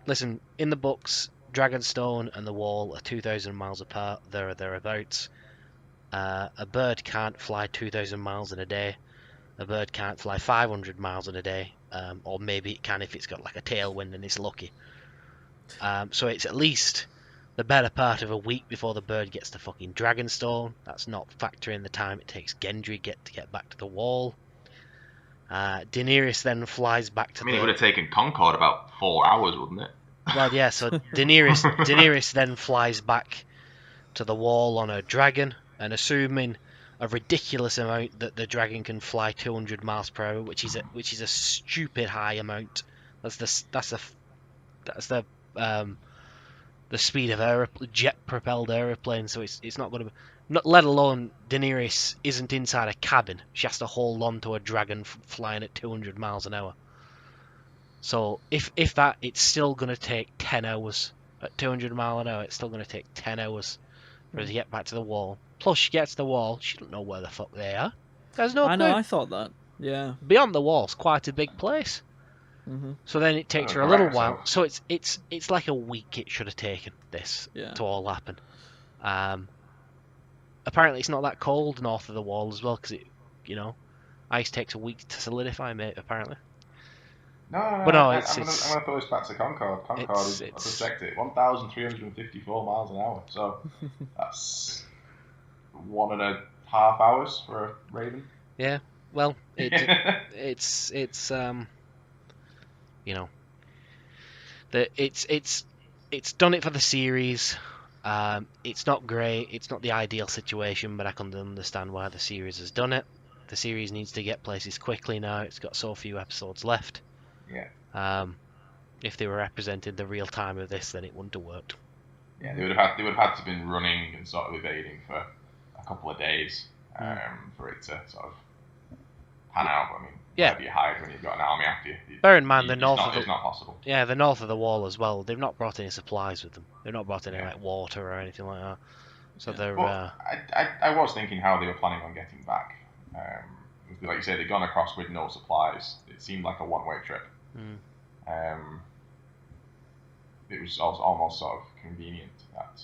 Listen, in the books, Dragonstone and the Wall are 2,000 miles apart. There or thereabouts. A bird can't fly 2,000 miles in a day. A bird can't fly 500 miles in a day. Or maybe it can if it's got like a tailwind and it's lucky. So it's at least the better part of a week before the bird gets to fucking Dragonstone. That's not factoring the time it takes Gendry to get back to the Wall. Daenerys then flies back to it would have taken Concord about 4 hours, wouldn't it? Well, yeah, so Daenerys then flies back to the Wall on a dragon, and assuming a ridiculous amount that the dragon can fly 200 miles per hour, which is a stupid high amount. That's the speed of jet-propelled aeroplane, so it's not going to be... Not, let alone Daenerys isn't inside a cabin. She has to hold on to a dragon flying at 200 miles an hour. So if that, it's still going to take 10 hours. At 200 mile an hour, it's still going to take 10 hours for her to get back to the Wall. Plus, she gets to the Wall, she don't know where the fuck they are. There's no clue. I know, I thought that. Yeah. Beyond the Wall's quite a big place. Mm-hmm. So then it takes her a little while. So it's like a week it should have taken this to all happen. Apparently it's not that cold north of the Wall as well, because ice takes a week to solidify, mate. Apparently. No, but no, I'm going to throw this back to Concord. Concord is, I just checked it, 1,354 miles an hour. So that's 1.5 hours for a Raven. Yeah, well, it's done it for the series. It's not great. It's not the ideal situation, but I can understand why the series has done it. The series needs to get places quickly now. It's got so few episodes left. Yeah. If they were represented the real time of this, then it wouldn't have worked. Yeah, they would have had to have been running and sort of evading for a couple of days for it to sort of pan out. I mean, where do you hide when you've got an army after you? Bear in mind it's not possible. Yeah, the north of the Wall as well. They've not brought any supplies with them. They've not brought any like water or anything like that. So they're. But I was thinking how they were planning on getting back. Like you say, they'd gone across with no supplies. It seemed like a one-way trip. It was almost sort of convenient that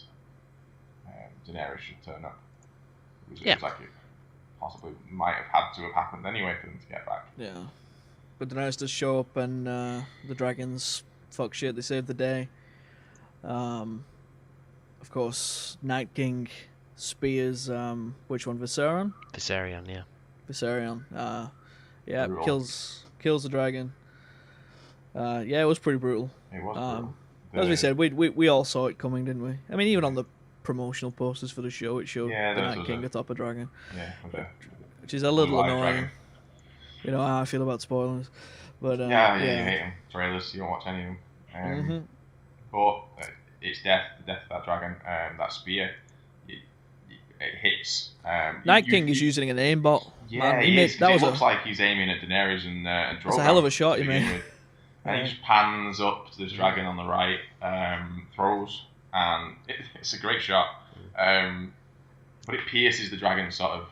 Daenerys should turn up. It was like it possibly might have had to have happened anyway for them to get back. Yeah. But Daenerys does show up and the dragons fuck shit, they save the day. Of course, Night King spears, which one, Viserion? Viserion, yeah. Viserion. Kills the dragon. It was pretty brutal. It was brutal. As we said, we all saw it coming, didn't we? I mean, even on the promotional posters for the show, it showed the Night King atop a dragon. Yeah, which is a little annoying. Dragon. You know how I feel about spoilers. But you hate them. Trailers, you don't watch any of them. But it's the death of that dragon. That spear, it hits. Night King is using an aimbot. Yeah, it looks like he's aiming at Daenerys and Drogon. That's a hell of a shot, you mean. And he just pans up to this dragon on the right, throws, and it's a great shot. But it pierces the dragon's sort of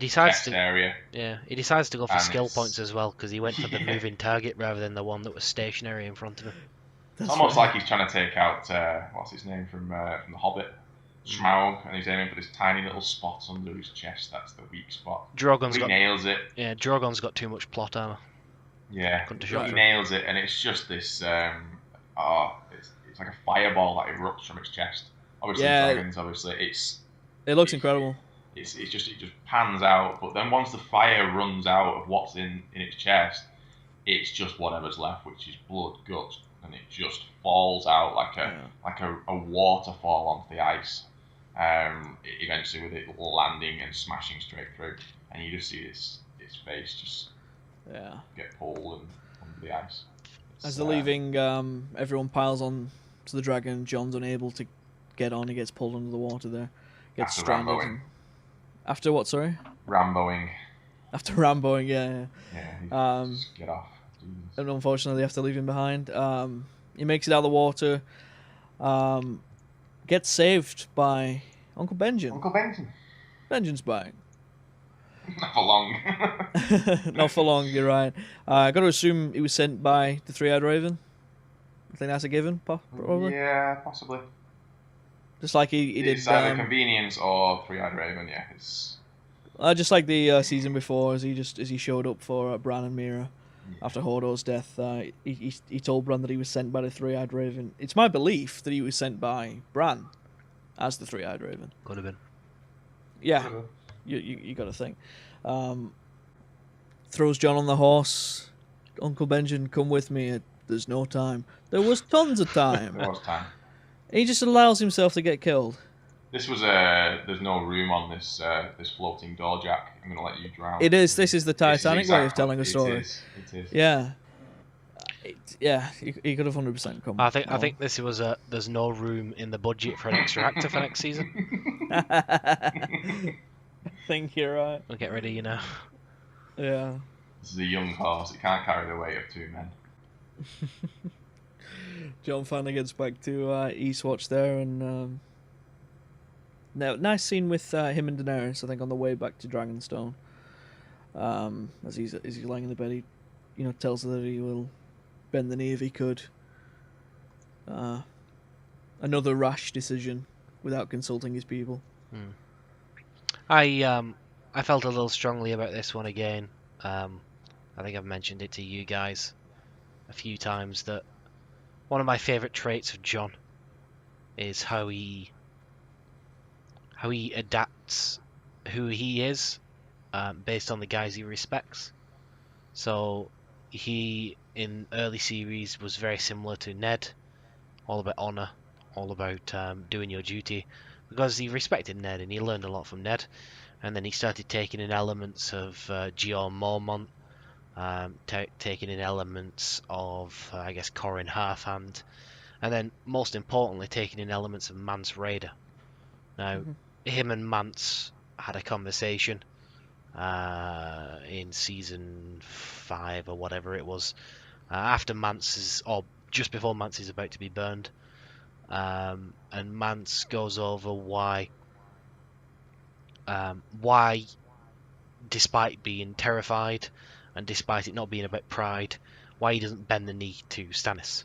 chest area. Yeah, he decides to go for skill points as well, because he went for the moving target rather than the one that was stationary in front of him. It's almost like he's trying to take out, what's his name from The Hobbit? Smaug, and he's aiming for this tiny little spot under his chest. That's the weak spot. Nails it. Yeah, Drogon's got too much plot armor. Yeah, he nails it, and it's just this. It's like a fireball that erupts from its chest. Obviously, dragons. Obviously, it looks incredible. It just pans out, but then once the fire runs out of what's in its chest, it's just whatever's left, which is blood, guts, and it just falls out like a waterfall onto the ice. Eventually, with it landing and smashing straight through, and you just see its face just get pulled under the ice. As they're leaving, everyone piles on to the dragon. Jon's unable to get on. He gets pulled under the water there. Gets stranded. After what, sorry? Ramboing. After Ramboing, yeah. Just get off. Jesus. And unfortunately, they have to leave him behind. He makes it out of the water. gets saved by Uncle Benjen. Uncle Benton. Benjen's back. Not for long. Not for long, you're right. I got to assume he was sent by the Three-Eyed Raven. I think that's a given, probably. Yeah, possibly. Just like he did. It's either Convenience or Three-Eyed Raven. Yeah, it's. Just like the season before, as he showed up for Bran and Mira after Hodor's death, he told Bran that he was sent by the Three-Eyed Raven. It's my belief that he was sent by Bran as the Three-Eyed Raven. Could have been. Yeah, you got to think. Throws Jon on the horse. Uncle Benjen, come with me. There's no time. There was tons of time. There was time. He just allows himself to get killed. This was there's no room on this floating door, Jack. I'm gonna let you drown. It is. This is the Titanic way of telling a story. It is. Yeah. He could have 100% come. I think this was there's no room in the budget for an extra actor for next season. I think you're right. We'll get ready, you know. Yeah. This is a young horse. It can't carry the weight of two men. Jon finally gets back to Eastwatch there, and nice scene with him and Daenerys. I think on the way back to Dragonstone, as he's lying in the bed, he tells her that he will bend the knee if he could. Another rash decision without consulting his people. I felt a little strongly about this one again. I think I've mentioned it to you guys a few times that one of my favourite traits of Jon is how he adapts who he is based on the guys he respects. So he in early series was very similar to Ned, all about honour, all about doing your duty, because he respected Ned and he learned a lot from Ned. And then he started taking in elements of Jeor Mormont, taking in elements of, I guess, Corrin Halfhand, and then, most importantly, taking in elements of Mance Rayder. Now, him and Mance had a conversation in season 5 or whatever it was, after Mance's, or just before Mance is about to be burned, and Mance goes over why, despite being terrified and despite it not being about pride, why he doesn't bend the knee to Stannis.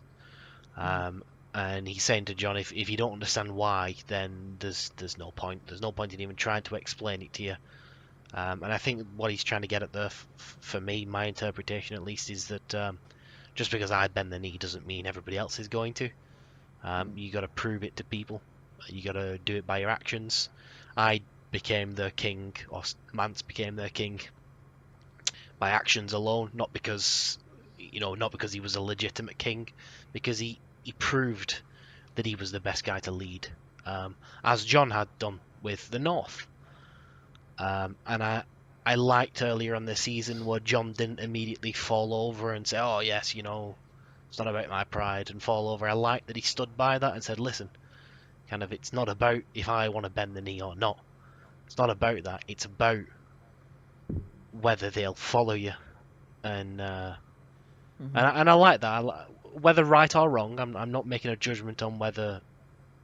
And he's saying to Jon, if you don't understand why, then there's no point. There's no point in even trying to explain it to you. And I think what he's trying to get at there, for me, my interpretation at least, is that just because I bend the knee doesn't mean everybody else is going to. You got to prove it to people. You got to do it by your actions. I became their king, or Mance became their king, by actions alone, not because he was a legitimate king, because he proved that he was the best guy to lead, as Jon had done with the North. And I liked earlier on the season where Jon didn't immediately fall over and say, oh yes, it's not about my pride, and fall over. I liked that he stood by that and said, listen, it's not about if I want to bend the knee or not. It's not about that. It's about whether they'll follow you, and I like that. Whether right or wrong, I'm not making a judgment on whether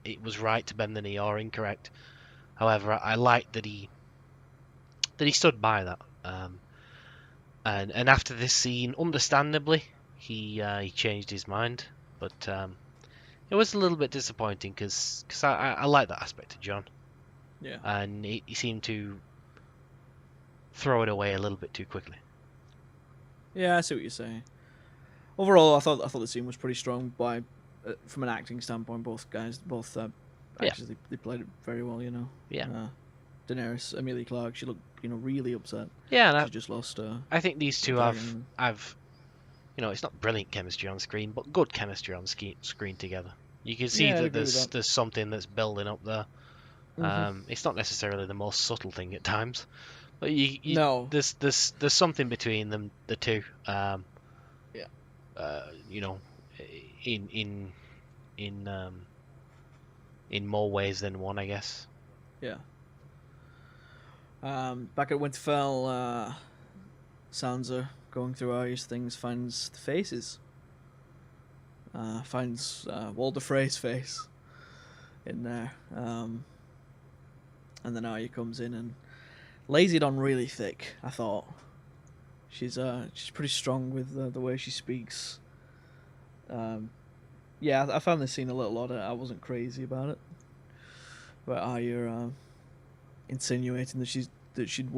it was right to bend the knee or incorrect. However, I like that he stood by that. And after this scene, understandably, he changed his mind, but it was a little bit disappointing because I like that aspect of Jon. Yeah. And he seemed to throw it away a little bit too quickly. Yeah, I see what you're saying. Overall, I thought the scene was pretty strong from an acting standpoint. Both actors, they played it very well. Yeah. Daenerys, Emilia Clarke, she looked really upset. Yeah, and she just lost. I think these two have it's not brilliant chemistry on screen, but good chemistry on screen together. You can see that there's something that's building up there. It's not necessarily the most subtle thing at times, but there's something between them, the two. In more ways than one, I guess. Yeah. Back at Winterfell, Sansa, going through various things, finds the faces. Finds Walder Frey's face. in there. And then Arya comes in and lays it on really thick. I thought she's pretty strong with the way she speaks. Yeah, I found this scene a little odd. I wasn't crazy about it, but Arya insinuating that she'd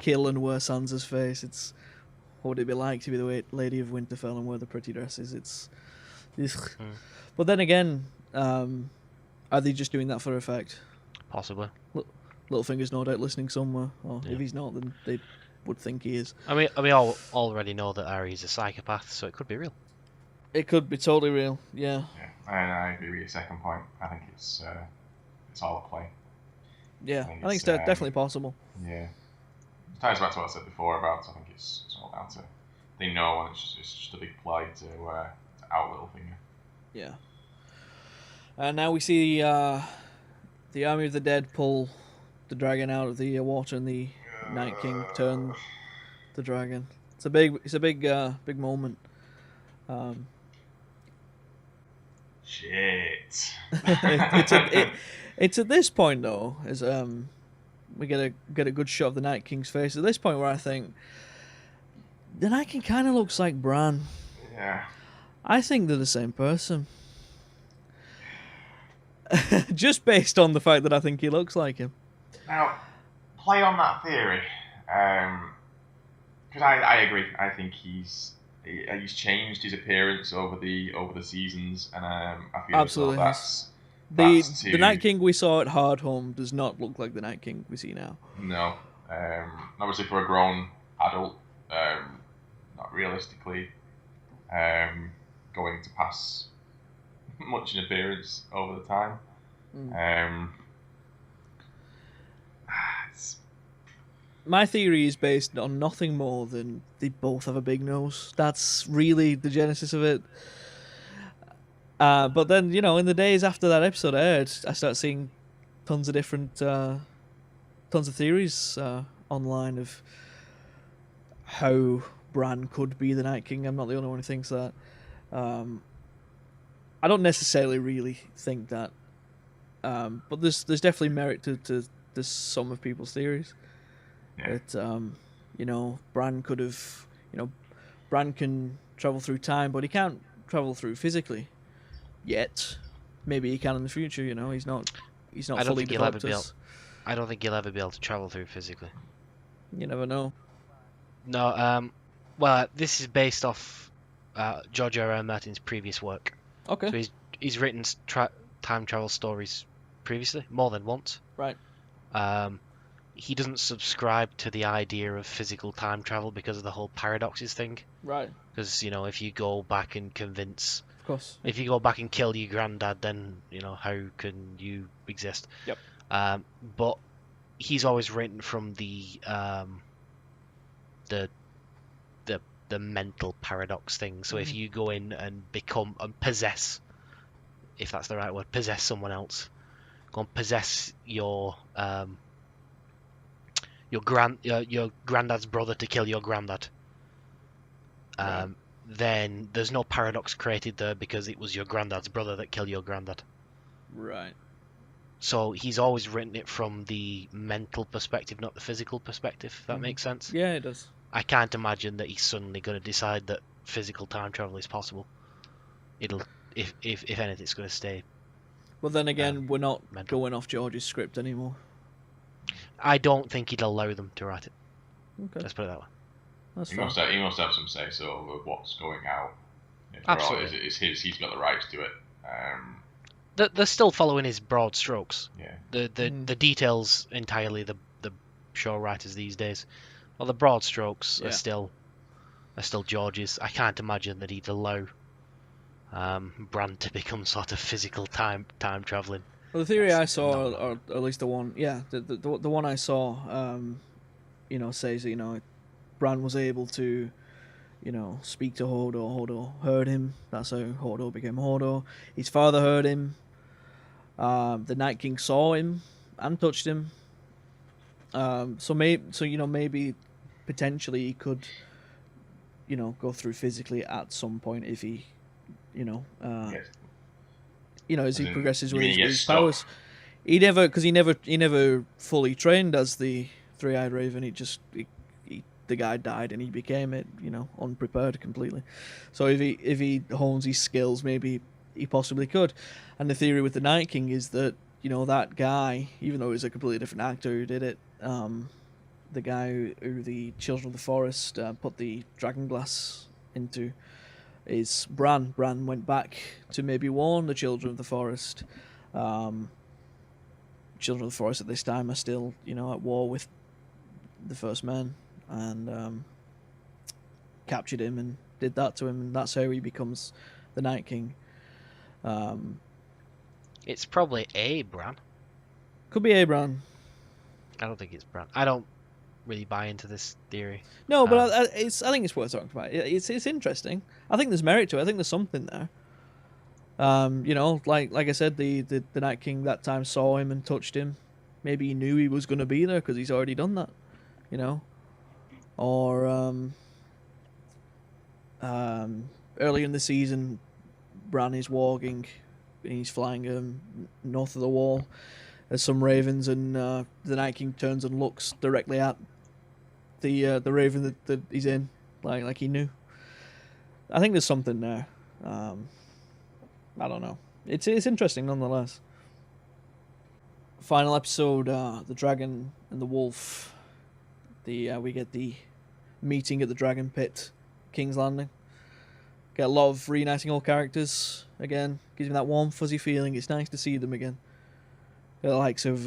kill and wear Sansa's face. It's what would it be like to be the Lady of Winterfell and wear the pretty dresses? It's, but then again, are they just doing that for effect? Possibly. Littlefinger's no doubt listening somewhere, or if he's not, then they would think he is. I mean, we all already know that Arya's a psychopath, so it could be real. It could be totally real, yeah. Yeah, and I agree with your second point. I think it's all a play. Yeah, I think it's definitely possible. Yeah. It ties back to what I said before about, I think it's all down to, they know, and it's just a big play to out Littlefinger. Yeah. And now we see the Army of the Dead pull the dragon out of the water, and the Night King turn the dragon. It's a big moment. Shit. It's at this point though, as we get a good shot of the Night King's face. At this point, where I think the Night King kind of looks like Bran. Yeah. I think they're the same person. Just based on the fact that I think he looks like him. Now, play on that theory, because I agree. I think he's changed his appearance over the seasons, and I feel absolutely as though the Night King we saw at Hardhome does not look like the Night King we see now. No, obviously for a grown adult, not realistically going to pass much in appearance over the time. My theory is based on nothing more than they both have a big nose. That's really the genesis of it. But then, in the days after that episode aired, I started seeing tons of different, tons of theories online of how Bran could be the Night King. I'm not the only one who thinks that. I don't necessarily really think that, but there's definitely merit to some of people's theories. Yeah. That Bran could have, Bran can travel through time, but he can't travel through physically yet. Maybe he can in the future. He's not fully developed. I don't think he'll ever be able to travel through physically. You never know. No. Well, this is based off George R. R. Martin's previous work. Okay. So he's written time travel stories previously, more than once. Right. He doesn't subscribe to the idea of physical time travel because of the whole paradoxes thing. Right. Because, if you go back and convince... Of course. If you go back and kill your granddad, then, how can you exist? Yep. But he's always written from the mental paradox thing. So if you go in and become and possess, if that's the right word, possess someone else, go and possess your granddad's brother to kill your granddad. Right. Then there's no paradox created there because it was your granddad's brother that killed your granddad. Right. So he's always written it from the mental perspective, not the physical perspective, if that makes sense. Yeah, it does. I can't imagine that he's suddenly going to decide that physical time travel is possible. It'll, if anything, it's going to stay. But then again, we're not going off George's script anymore. I don't think he'd allow them to write it. Okay. Let's put it that way. He must have some say so of what's going out. Absolutely. He's got the rights to it. They're still following his broad strokes. Yeah. The details entirely the show writers these days. Well, the broad strokes are still George's. I can't imagine that he'd allow Bran to become sort of physical time traveling. Well, the theory I saw, or at least the one, the one I saw, says that Bran was able to, speak to Hodor. Hodor heard him. That's how Hodor became Hodor. His father heard him. The Night King saw him and touched him. So maybe potentially he could, go through physically at some point if he, Yes. as he progresses with he his gets powers. He never fully trained as the three-eyed raven. The guy died and he became it, unprepared completely. So if he hones his skills, maybe he possibly could. And the theory with the Night King is that that guy, even though he's a completely different actor who did it, the guy who the Children of the Forest put the dragon glass into, is Bran. Bran went back to maybe warn the Children of the Forest. Children of the Forest at this time are still, at war with the First Men, and captured him and did that to him, and that's how he becomes the Night King. It's probably Bran. Could be Bran. I don't think it's Bran. I don't really buy into this theory. No, but I think it's worth talking about. It's interesting. I think there's merit to it. I think there's something there. Like I said, the Night King that time saw him and touched him. Maybe he knew he was going to be there because he's already done that, Or early in the season, Bran is walking, and he's flying north of the wall. There's some ravens, and the Night King turns and looks directly at the raven that he's in, like he knew. I think there's something there. I don't know. It's interesting nonetheless. Final episode, the dragon and the wolf. We get the meeting at the Dragon Pit, King's Landing. Get a lot of reuniting all characters again. Gives me that warm fuzzy feeling. It's nice to see them again. The likes of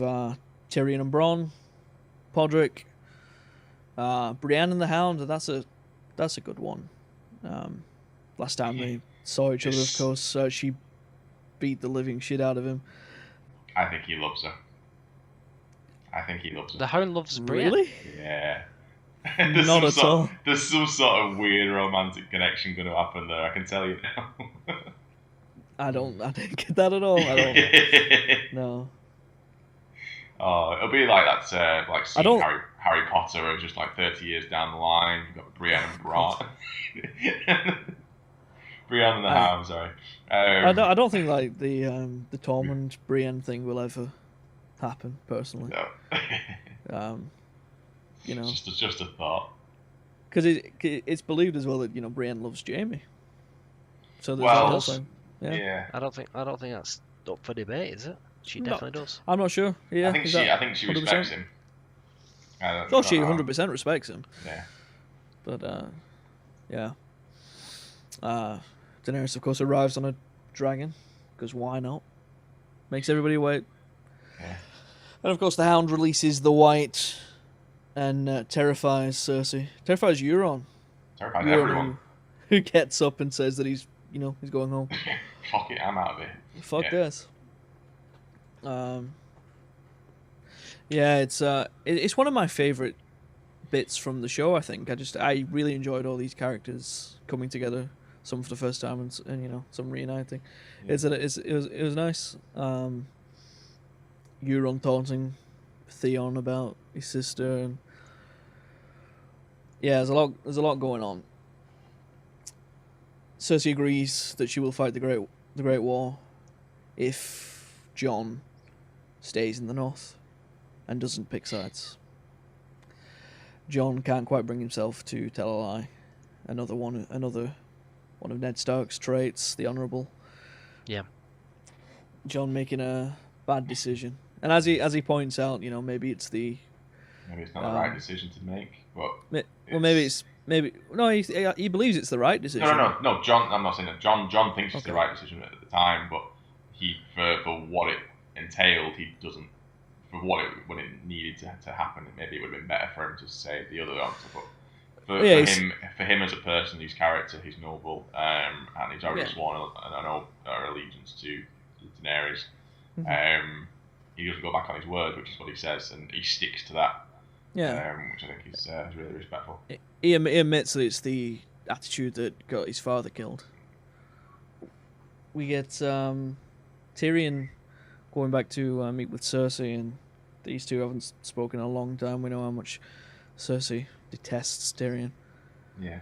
Tyrion and Bronn, Podrick, Brienne and the Hound. That's a good one. Last time they saw each other, of course, she beat the living shit out of him. I think he loves her. The Hound loves Brienne. Really? Yeah. Not at all. There's some sort of weird romantic connection going to happen there. I can tell you now. I didn't get that at all. I don't. No. Oh, it'll be like that, like seeing Harry Potter, where it's just like 30 years down the line. You've got Brienne and Bronn. Brienne and the Hound, sorry. I don't think like the Tormund Brienne thing will ever happen personally. No. It's just a thought. Because it's believed as well that Brienne loves Jaime. So there's well, also, yeah. I don't think that's up for debate, is it? She definitely does. I'm not sure. Yeah, I think she respects him. She 100% respects him. Yeah. But yeah. Daenerys, of course, arrives on a dragon because why not? Makes everybody wait. Yeah. And of course, the Hound releases the White and terrifies Cersei. Terrifies Euron. Terrifies everyone. Who gets up and says that he's going home. Fuck it, I'm out of here. Fuck this. Yeah, it's one of my favorite bits from the show. I think I really enjoyed all these characters coming together, some for the first time and some reuniting. Yeah. It was nice. Euron taunting Theon about his sister, and yeah, there's a lot going on. Cersei agrees that she will fight the Great War if Jon stays in the north and doesn't pick sides. Jon can't quite bring himself to tell a lie. Another one of Ned Stark's traits, the honourable. Yeah. Jon making a bad decision, and as he points out, maybe it's the maybe it's not the right decision to make, but he believes it's the right decision. No. Jon, I'm not saying that. Jon thinks it's the right decision at the time, but he for what it entailed, he doesn't. For when it needed to happen, maybe it would have been better for him to save the other answer. But for him as a person, his character, he's noble, and he's already sworn an allegiance to Daenerys. Mm-hmm. He doesn't go back on his word, which is what he says, and he sticks to that. Yeah. Which I think is really respectful. He admits that it's the attitude that got his father killed. We get Tyrion going back to meet with Cersei, and these two haven't spoken in a long time. We know how much Cersei detests Tyrion. Yeah.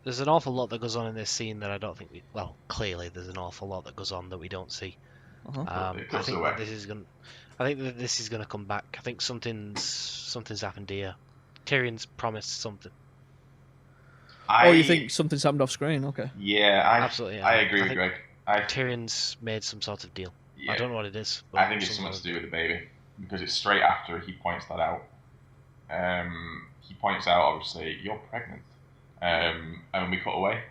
There's an awful lot that goes on in this scene that I don't think clearly there's an awful lot that goes on that we don't see. It cuts I think away. that this is gonna come back. I think something's happened here. Tyrion's promised something. You think something's happened off screen? Okay. Yeah, Absolutely. I agree with Greg. Tyrion's made some sort of deal. Yeah, I don't know what it is. But I think it's something to do with the baby, because it's straight after he points that out. He points out, obviously, you're pregnant, and we cut away.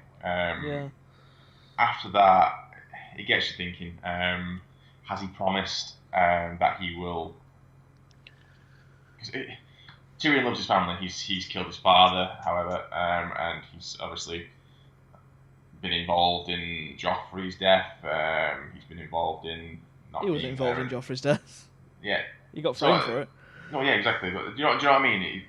After that, it gets you thinking. Has he promised that he will? Because Tyrion loves his family. He's killed his father, however, and he's obviously been involved in Joffrey's death. He's been involved in. He was involved in Joffrey's death. Yeah. He got framed for it. No, yeah, exactly. But do you know what I mean?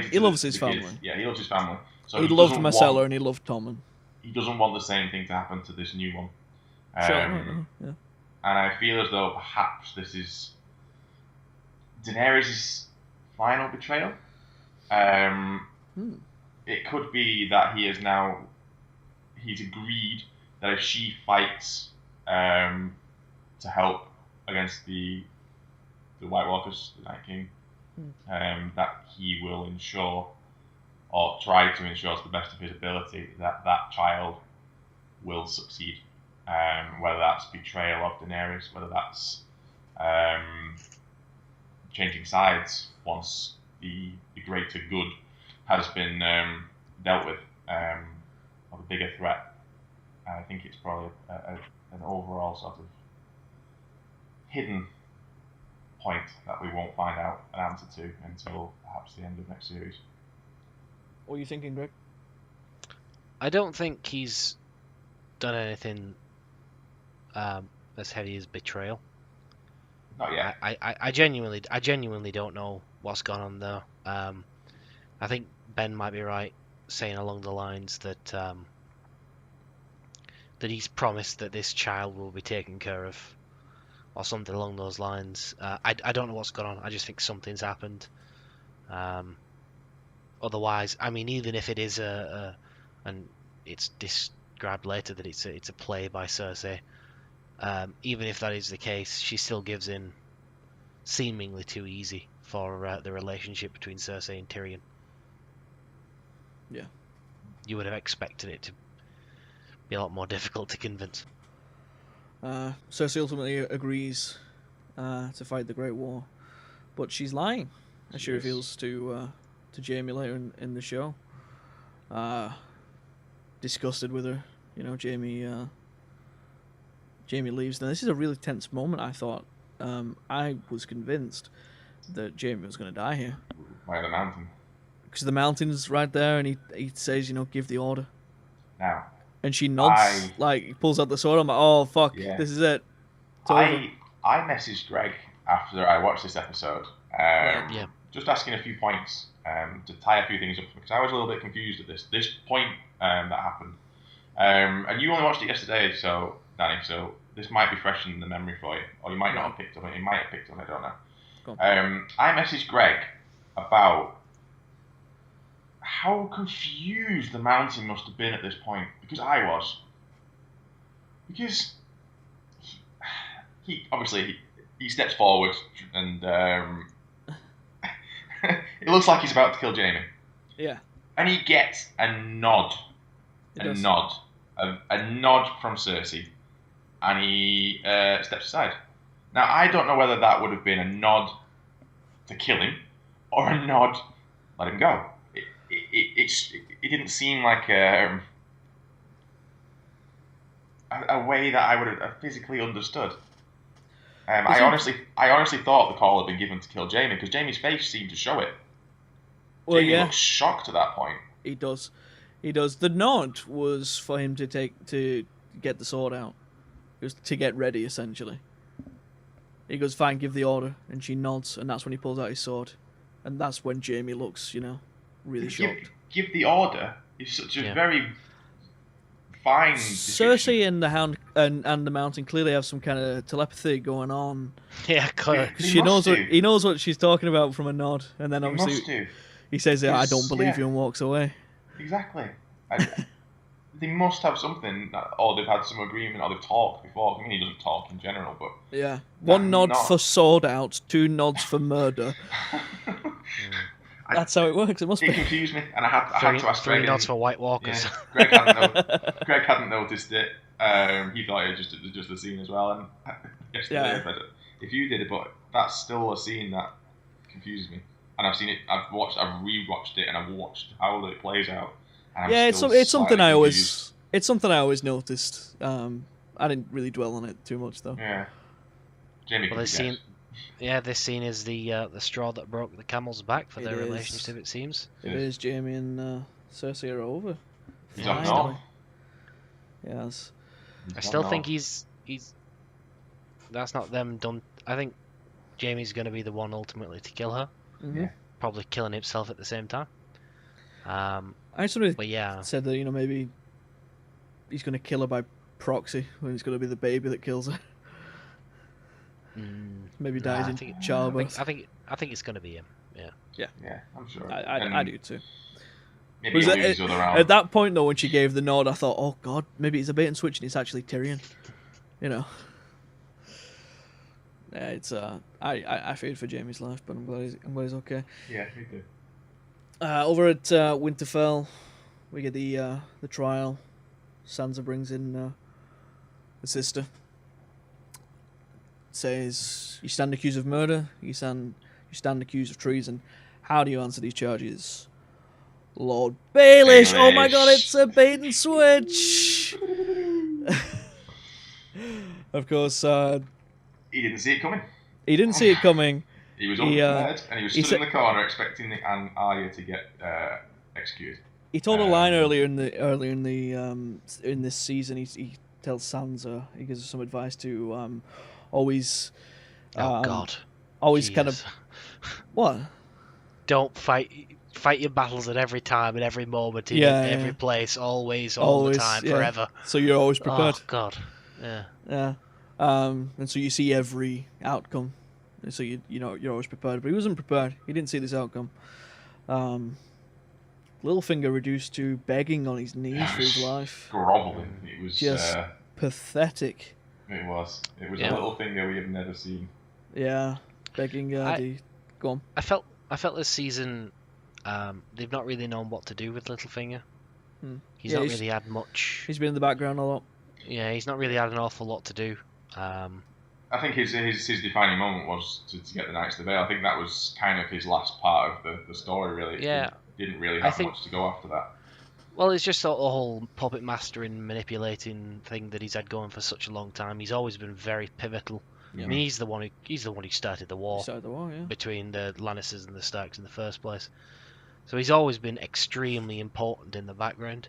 He loves his family. Yeah, he loves his family. So he loved Marcella and he loved Tommen. He doesn't want the same thing to happen to this new one. Yeah. And I feel as though perhaps this is Daenerys' final betrayal. It could be that he's agreed that if she fights to help against the White Walkers, the Night King, that he will ensure, or try to ensure to the best of his ability, that that child will succeed. Whether that's betrayal of Daenerys, whether that's changing sides once the greater good has been dealt with, or the bigger threat. I think it's probably an overall sort of hidden point that we won't find out an answer to until perhaps the end of next series. What are you thinking, Greg? I don't think he's done anything as heavy as betrayal. Not yet. I genuinely don't know what's gone on there. I think Ben might be right saying along the lines that that he's promised that this child will be taken care of, or something along those lines. I don't know what's gone on. I just think something's happened. Otherwise, I mean, even if it is and it's described later that it's a play by Cersei. Even if that is the case, she still gives in seemingly too easy for the relationship between Cersei and Tyrion. Yeah. You would have expected it to be a lot more difficult to convince. Cersei ultimately agrees to fight the Great War, but she's lying, as she reveals to Jaime later in the show. Disgusted with her, Jaime leaves. Now, this is a really tense moment, I thought. I was convinced that Jaime was going to die here. By the mountain. Because the mountain's right there, and he says, give the order. Now. And she nods, he pulls out the sword. I'm like, oh, fuck, this is it. I messaged Greg after I watched this episode, just asking a few points to tie a few things up, because I was a little bit confused at this point that happened. And you only watched it yesterday, Danny, so this might be fresh in the memory for you, or you might not have picked up on it. You might have picked up on it, I don't know. I messaged Greg about how confused the mountain must have been at this point, because I was. Because he obviously steps forward and it looks like he's about to kill Jaime. Yeah. And he gets a nod. A nod from Cersei. And he steps aside. Now, I don't know whether that would have been a nod to kill him or a nod let him go. It didn't seem like a way that I would have physically understood. I honestly thought the call had been given to kill Jaime, because Jaime's face seemed to show it. Well, Jaime looks shocked at that point. He does. The nod was for him to get the sword out. It was to get ready, essentially. He goes, fine, give the order, and she nods, and that's when he pulls out his sword, and that's when Jaime looks, really shocked. Give the order is such a very fine description. Cersei and the Hound and the Mountain clearly have some kind of telepathy going on. Yeah, clearly. He knows what she's talking about from a nod, and then obviously he says, "I don't believe you," and walks away. Exactly. they must have something, or they've had some agreement, or they've talked before. I mean, he doesn't talk in general, but Yeah. One nod not- for sword out, 2 nods for murder. That's how it works. It must It be. confused me, and I had to ask three Greg. nods for White Walkers. Yeah, Greg hadn't noticed it. He thought it was just a scene as well. And yesterday, Yeah. I said, if you did it, but that's still a scene that confuses me. And I've seen it. I've rewatched it, and I've watched how it plays out. And I'm Yeah, it's still something slightly I confused. always noticed. I didn't really dwell on it too much though. Yeah. Jamie, Well, this scene is the straw that broke the camel's back for It their is. relationship. It seems. It is. Jamie and Cersei are over. He's up Finally. north. Yes. I still think he's. That's not them done. I think Jamie's going to be the one ultimately to kill her. Mm-hmm. Yeah. Probably killing himself at the same time. I sort of But yeah, said that maybe he's going to kill her by proxy when it's going to be the baby that kills her. Maybe dies I in think- childbirth. I think it's going to be him. Yeah. Yeah, I'm sure. I do too. Maybe Was he'll it- lose his other arm. At that point though, when she gave the nod, I thought, oh god, maybe it's a bait and switch and it's actually Tyrion. Yeah, it's I feared for Jamie's life, but I'm glad he's okay. Yeah, me too. Over at Winterfell, we get the trial. Sansa brings in the sister. Says, you stand accused of murder. You stand accused of treason. How do you answer these charges? Lord Baelish. Oh my god, it's a bait and switch. Of course, He didn't see it coming. he didn't see it coming. He was He, unprepared, and he was he stood in the corner expecting Arya to get executed. He told a line earlier in this season. He tells Sansa, he gives her some advice to always Oh God. always kind of Jesus. what? Don't fight your battles at every time, at every moment, in Yeah, every yeah. place, always, all Always, the time, yeah. forever. So you're always prepared. Oh God. Yeah. Yeah. And so you see every outcome. And so you're always prepared. But he wasn't prepared. He didn't see this outcome. Littlefinger reduced to begging on his knees for his life. Groveling. It was Just pathetic. It was. It was Yeah. a little finger we have never seen. Yeah. Begging go on. I felt this season, they've not really known what to do with Littlefinger. He's Yeah, not really had much. He's been in the background a lot. Yeah, he's not really had an awful lot to do. I think his defining moment was to get the Knights of the Vale. I think that was kind of his last part of the story, really. Yeah. He didn't really I have think- much to go after that. Well, it's just sort of the whole puppet mastering, manipulating thing that he's had going for such a long time. He's always been very pivotal. Yeah. I mean, he's the one who started the war Started the war, yeah. between the Lannisters and the Starks in the first place. So he's always been extremely important in the background,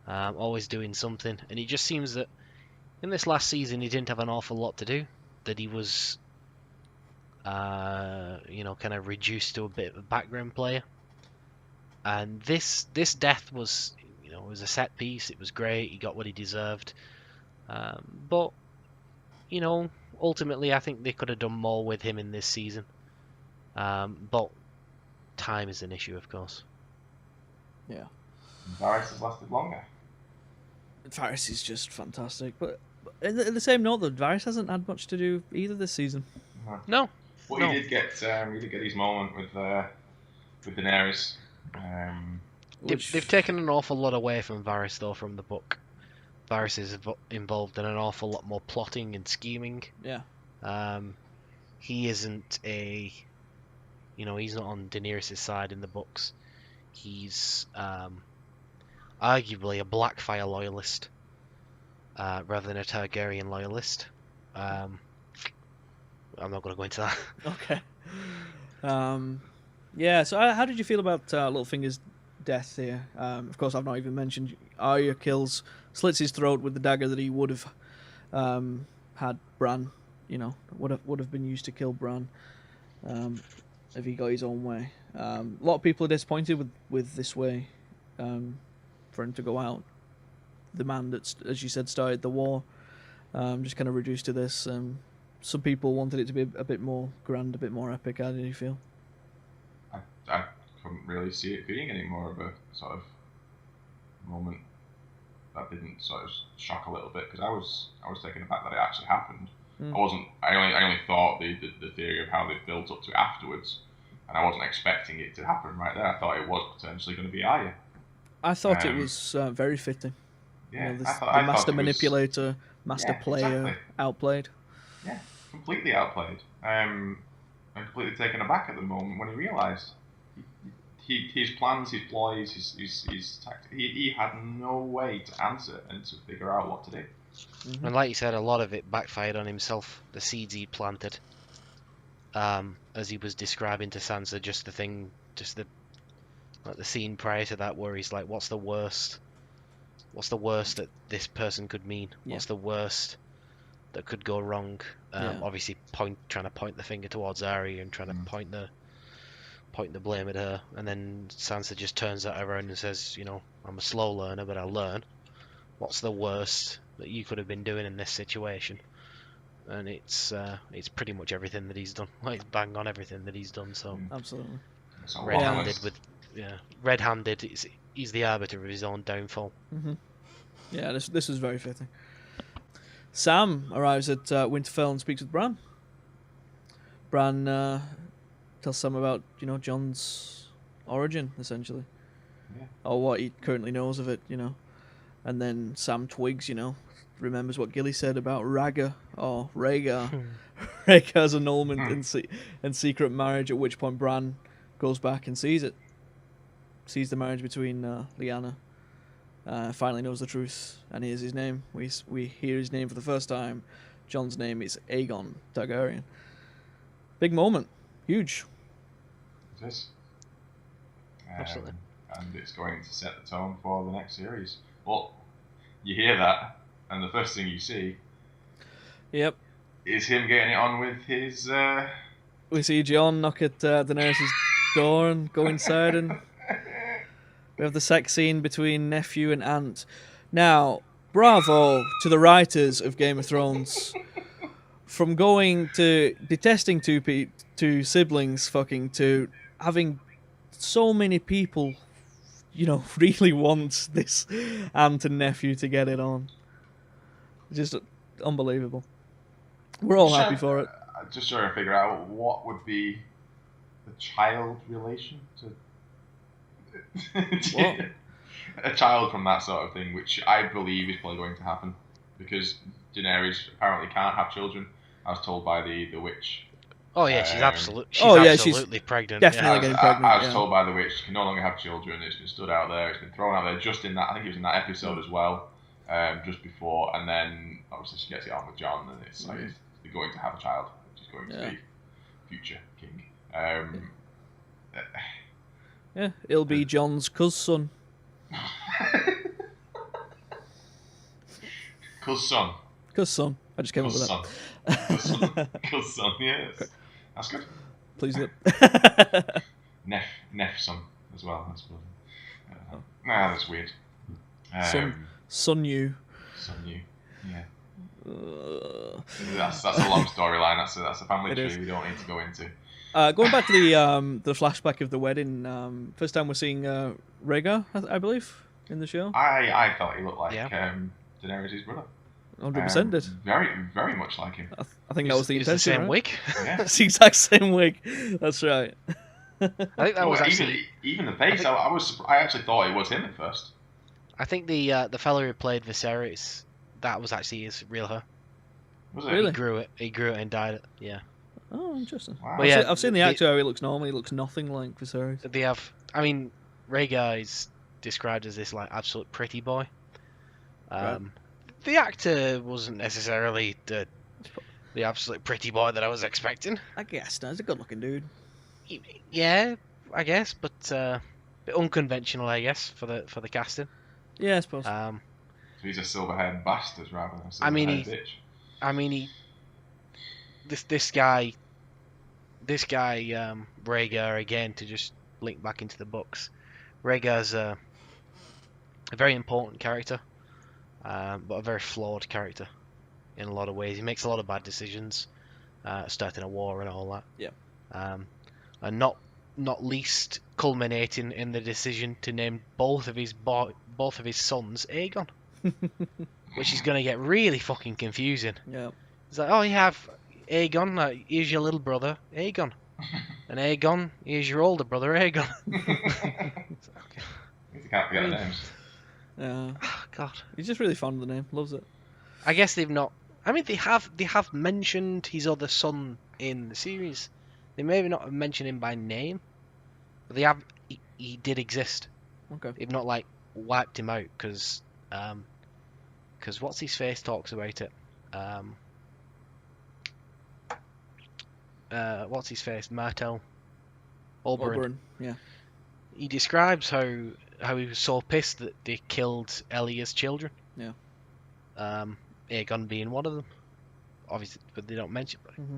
always doing something. And it just seems that in this last season he didn't have an awful lot to do. That he was, kind of reduced to a bit of a background player. And this death was, it was a set piece. It was great. He got what he deserved. But, ultimately, I think they could have done more with him in this season. But time is an issue, of course. Yeah. Varys has lasted longer. Varys is just fantastic. But in the same note, though, Varys hasn't had much to do either this season. No. But No. he did get his moment with Daenerys. They've taken an awful lot away from Varys, though, from the book. Varys is involved in an awful lot more plotting and scheming. Yeah. He isn't he's not on Daenerys' side in the books. He's arguably a Blackfire loyalist rather than a Targaryen loyalist. I'm not going to go into that. Okay. Yeah, so how did you feel about Littlefinger's death here? Of course, I've not even mentioned Arya slits his throat with the dagger that he would have had Bran, would have been used to kill Bran if he got his own way. A lot of people are disappointed with this way for him to go out. The man that, as you said, started the war, just kind of reduced to this. Some people wanted it to be a bit more grand, a bit more epic. How did you feel? I couldn't really see it being any more of a sort of moment. didn't sort of shock a little bit, because I was taken aback that it actually happened. Mm. I wasn't. I only thought the theory of how they built up to it afterwards, and I wasn't expecting it to happen right there. I thought it was potentially going to be Arya. I thought it was very fitting. Yeah, you know, I thought the it master was- manipulator, master Yeah, player, exactly. outplayed. Yeah, completely outplayed. And completely taken aback at the moment when he realised his plans, his ploys, his tactics. He had no way to answer and to figure out what to do. Mm-hmm. And like you said, a lot of it backfired on himself. The seeds he planted, as he was describing to Sansa, just the scene prior to that, where he's like, "What's the worst? What's the worst that this person could mean? Yeah. What's the worst that could go wrong?" Yeah. Obviously, trying to point the finger towards Arya and trying to point the blame at her, and then Sansa just turns that around and says, "I'm a slow learner, but I'll learn. What's the worst that you could have been doing in this situation?" And it's pretty much everything that he's done. Like, it's bang on everything that he's done. So Absolutely. So red-handed red-handed. He's the arbiter of his own downfall. Mm-hmm. Yeah, this was very fitting. Sam arrives at Winterfell and speaks with Bran. Bran tells Sam about Jon's origin, essentially, or what he currently knows of it, and then Sam twigs, remembers what Gilly said about Rhaegar or Rhaegar. Rhaegar's annulment and secret marriage, at which point Bran goes back and sees the marriage between Lyanna. Finally knows the truth and hears his name. We hear his name for the first time. Jon's name is Aegon Targaryen. Big moment. Huge. It is. Absolutely. And it's going to set the tone for the next series. Well, you hear that, and the first thing you see Yep. is him getting it on with his... We see Jon knock at Daenerys' door and go inside, and we have the sex scene between nephew and aunt. Now, bravo to the writers of Game of Thrones. From going to detesting two siblings fucking to having so many people, really want this aunt and nephew to get it on. Just unbelievable. We're all happy for it. Just trying to figure out what would be the child relation to What? a child from that sort of thing, which I believe is probably going to happen, because Daenerys apparently can't have children. I was told by the witch. Oh yeah, she's absolutely pregnant. Definitely getting pregnant. I was told by the witch she can no longer have children. It's been stood out there. It's been thrown out there just in that. I think it was in that episode as well, just before. And then obviously she gets it on with Jon, and it's like they're going to have a child, which is going to be future king. Yeah, it'll be Jon's cousin. Cousin. Cousin. I just came up with that. Cousin. Yes, that's good. Please look. Nef son as well. That's good. That's weird. Son you. Son you. Yeah. That's a long storyline. That's a family tree we don't need to go into. Going back to the flashback of the wedding, first time we're seeing Rhaegar, I believe, in the show. I thought he looked like Daenerys' brother. 100% did. Very, very much like him. I think that was the intention. The same right? wig. Yeah. It's the exact same wig. That's right. I think that was actually even the face. I actually thought it was him at first. I think the fella who played Viserys, that was actually his real hair. Was it? Really? He grew it and dyed it. Yeah. Oh, interesting. Wow. Well, yeah, I've seen the actor how he looks normally. He looks nothing like Viserys. They have. I mean, Rhaegar is described as this like absolute pretty boy. Right. The actor wasn't necessarily the absolute pretty boy that I was expecting. I guess no, he's a good-looking dude. Yeah, I guess, but a bit unconventional, I guess, for the casting. Yeah, I suppose. So he's a silver-haired bastard rather than a silver-haired bitch. I mean, this guy, Rhaegar, again, to just link back into the books. Rhaegar's a very important character, but a very flawed character in a lot of ways. He makes a lot of bad decisions, starting a war and all that. Yeah. And not least culminating in the decision to name both of his sons Aegon. which is going to get really fucking confusing. Yeah. It's like, oh, you have Aegon, here's your little brother, Aegon. And Aegon, here's your older brother, Aegon. Okay. You can't forget the names. Yeah. Oh, God. He's just really fond of the name. Loves it. I guess they've not... I mean, they have mentioned his other son in the series. They maybe not have mentioned him by name, but they have... He did exist. Okay. They've not, like, wiped him out, because What's-His-Face talks about it. What's-His-Face? Martell Oberyn. Yeah. He describes how he was so pissed that they killed Elia's children. Yeah. Aegon being one of them. Obviously, but they don't mention it. Mm-hmm.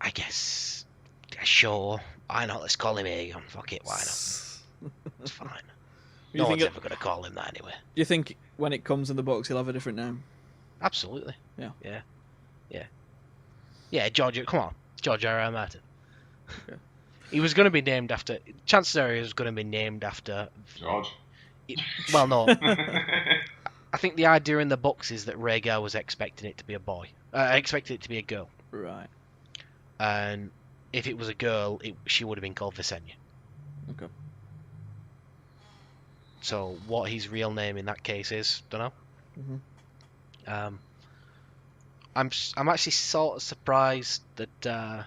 I guess, sure, why not? Let's call him Aegon. Fuck it, why not? It's fine. No one's ever going to call him that anyway. Do you think when it comes in the books he'll have a different name? Absolutely. Yeah. Yeah, George, come on. It's George R.R. Martin. Okay. He was going to be named after... Chances are he was going to be named after... George. Well, no. I think the idea in the books is that Rhaegar was expecting it to be a boy. Expected it to be a girl. Right. And if it was a girl, she would have been called Visenya. Okay. So what his real name in that case is, don't know. Mm-hmm. I'm actually sort of surprised that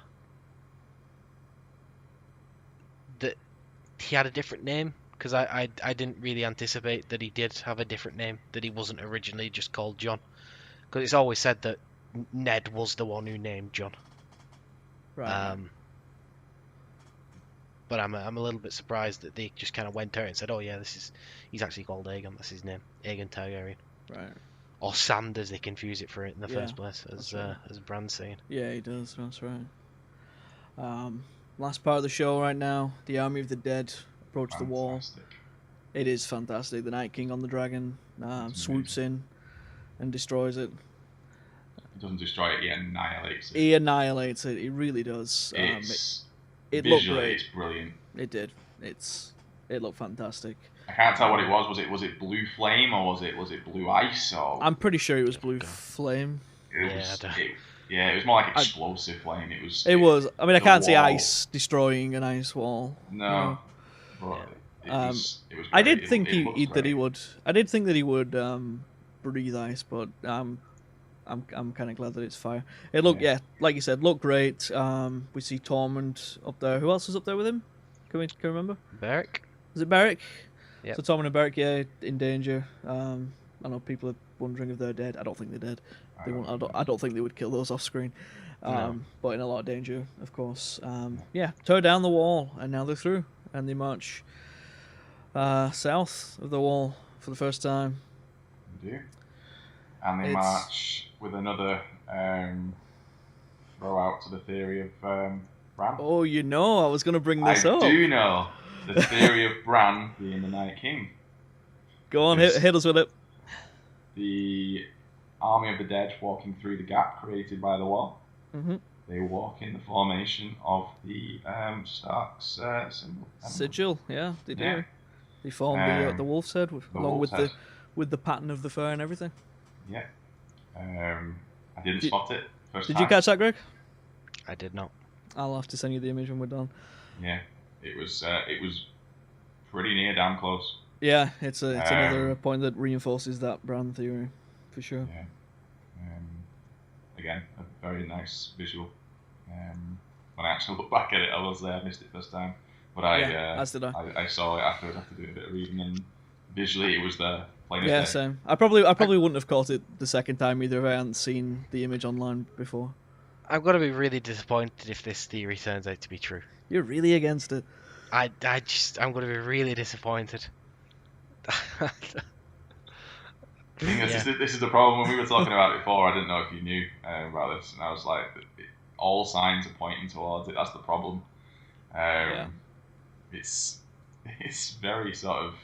that he had a different name, because I didn't really anticipate that he did have a different name, that he wasn't originally just called John, because it's always said that Ned was the one who named John. Right. But I'm a little bit surprised that they just kind of went out and said, oh yeah, he's actually called Aegon, that's his name, Aegon Targaryen. Right. Or Sand, as they confuse it for it in the Yeah, first place, as Bran's saying. Yeah, he does. That's right. Last part of the show right now. The Army of the Dead approach the wall. Fantastic. It is fantastic. The Night King on the dragon swoops in and destroys it. He doesn't destroy it, he annihilates it. He annihilates it. He really does. It looked Visually, great. it's brilliant. It did. It looked fantastic. I can't tell what it was. Was it blue flame or was it blue ice or? I'm pretty sure it was blue flame. It was more like explosive flame. It was. It was. I mean, I can't see wall. ice destroying an ice wall. No. But it was great. I did think it looks that he great. would. I did think that he would breathe ice, but I'm kind of glad that it's fire. It looked, like you said, looked great. We see Tormund up there. Who else was up there with him? Can we remember? Beric? Was it Beric? Yep. So Tormund and Beric, in danger. I know people are wondering if they're dead. I don't think they're dead. I don't think they would kill those off screen. No. But in a lot of danger, of course. Tore down the wall, and now they're through, and they march south of the wall for the first time. They do. And they march with another throw out to the theory of Bran. Oh, I was going to bring this up. I do know the theory of Bran being the Night King. Go on, hit us with it. The Army of the Dead walking through the gap created by the wall. Mm-hmm. They walk in the formation of the Stark's symbol. Sigil, yeah, they do. Yeah. They form the wolf's head along with the pattern of the fur and everything. Yeah. I didn't spot it first Did time. you catch that, Greg? I did not. I'll have to send you the image when we're done. Yeah, it was pretty near damn close. Yeah, it's another point that reinforces that Bran theory, for sure. Yeah. Again, a very nice visual. When I actually look back at it, I missed it first time. But as did I. I saw it afterwards after doing a bit of reading, and visually it was there. Yeah, same. I probably wouldn't have caught it the second time either if I hadn't seen the image online before. I'm going to be really disappointed if this theory turns out to be true. You're really against it. I'm going to be really disappointed. This is the problem. When we were talking about it before, I didn't know if you knew about this, and I was like, all signs are pointing towards it. That's the problem. It's very sort of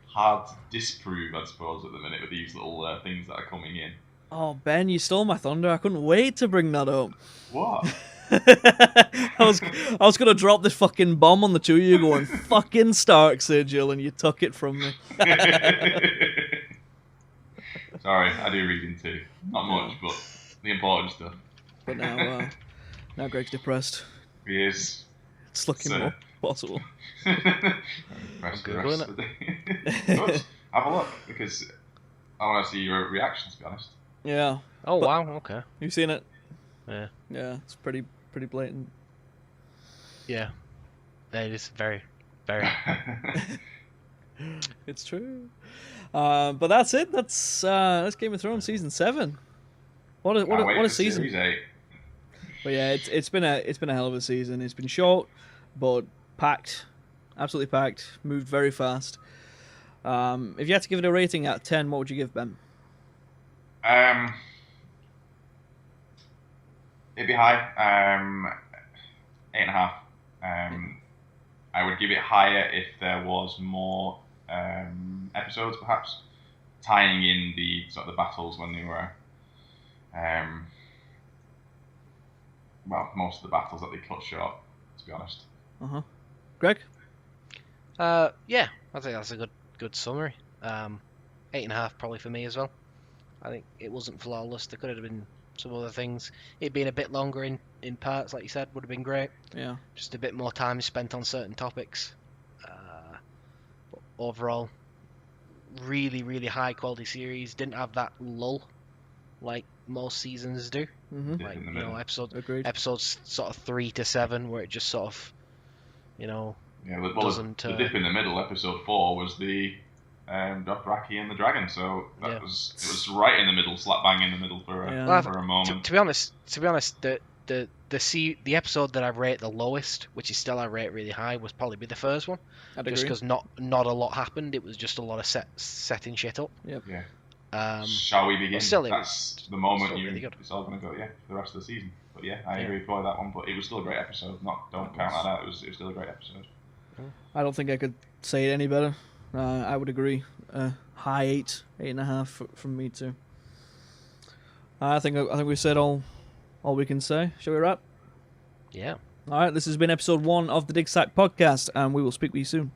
hard to disprove, I suppose, at the minute with these little things that are coming in. Oh, Ben, you stole my thunder. I couldn't wait to bring that up. What? I was gonna drop this fucking bomb on the two of you going fucking Stark Sigil, and you took it from me. Sorry, I do reading too. Not much, but the important stuff. But now, now Greg's depressed. He is. It's looking more possible. Press the rest of the day. Good. Have a look, because I want to see your reaction, to be honest. Yeah. Oh, wow, okay. You've seen it? Yeah. Yeah, it's pretty blatant. Yeah. It is very, very. It's true. But that's it. That's Game of Thrones season 7. What a season! Series 8. But yeah, it's been a hell of a season. It's been short, but packed, absolutely packed. Moved very fast. If you had to give it a rating out of 10, what would you give, Ben? It'd be high. 8.5. I would give it higher if there was more episodes, perhaps tying in the sort of the battles when they were. Well, most of the battles that they cut short, to be honest. Greg? Yeah, I think that's a good summary. 8.5 probably for me as well. I think it wasn't flawless. There could have been some other things. It being a bit longer in parts, like you said, would have been great. Yeah. Just a bit more time spent on certain topics. But overall, really, really high quality series. Didn't have that lull like most seasons do. Like, you know, episodes sort of 3 to 7, where it just sort of, you know, doesn't. The dip in the middle, episode 4, was the Dothraki and the dragon. So it was right in the middle, slap bang in the middle for a moment. To be honest, the episode that I rate the lowest, which is still I rate really high, was probably be the first one. Just because not a lot happened. It was just a lot of setting shit up. Yep. Yeah. Shall we begin? Still, that's the moment really it's all going to go, for the rest of the season. But yeah, I agree with that one. But it was still a great episode. Don't count that out. It was still a great episode. I don't think I could say it any better. I would agree. High 8.5 from me too. I think we said all we can say. Shall we wrap? Yeah. All right. This has been episode 1 of the Dig Sack podcast, and we will speak with you soon.